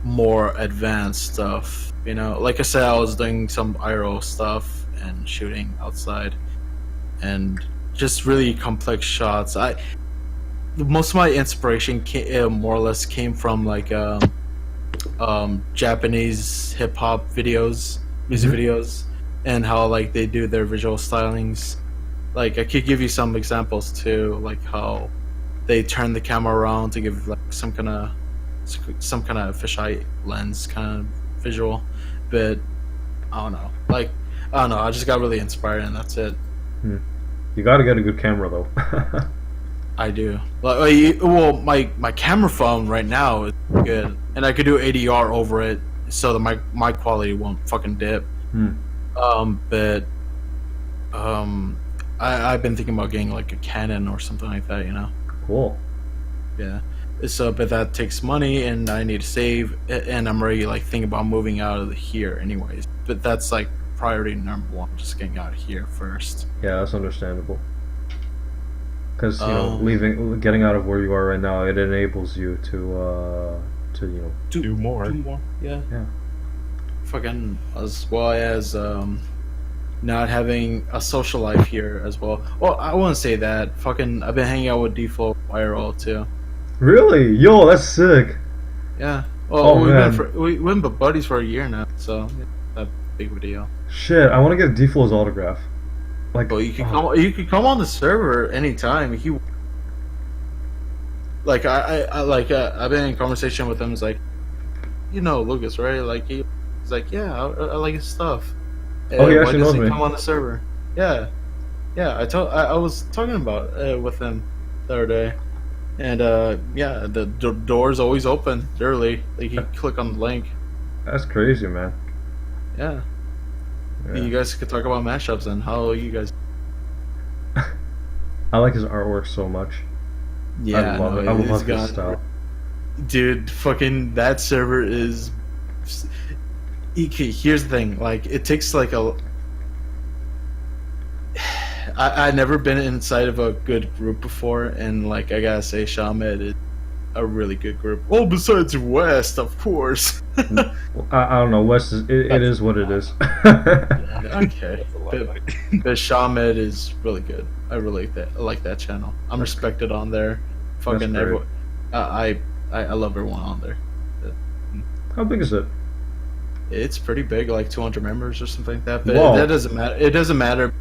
more advanced stuff. Like I said, I was doing some IRL stuff and shooting outside, and just really complex shots. Most of my inspiration more or less came from like Japanese hip hop videos, music videos, and how like they do their visual stylings. Like I could give you some examples too, like how they turn the camera around to give like some kind of fisheye lens kind of visual. But I don't know. Like I don't know. I just got really inspired, and that's it. You gotta get a good camera though. I do. Well, my camera phone right now is good, and I could do ADR over it, so that my quality won't fucking dip. But I've been thinking about getting like a Canon or something like that. Cool. Yeah. So, but that takes money, and I need to save, and I'm already like thinking about moving out of here, anyways. But that's like priority number one, just getting out of here first. Yeah, that's understandable. Because getting out of where you are right now, it enables you to do more. Yeah. Yeah. Fucking as well as not having a social life here as well. Well, I wouldn't say that. Fucking, I've been hanging out with Default IRL too. Really? Yo, that's sick. Yeah. Well, man. we've been buddies for a year now, so that's a big deal. Shit, I want to get Default's autograph. Like, Well, you can come on the server anytime. Like I've been in conversation with him. It's like, Lucas, right? Like he's like, yeah, I like his stuff. Oh, he actually knows Why does he me. come on the server? Yeah. I was talking about with him the other day, and yeah, the door's always open early. Like you click on the link. That's crazy, man. Yeah. Yeah. You guys could talk about mashups and how you guys. I like his artwork so much. Yeah, I love it. I love his style. Dude, fucking that server is. Here's the thing, like it takes like I've never been inside of a good group before, and like I gotta say, Shamed is a really good group. Oh, besides West, of course. I don't know. West is it is what it is. Okay, but Shamed is really good. I really like that channel. I'm respected on there. Fucking everyone. I love everyone on there. How big is it? It's pretty big, like 200 members or something like that. But Whoa. that doesn't matter. It doesn't matter.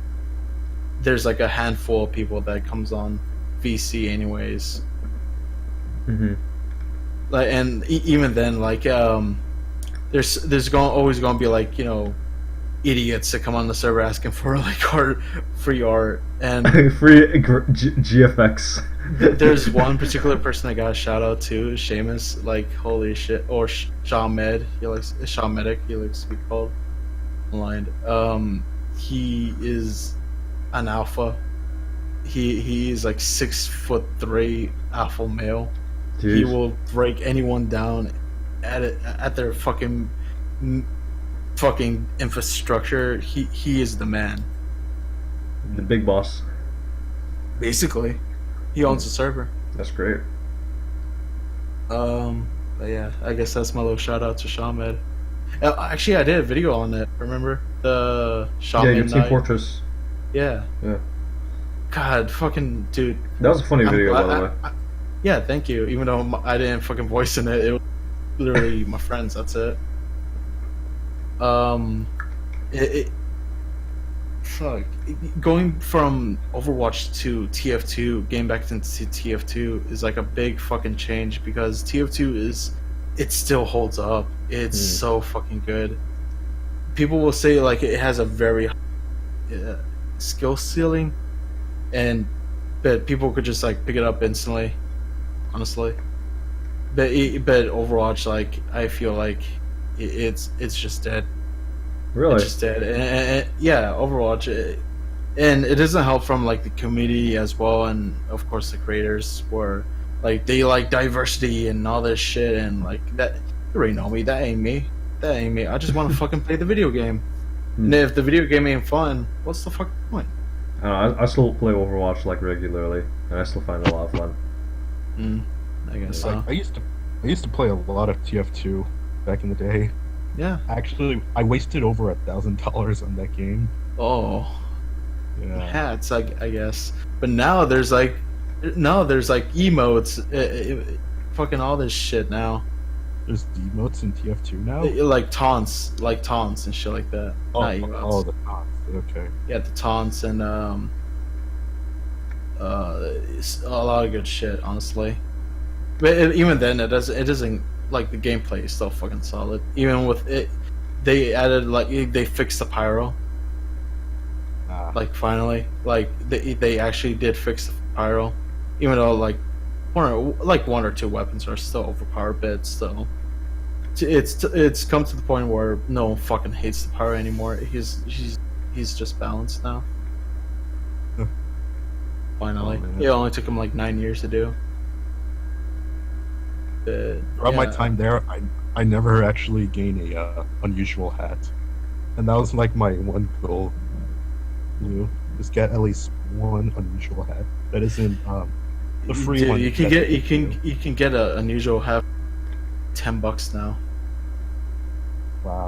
There's like a handful of people that comes on VC anyways. Like, and even then, like there's always going to be like idiots that come on the server asking for like free art, and Free GFX. there's one particular person I got a shout out to, Seamus. Like holy shit, or Shaw Med. He likes Shaw Medic. He likes to be called online. He is an alpha. He's like 6'3" alpha male. Jeez. He will break anyone down at their fucking infrastructure. He is the man. The big boss. Basically, he owns the server. That's great. But yeah, I guess that's my little shout out to Shaman. Actually, I did a video on it. Remember the Shaman? Yeah, your Team night? Fortress. Yeah. Yeah. God, fucking dude. That was a funny video, by the way. Yeah, thank you. Even though I didn't fucking voice in it, it was literally my friends. That's it. Fuck. Going from Overwatch to TF2, getting back into TF2 is like a big fucking change because TF2 it still holds up. It's so fucking good. People will say like it has a very high skill ceiling, but people could just like pick it up instantly. Honestly, but Overwatch, like I feel like it's just dead. Really? It's just dead. And yeah, Overwatch, and it doesn't help from like the community as well, and of course the creators were like they like diversity and all this shit, and like that. You already know me. That ain't me. That ain't me. I just want to fucking play the video game. And if the video game ain't fun, what's the fucking point? I still play Overwatch like regularly, and I still find it a lot of fun. I guess so. Like, I used to play a lot of TF2 back in the day. Yeah. Actually, I wasted over $1,000 on that game. Oh. Yeah. Hats, I guess. But now there's like emotes, fucking all this shit now. There's emotes in TF2 now. Like taunts and shit like that. Not emotes. The taunts. Okay. Yeah, the taunts and it's a lot of good shit, honestly. But even then, it doesn't like the gameplay is still fucking solid. Even with it, they added like they fixed the pyro. Like finally, like they actually did fix the pyro, even though like one or two weapons are still overpowered, but still, it's come to the point where no one fucking hates the pyro anymore. He's just balanced now. Finally, it only took him like 9 years to do. Throughout my time there, I never actually gained a unusual hat, and that was like my one goal. Just get at least one unusual hat that isn't the free Dude, one. you can get an unusual hat, $10 now. Wow.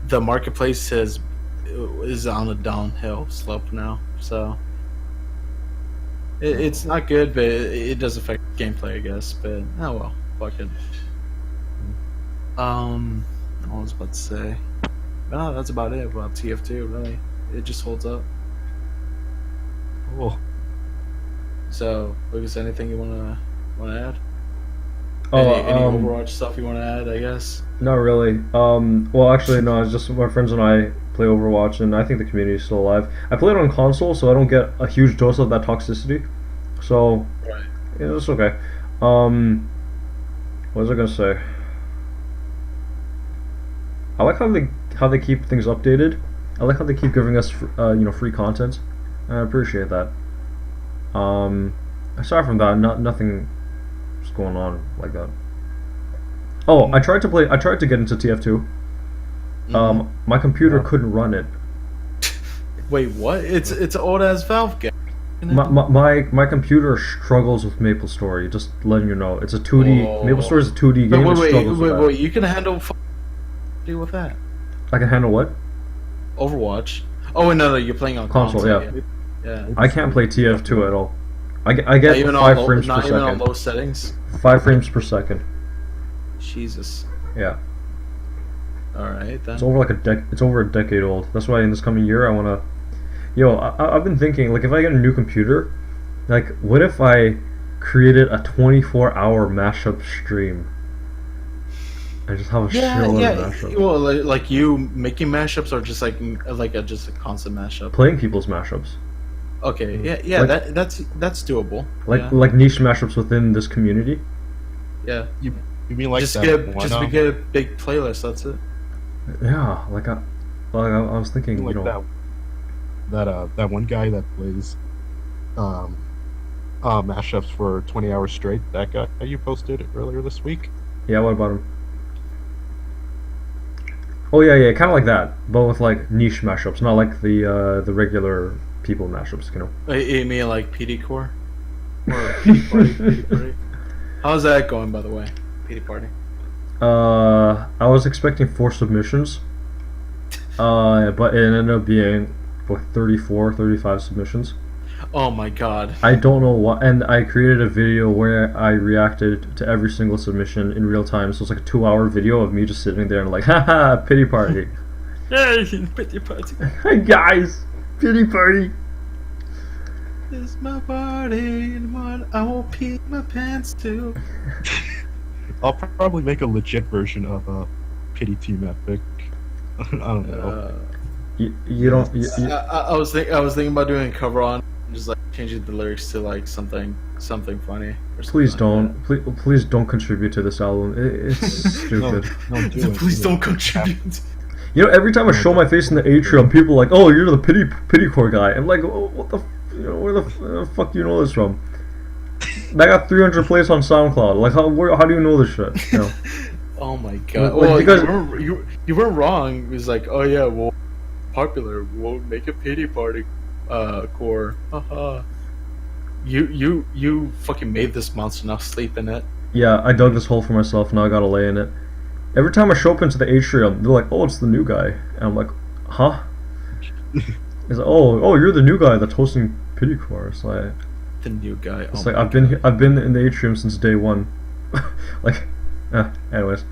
The marketplace is on a downhill slope now, so it's not good, but it does affect gameplay, I guess. But oh well, fuck it. What was I about to say? No, that's about it about TF2. Really, it just holds up. Cool. So, Lucas, anything you wanna add? Oh, any Overwatch stuff you wanna add? I guess. Not really. Well, actually, no. It's just my friends and I play Overwatch, and I think the community is still alive. I play it on console, so I don't get a huge dose of that toxicity. So, Right. yeah, it's okay. What was I gonna say? I like how they keep things updated. I like how they keep giving us free content. I appreciate that. Aside from that, nothing is going on like that. Oh, I tried to get into TF2. My computer couldn't run it. Wait, what? It's an old ass Valve game. My computer struggles with MapleStory. Just letting you know, it's a 2D. Oh. MapleStory is a 2D game. Wait, you can handle. Deal with that. I can handle what? Overwatch. Oh no, you're playing on console. Yeah. I can't play TF2 at all. I get even 5 frames per not even on second. low settings. 5 frames per second. Jesus. Yeah. All right then. It's over a decade old. That's why in this coming year I wanna. I've been thinking, like, if I get a new computer, like, what if I created a 24-hour mashup stream? I just have a Yeah, shitload yeah. of mashups. Well, like you making mashups or just just a constant mashup. Playing people's mashups. Okay, yeah. Like- That's doable. Like yeah. like niche mashups within this community. Yeah. You mean like just that get one, get a big playlist. That's it. Yeah, I was thinking, like you know, that one guy that plays mashups for 20 hours straight. That guy you posted earlier this week. yeah, what about him? Oh yeah, kind of like that, but with like niche mashups, not like the regular people mashups, you know. You mean like PD Core? Or PD Party? PD Party? How's that going, by the way? PD Party. I was expecting 4 submissions, but it ended up being like 34, 35 submissions. Oh my god. I don't know what, and I created a video where I reacted to every single submission in real time. So it's like a 2-hour video of me just sitting there and like, haha, pity party. Yay, PD Party. Hey guys, pity party. It's my party, and I will pee my pants too. I'll probably make a legit version of Pity Team Epic. I don't know. You don't. I was thinking about doing a cover on, just like changing the lyrics to like something funny. Or something Please like don't. Please don't contribute to this album. It's stupid. No, do it. Please Do it. don't contribute. You know, every time I show my face in the atrium, people are like, "Oh, you're the pity core guy." I'm like, oh, "What the? Where the fuck do you know this from?" I got 300 plays on SoundCloud. Like, how do you know this shit? You know? Oh my god! Like, Well, because- you weren't wrong. It was like, oh yeah, well, popular. We'll make a pity party core. Haha. You fucking made this monster. Now sleep in it. Yeah, I dug this hole for myself. Now I gotta lay in it. Every time I show up into the atrium, they're like, "Oh, it's the new guy," and I'm like, "Huh?" It's like, "Oh, you're the new guy that's hosting pity core." It's like, The new guy. it's Oh like my I've been God. here, I've been in the atrium since day one. Like, anyways.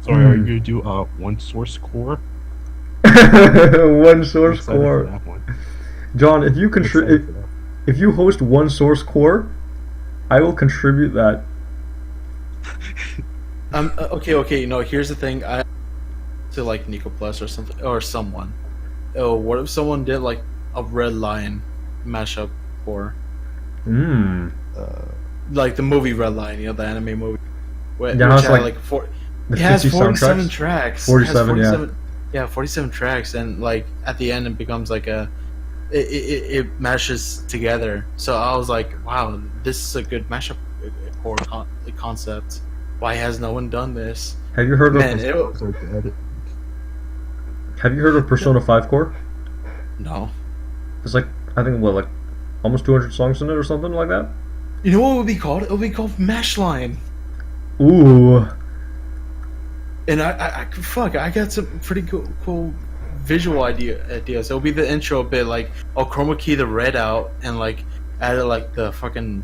Sorry, are you gonna do one source core? One source Excited for core. that one. John, if you Excited for that. if you host one source core, I will contribute that. Okay. You know, here's the thing. I to like Nico Plus or something or someone. Oh, what if someone did like a Red Lion mashup core, like the movie Red Lion, you know, the anime movie. Which Yeah, it's had like like four. The It has 50 47 soundtracks? tracks. 47, It has yeah. Yeah, 47 tracks, and like at the end it becomes like it mashes together. So I was like, wow, this is a good mashup core concept. Why has no one done this? Have you heard Man, of Those are dead. Have you heard of Persona 5 core? no. It's like, I think what, like almost 200 songs in it or something like that. You know what it would be called? It would be called Mashline. Ooh. And I got some pretty cool visual ideas. It'll be the intro bit, like I'll chroma key the red out and like add like the fucking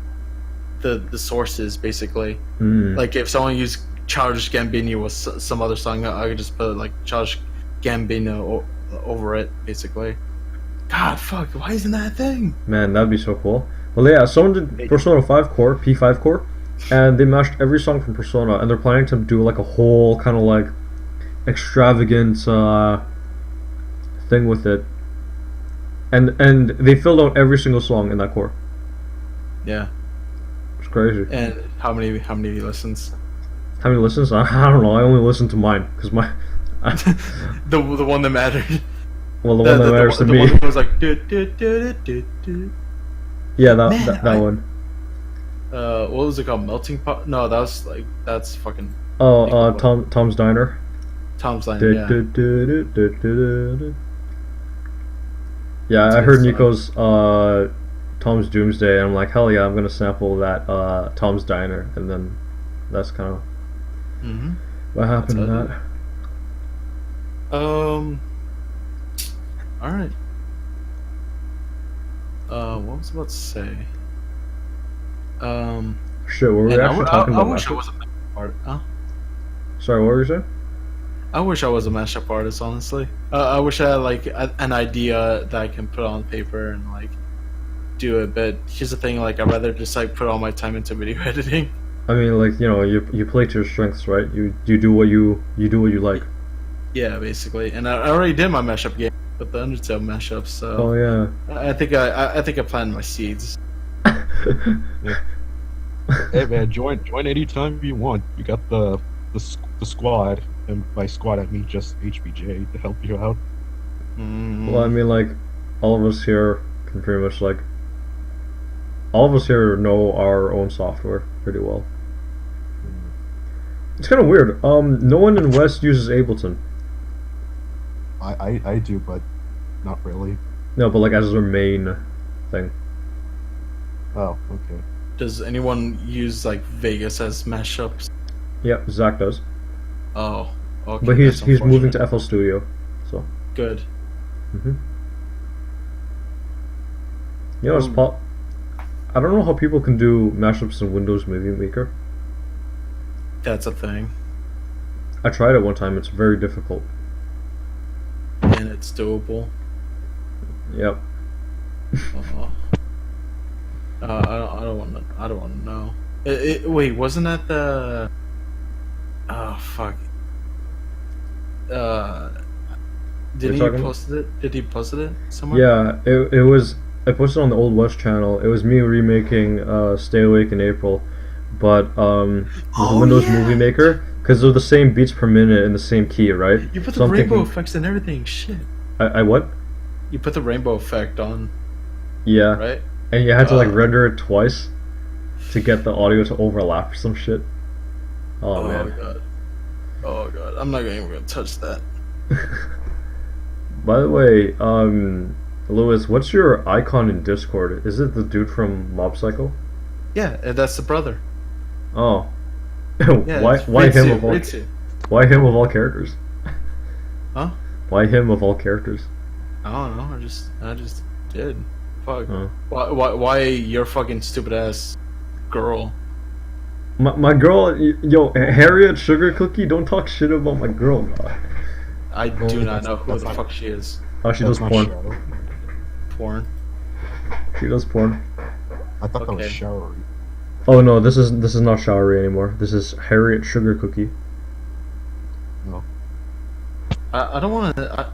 the sources basically. Like if someone used Childish Gambino with some other song, I could just put like Childish Gambino over it basically. God, fuck! Why isn't that a thing? Man, that'd be so cool. Well, yeah, someone did Persona 5 core, P5 core, and they mashed every song from Persona, and they're planning to do like a whole kind of like extravagant thing with it. And they filled out every single song in that core. Yeah. It's crazy. And how many listens? How many listens? I don't know. I only listened to mine because my The one that mattered. well, the one that matters to the me. one that was like do. Yeah, Man, that one. What was it called? Melting Pot? No, that's fucking Tom's Diner. Tom's Line. Du- Yeah. du- du- du- du- du- du. Yeah, That's I a heard good Nico's Tom's Doomsday, and I'm like, hell yeah, I'm gonna sample that Tom's Diner, and then that's kind of Mm-hmm. what happened to That's that. All right. What was I about to say? Shit, were we and actually talking I about wish I mashup? was a mashup artist. Huh? Sorry, what were you saying? I wish I was a mashup artist. Honestly, I wish I had like an idea that I can put on paper and like do it. But here's the thing: like, I'd rather just like put all my time into video editing. I mean, like, you play to your strengths, right? You do what you do what you like. Yeah, basically. And I already did my mashup game with the Undertale mashup, Oh so yeah. I think I planted my seeds. Hey man, join anytime you want. You got the squad, and by squad I mean just HBJ to help you out. Well, I mean, like, all of us here can pretty much like, all of us here know our own software pretty well. It's kind of weird. No one in West uses Ableton. I do, but not really. No, but like as their main thing. Oh, okay. Does anyone use like Vegas as mashups? Yep, Zach does. Oh, okay. But he's that's moving to unfortunate. FL Studio, so. Good. hmm it's I don't know how people can do mashups in Windows Movie Maker. That's a thing, I tried it one time. It's very difficult. and it's doable. Yep. I don't want to. I don't want to know. Wait, wasn't that the? Oh fuck. Did he talking about? post it? Did he post it somewhere? Yeah, it was. I posted on the Old West channel. It was me remaking "Stay Awake in April," but with Oh, Windows yeah. Movie Maker because they're the same beats per minute in the same key, right? You put So the I'm rainbow thinking- effects and everything. Shit. I what? You put the rainbow effect on, Yeah, right? and you had to like Uh. render it twice to get the audio to overlap or some shit. Oh, man. God. Oh god. I'm not even gonna touch that. By the way, Lewis, what's your icon in Discord? Is it the dude from Mob Psycho? Yeah, and that's the brother. Oh, Yeah. why it's him Ritsu, of all Ritsu. why him of all characters? Huh? Why him of all characters? I don't know. I just did. Fuck. Oh. Why your fucking stupid ass girl? My girl, yo, Harriet Sugar Cookie, don't talk shit about my girl, God. I do not know who that's the not- fuck she is. Oh, she That's does not porn. shower. Porn. She does porn. I thought that was Okay. showery. Oh no, this is not Showery anymore. This is Harriet Sugar Cookie. No. I don't want to.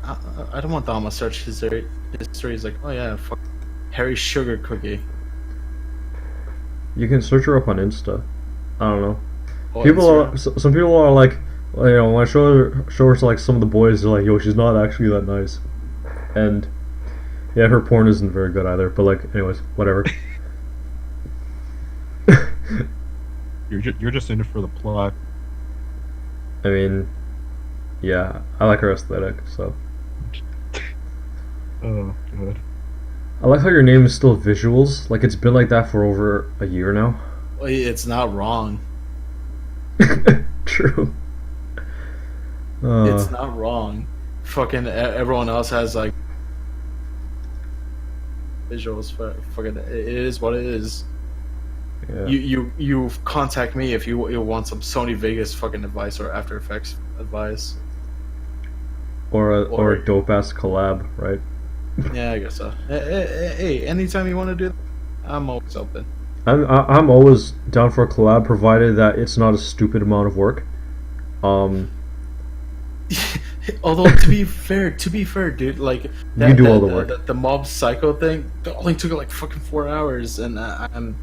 I don't want Dama search history. He's like, oh yeah, fuck, Harry Sugar Cookie. You can search her up on Insta. I don't know. Oh, Some people are like, when I show her to like some of the boys, they're like, yo, she's not actually that nice, and yeah, her porn isn't very good either. But like, anyways, whatever. You're just in it for the plot. I mean, yeah, I like her aesthetic, so. Oh, good. I like how your name is still Visuals. Like, it's been like that for over a year now. It's not wrong. True. It's not wrong. Fucking everyone else has like visuals. Fucking it is what it is. Yeah. You contact me if you want some Sony Vegas fucking advice or After Effects advice. or a dope ass collab, right? Yeah, I guess so. Hey, anytime you want to do that, I'm always open. I'm always down for a collab, provided that it's not a stupid amount of work. Although to be fair, dude, like You do all the work. The Mob Psycho thing, it only took like fucking 4 hours, and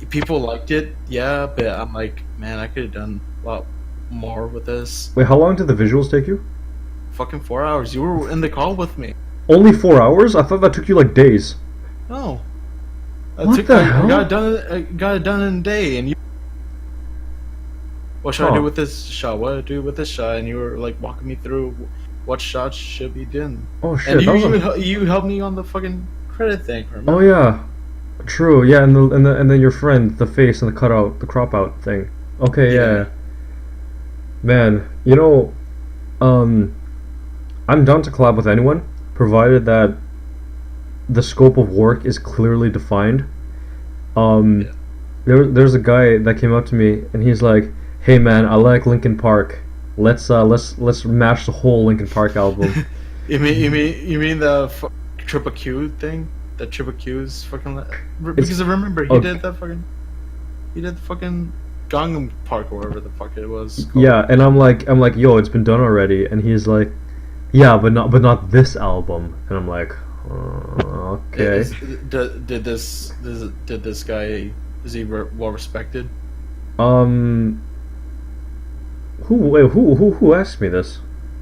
people liked it, yeah, but I'm like, man, I could have done a lot more with this. Wait, how long did the visuals take you? Fucking 4 hours. You were in the call with me. Only 4 hours? I thought that took you like days. No. What the hell? I got it done in a day, and you. What should I Huh. do with this shot? What do I do with this shot? And you were like walking me through what shots should be done. Oh shit! And that was you helped me on the fucking credit thing. Remember? Oh yeah, true. Yeah, and then your friend, the face and the cutout, the crop out thing. Okay, yeah. Man, I'm down to collab with anyone, provided that the scope of work is clearly defined. There's a guy that came up to me and he's like, "Hey man, I like Linkin Park. Let's mash the whole Linkin Park album." You mean the Triple Q thing? The Triple Q's fucking. Because I remember he oh. did that fucking. He did the fucking Gangnam Park or whatever the fuck it was called. Yeah, and I'm like, yo, it's been done already, and he's like, yeah, but not this album, and I'm like, okay. Did this guy, is he well respected? Who asked me this?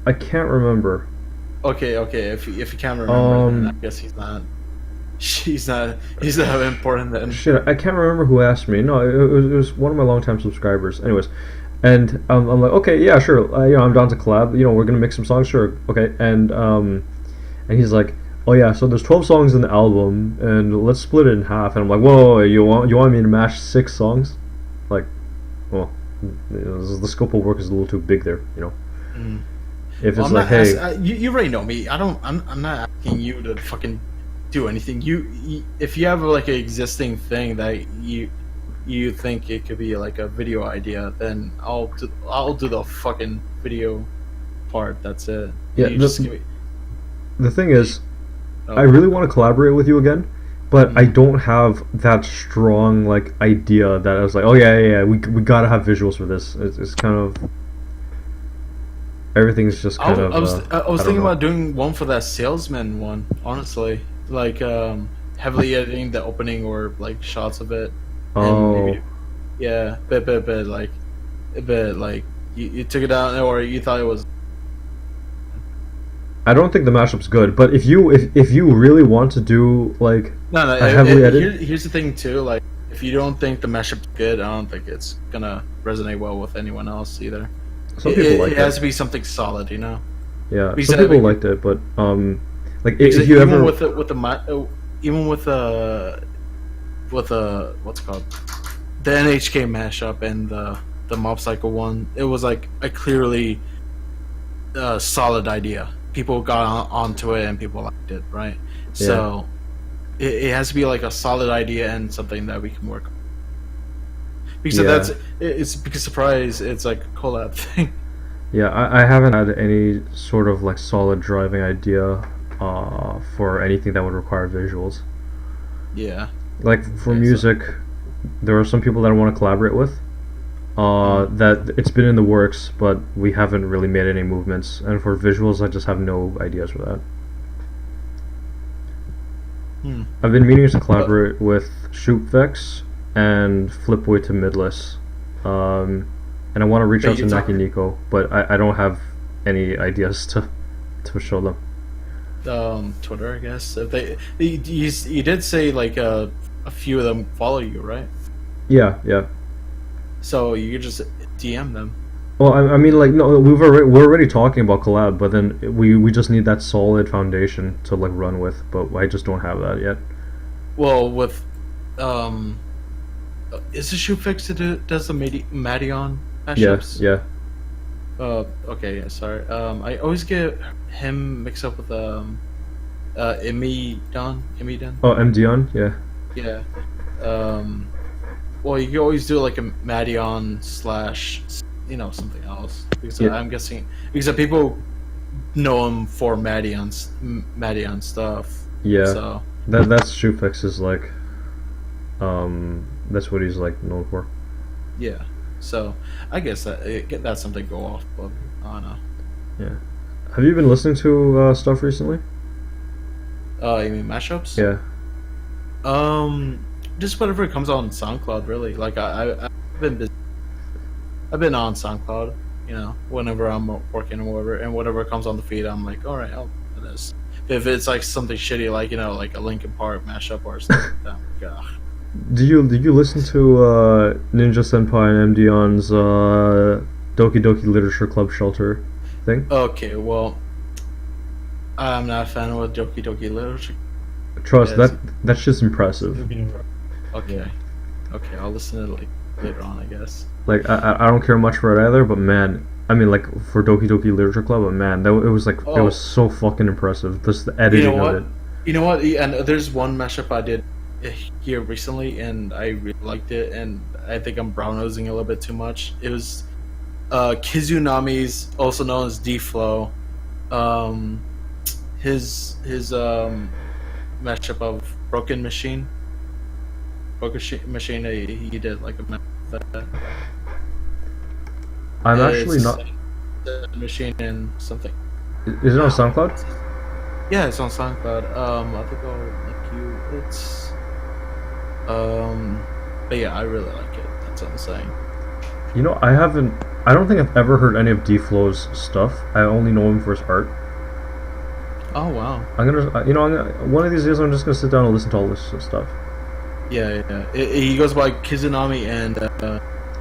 I can't remember. Okay. If you can't remember, then I guess he's not. He's not important then. Shit, I can't remember who asked me. No, it was one of my longtime subscribers. Anyways, and I'm like, okay, yeah, sure. I'm down to collab. We're gonna make some songs, sure, okay. And he's like, oh yeah, so there's 12 songs in the album, and let's split it in half. And I'm like, whoa, you want me to mash 6 songs? Like, well, the scope of work is a little too big there, Mm. If Well, it's like, hey, you already know me. I'm not asking you to fucking do anything. You if you have like an existing thing that you think it could be like a video idea, then I'll do the fucking video part. That's it. Yeah, You just give me- the thing is, oh. I really want to collaborate with you again, but I Mhm. don't have that strong like idea that I was like, oh yeah, we gotta have visuals for this. It's kind of everything's just kind of. I was don't thinking know. about doing one for that salesman one. Honestly, like heavily editing the opening or like shots of it. And Oh, maybe, yeah, but like you took it down or you thought it was. I don't think the mashup's good, but if you really want to do like No. a heavily edited, Here's the thing too. Like, if you don't think the mashup's good, I don't think it's gonna resonate well with anyone else either. some people like it has it. to be something solid, Yeah, because some people liked it, but like Because if you even ever with what's it called, the NHK mashup and the Mob Psycho one, it was like a clearly solid idea. People got onto it and people liked it, right? Yeah. So it has to be like a solid idea and something that we can work on. Because Yeah. it's because surprise, it's like a collab thing. Yeah, I haven't had any sort of like solid driving idea for anything that would require visuals. Yeah. Like for Okay, music, there are some people that I want to collaborate with. That it's been in the works, but we haven't really made any movements. And for visuals, I just have no ideas for that. I've been meaning to collaborate with Shootvex and Flipboy to Midless. And I want to reach out to Naki Nico, but I don't have any ideas to show them. Twitter, I guess. If you did say like a few of them follow you, right? Yeah. So you could just DM them. Well, I mean, like, no, we're already talking about collab, but then we just need that solid foundation to like run with. But I just don't have that yet. Well, with is the Shootfix that does the Madion mashups? Yeah. Okay, yeah, sorry. I always get him mixed up with Imidon. Oh, MDon, yeah. Yeah. Well, you can always do like a Madion / something else. Because Yeah. I'm guessing because people know him for Madion stuff. Yeah. So That's Shootfix's like, that's what he's like known for. yeah. So I guess that's something to go off, but I don't know. Yeah. Have you been listening to stuff recently? You mean mashups? Yeah. Just whatever comes on SoundCloud, really. Like I've been busy. I've been on SoundCloud, whenever I'm working or whatever, and whatever comes on the feed, I'm like, all right, I'll do this. If it's like something shitty, like like a Linkin Park mashup or something like that, I'm like, ugh. Did you listen to Ninja Senpai and MDon's Doki Doki Literature Club Shelter thing? Okay, well, I'm not a fan of Doki Doki Literature. Trust, Yeah, that shit's impressive. Okay, I'll listen to it later on, I guess. Like I don't care much for it either, but man, I mean like for Doki Doki Literature Club, but man, it was like it was so fucking impressive. Just the editing of it. You know what? And there's one mashup I did here recently, and I really liked it, and I think I'm brown nosing a little bit too much. It was Kizunami's, also known as D-Flow. His mashup of Broken Machine. machine that he did like a that. I'm actually It's not. the machine and something. Is it on SoundCloud? Yeah, it's on SoundCloud. I think I'll link you. It's but yeah, I really like it. That's what I'm saying. You know, I haven't. I don't think I've ever heard any of D-Flow's stuff. I only know him for his art. Oh wow. I'm gonna, you know, one of these days I'm just gonna sit down and listen to all this stuff. Yeah, yeah. He goes by Kizunami, and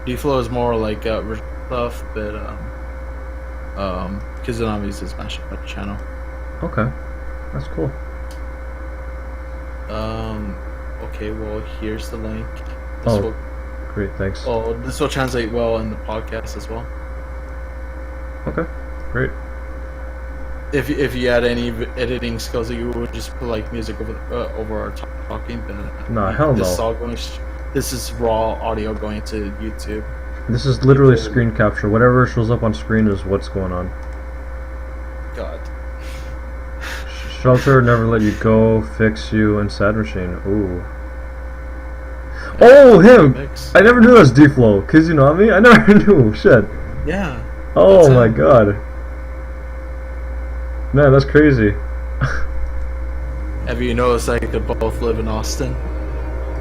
D-Flow is more like stuff, but Kizunami's his mashup channel. Okay, that's cool. Okay, well, here's the link. Great, thanks. Oh, this will translate well in the podcast as well. Okay, great. If you had any editing skills, that you would just put like music over our talking. But Nah, hell this no. This is raw audio going to YouTube. This is literally screen capture. Whatever shows up on screen is what's going on. God. Shelter, Never Let You Go, Fix You, and Sad Machine. Ooh. Oh, him! Mix. I never knew that was D-Flow. Kizunami? I never knew. Shit. Yeah. Oh my god. Man, that's crazy. Have you noticed like they both live in Austin?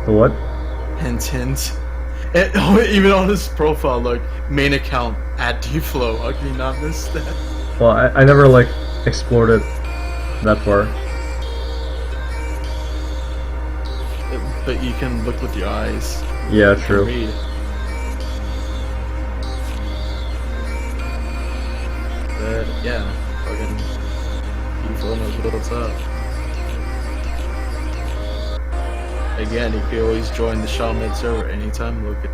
The what? Hint, hint. And, even on his profile, like main account at D-Flow. How can you not miss that? Well, I never, like, explored it that far. But you can look with your eyes. Yeah, You can true. read. But yeah, fucking D-Flow knows what's up. Again, you can always join the Shaman server anytime. Look at.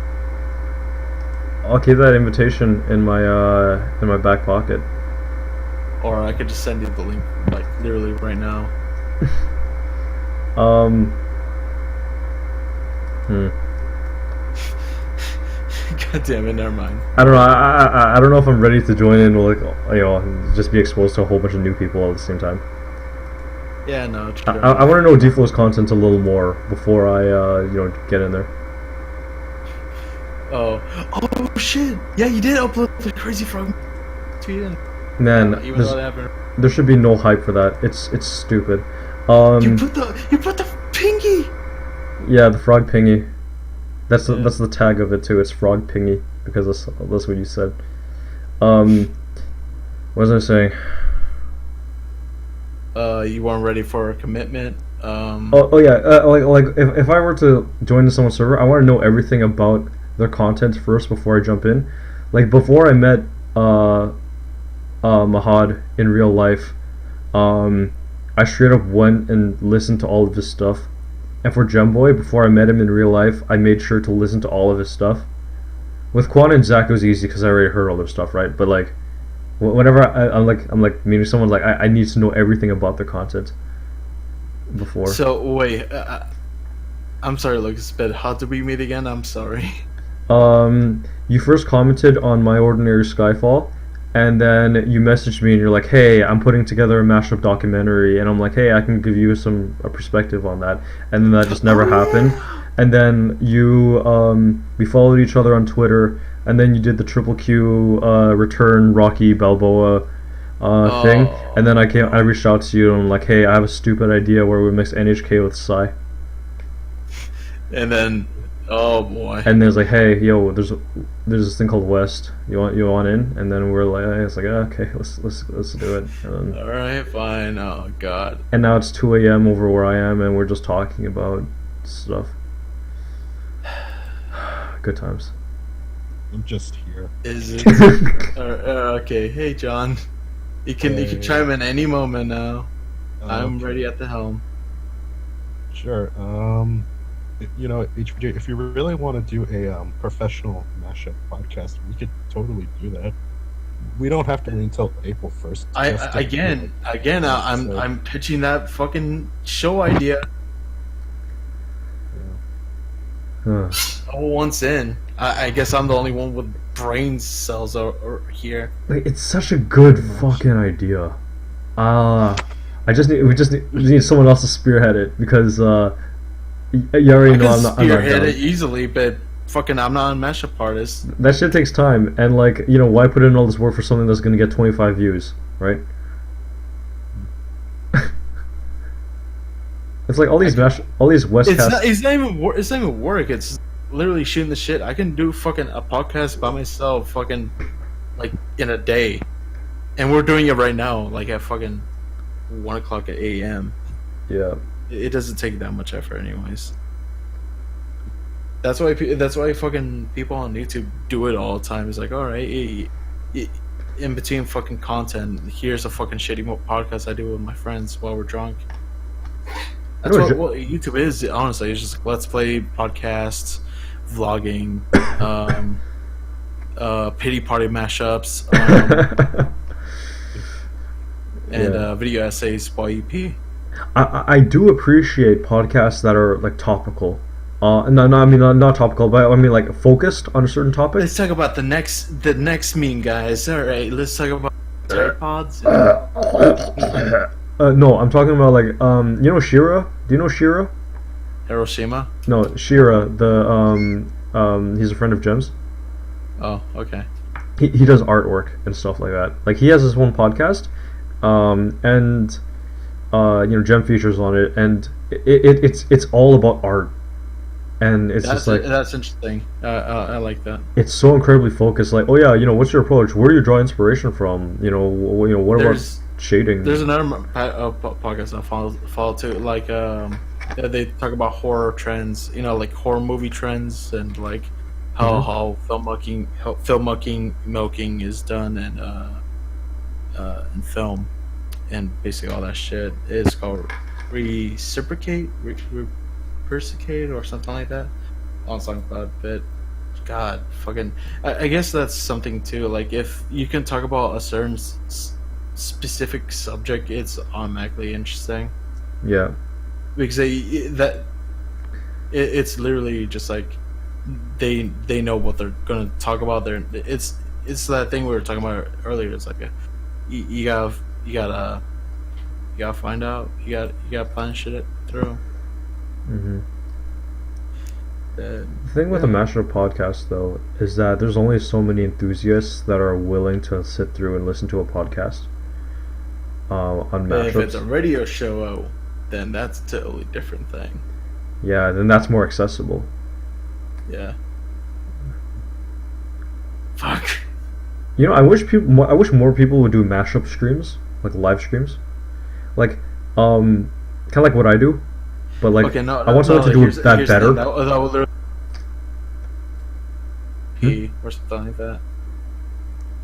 I'll keep that invitation in my back pocket. Or I could just send you the link, like literally right now. God damn it, never mind. I don't know. I don't know if I'm ready to join in, or like, you know, just be exposed to a whole bunch of new people at the same time. Yeah, no, true. I want to know D-Flow's content a little more before I, you know, get in there. Oh shit! Yeah, you did upload the Crazy Frog tweet in. Man, Even though that happened. there should be no hype for that. It's stupid. You put the pingy. Yeah, the frog pingy. That's the tag of it too. It's frog pingy because that's what you said. What was I saying? You weren't ready for a commitment. Oh yeah. Like if I were to join someone's server, I want to know everything about their content first before I jump in. Like before I met Mahad in real life, I straight up went and listened to all of his stuff. And for Gemboy, before I met him in real life, I made sure to listen to all of his stuff. With Quan and Zach, it was easy because I already heard all their stuff, right? But like, whenever I'm like meeting someone, like I need to know everything about their content before. So wait, I'm sorry, Lucas, but how did we meet again? I'm sorry. You first commented on My Ordinary Skyfall, and then you messaged me and you're like, hey, I'm putting together a mashup documentary, and I'm like, hey, I can give you a perspective on that, and then that just never happened. And then we followed each other on Twitter, and then you did the Triple Q Return Rocky Balboa thing, and then I reached out to you and I'm like, hey, I have a stupid idea where we mix NHK with Psy. And then, oh boy. And then it's like, hey, yo, there's this thing called West. You want in? And then we're like, it's like, okay, let's do it. And then, all right, fine. Oh god. and now it's 2 a.m. over where I am, and we're just talking about stuff. Good times. I'm just here. Is it? Okay. Hey, John. You can chime in any moment now. I'm ready at the helm. Sure. You know, HBJ, if you really want to do a professional mashup podcast, we could totally do that. We don't have to wait until April 1st. I'm pitching that fucking show idea. Once in, I guess I'm the only one with brain cells here. Like, it's such a good fucking idea. We just need someone else to spearhead it because You already I know can I'm not spearhead down. it easily, but fucking, I'm not a mashup artist. That shit takes time, and like, why put in all this work for something that's gonna get 25 views, right? It's like all these Westcast. It's not even work. It's literally shooting the shit. I can do fucking a podcast by myself, fucking like in a day, and we're doing it right now, like at fucking 1 o'clock a.m. Yeah. It doesn't take that much effort, anyways. That's why fucking people on YouTube do it all the time. It's like, all right, in between fucking content, here's a fucking shitty podcast I do with my friends while we're drunk. That's what YouTube is, honestly. It's just let's play podcasts, vlogging, pity party mashups, and video essays by EP. I do appreciate podcasts that are like topical. No, I mean not topical, but I mean like focused on a certain topic. Let's talk about the next meme, guys. All right, let's talk about tripods. No, I'm talking about like Shira. Do you know Shira? Hiroshima. No, Shira. He's a friend of Jem's. Oh, okay. He does artwork and stuff like that. Like he has his own podcast, and Jem features on it, and it's all about art, and that's interesting. I like that. It's so incredibly focused. Like, oh yeah, what's your approach? Where do you draw inspiration from? What about shading? There's another podcast I follow too. Like, they talk about horror trends. Like horror movie trends, and like how filmmaking milking is done, and film. And basically all that shit is called reciprocate or something like that. Long song about it, but God, fucking, I guess that's something too. Like if you can talk about a certain specific subject, it's automatically interesting. Yeah, because it's literally just like they know what they're gonna talk about. It's that thing we were talking about earlier. It's like you gotta find out. You gotta plan shit through. Mm-hmm. The thing with the Mashup podcast, though, is that there's only so many enthusiasts that are willing to sit through and listen to a podcast on Mashups. If it's a radio show, then that's a totally different thing. Yeah, then that's more accessible. Yeah. Fuck. I wish more people would do mashup streams, like live streams, like kind of like what I do, but like okay, I want someone to do that better. That will literally or something like that.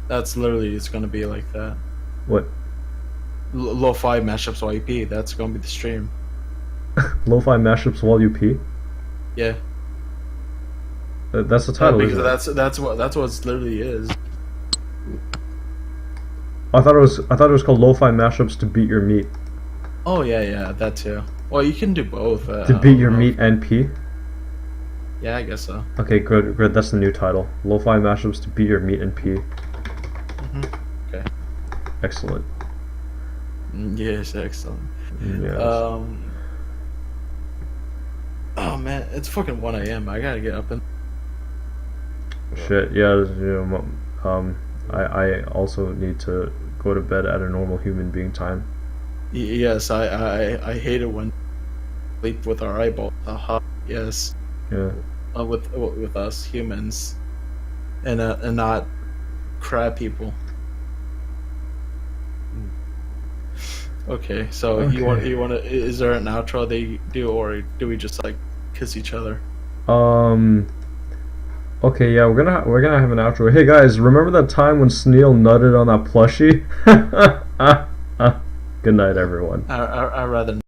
That's literally it's gonna be like that. What? Lo-fi mashups while you pee. That's gonna be the stream. Lo-fi mashups while you pee. Yeah. That's the title. Because that's what it literally is. I thought it was called Lo-fi mashups to beat your meat. Oh yeah, that too. Well, you can do both. To beat your meat and pee. Yeah, I guess so. Okay, good. That's the new title. Lo-fi mashups to beat your meat and pee. Mm-hmm. Okay. Excellent. Yes, excellent. Yes. Oh man, it's fucking 1 a.m. I gotta get up and. Shit. Yeah. I also need to go to bed at a normal human being time. Yes, I hate it when sleep with our eyeballs. Yes. Yeah. With us humans, and not crab people. Okay, so Okay. you want to? Is there an outro they do, or do we just like kiss each other? Okay, yeah, we're gonna have an outro. Hey guys, remember that time when Sneal nutted on that plushie? Good night, everyone. I rather.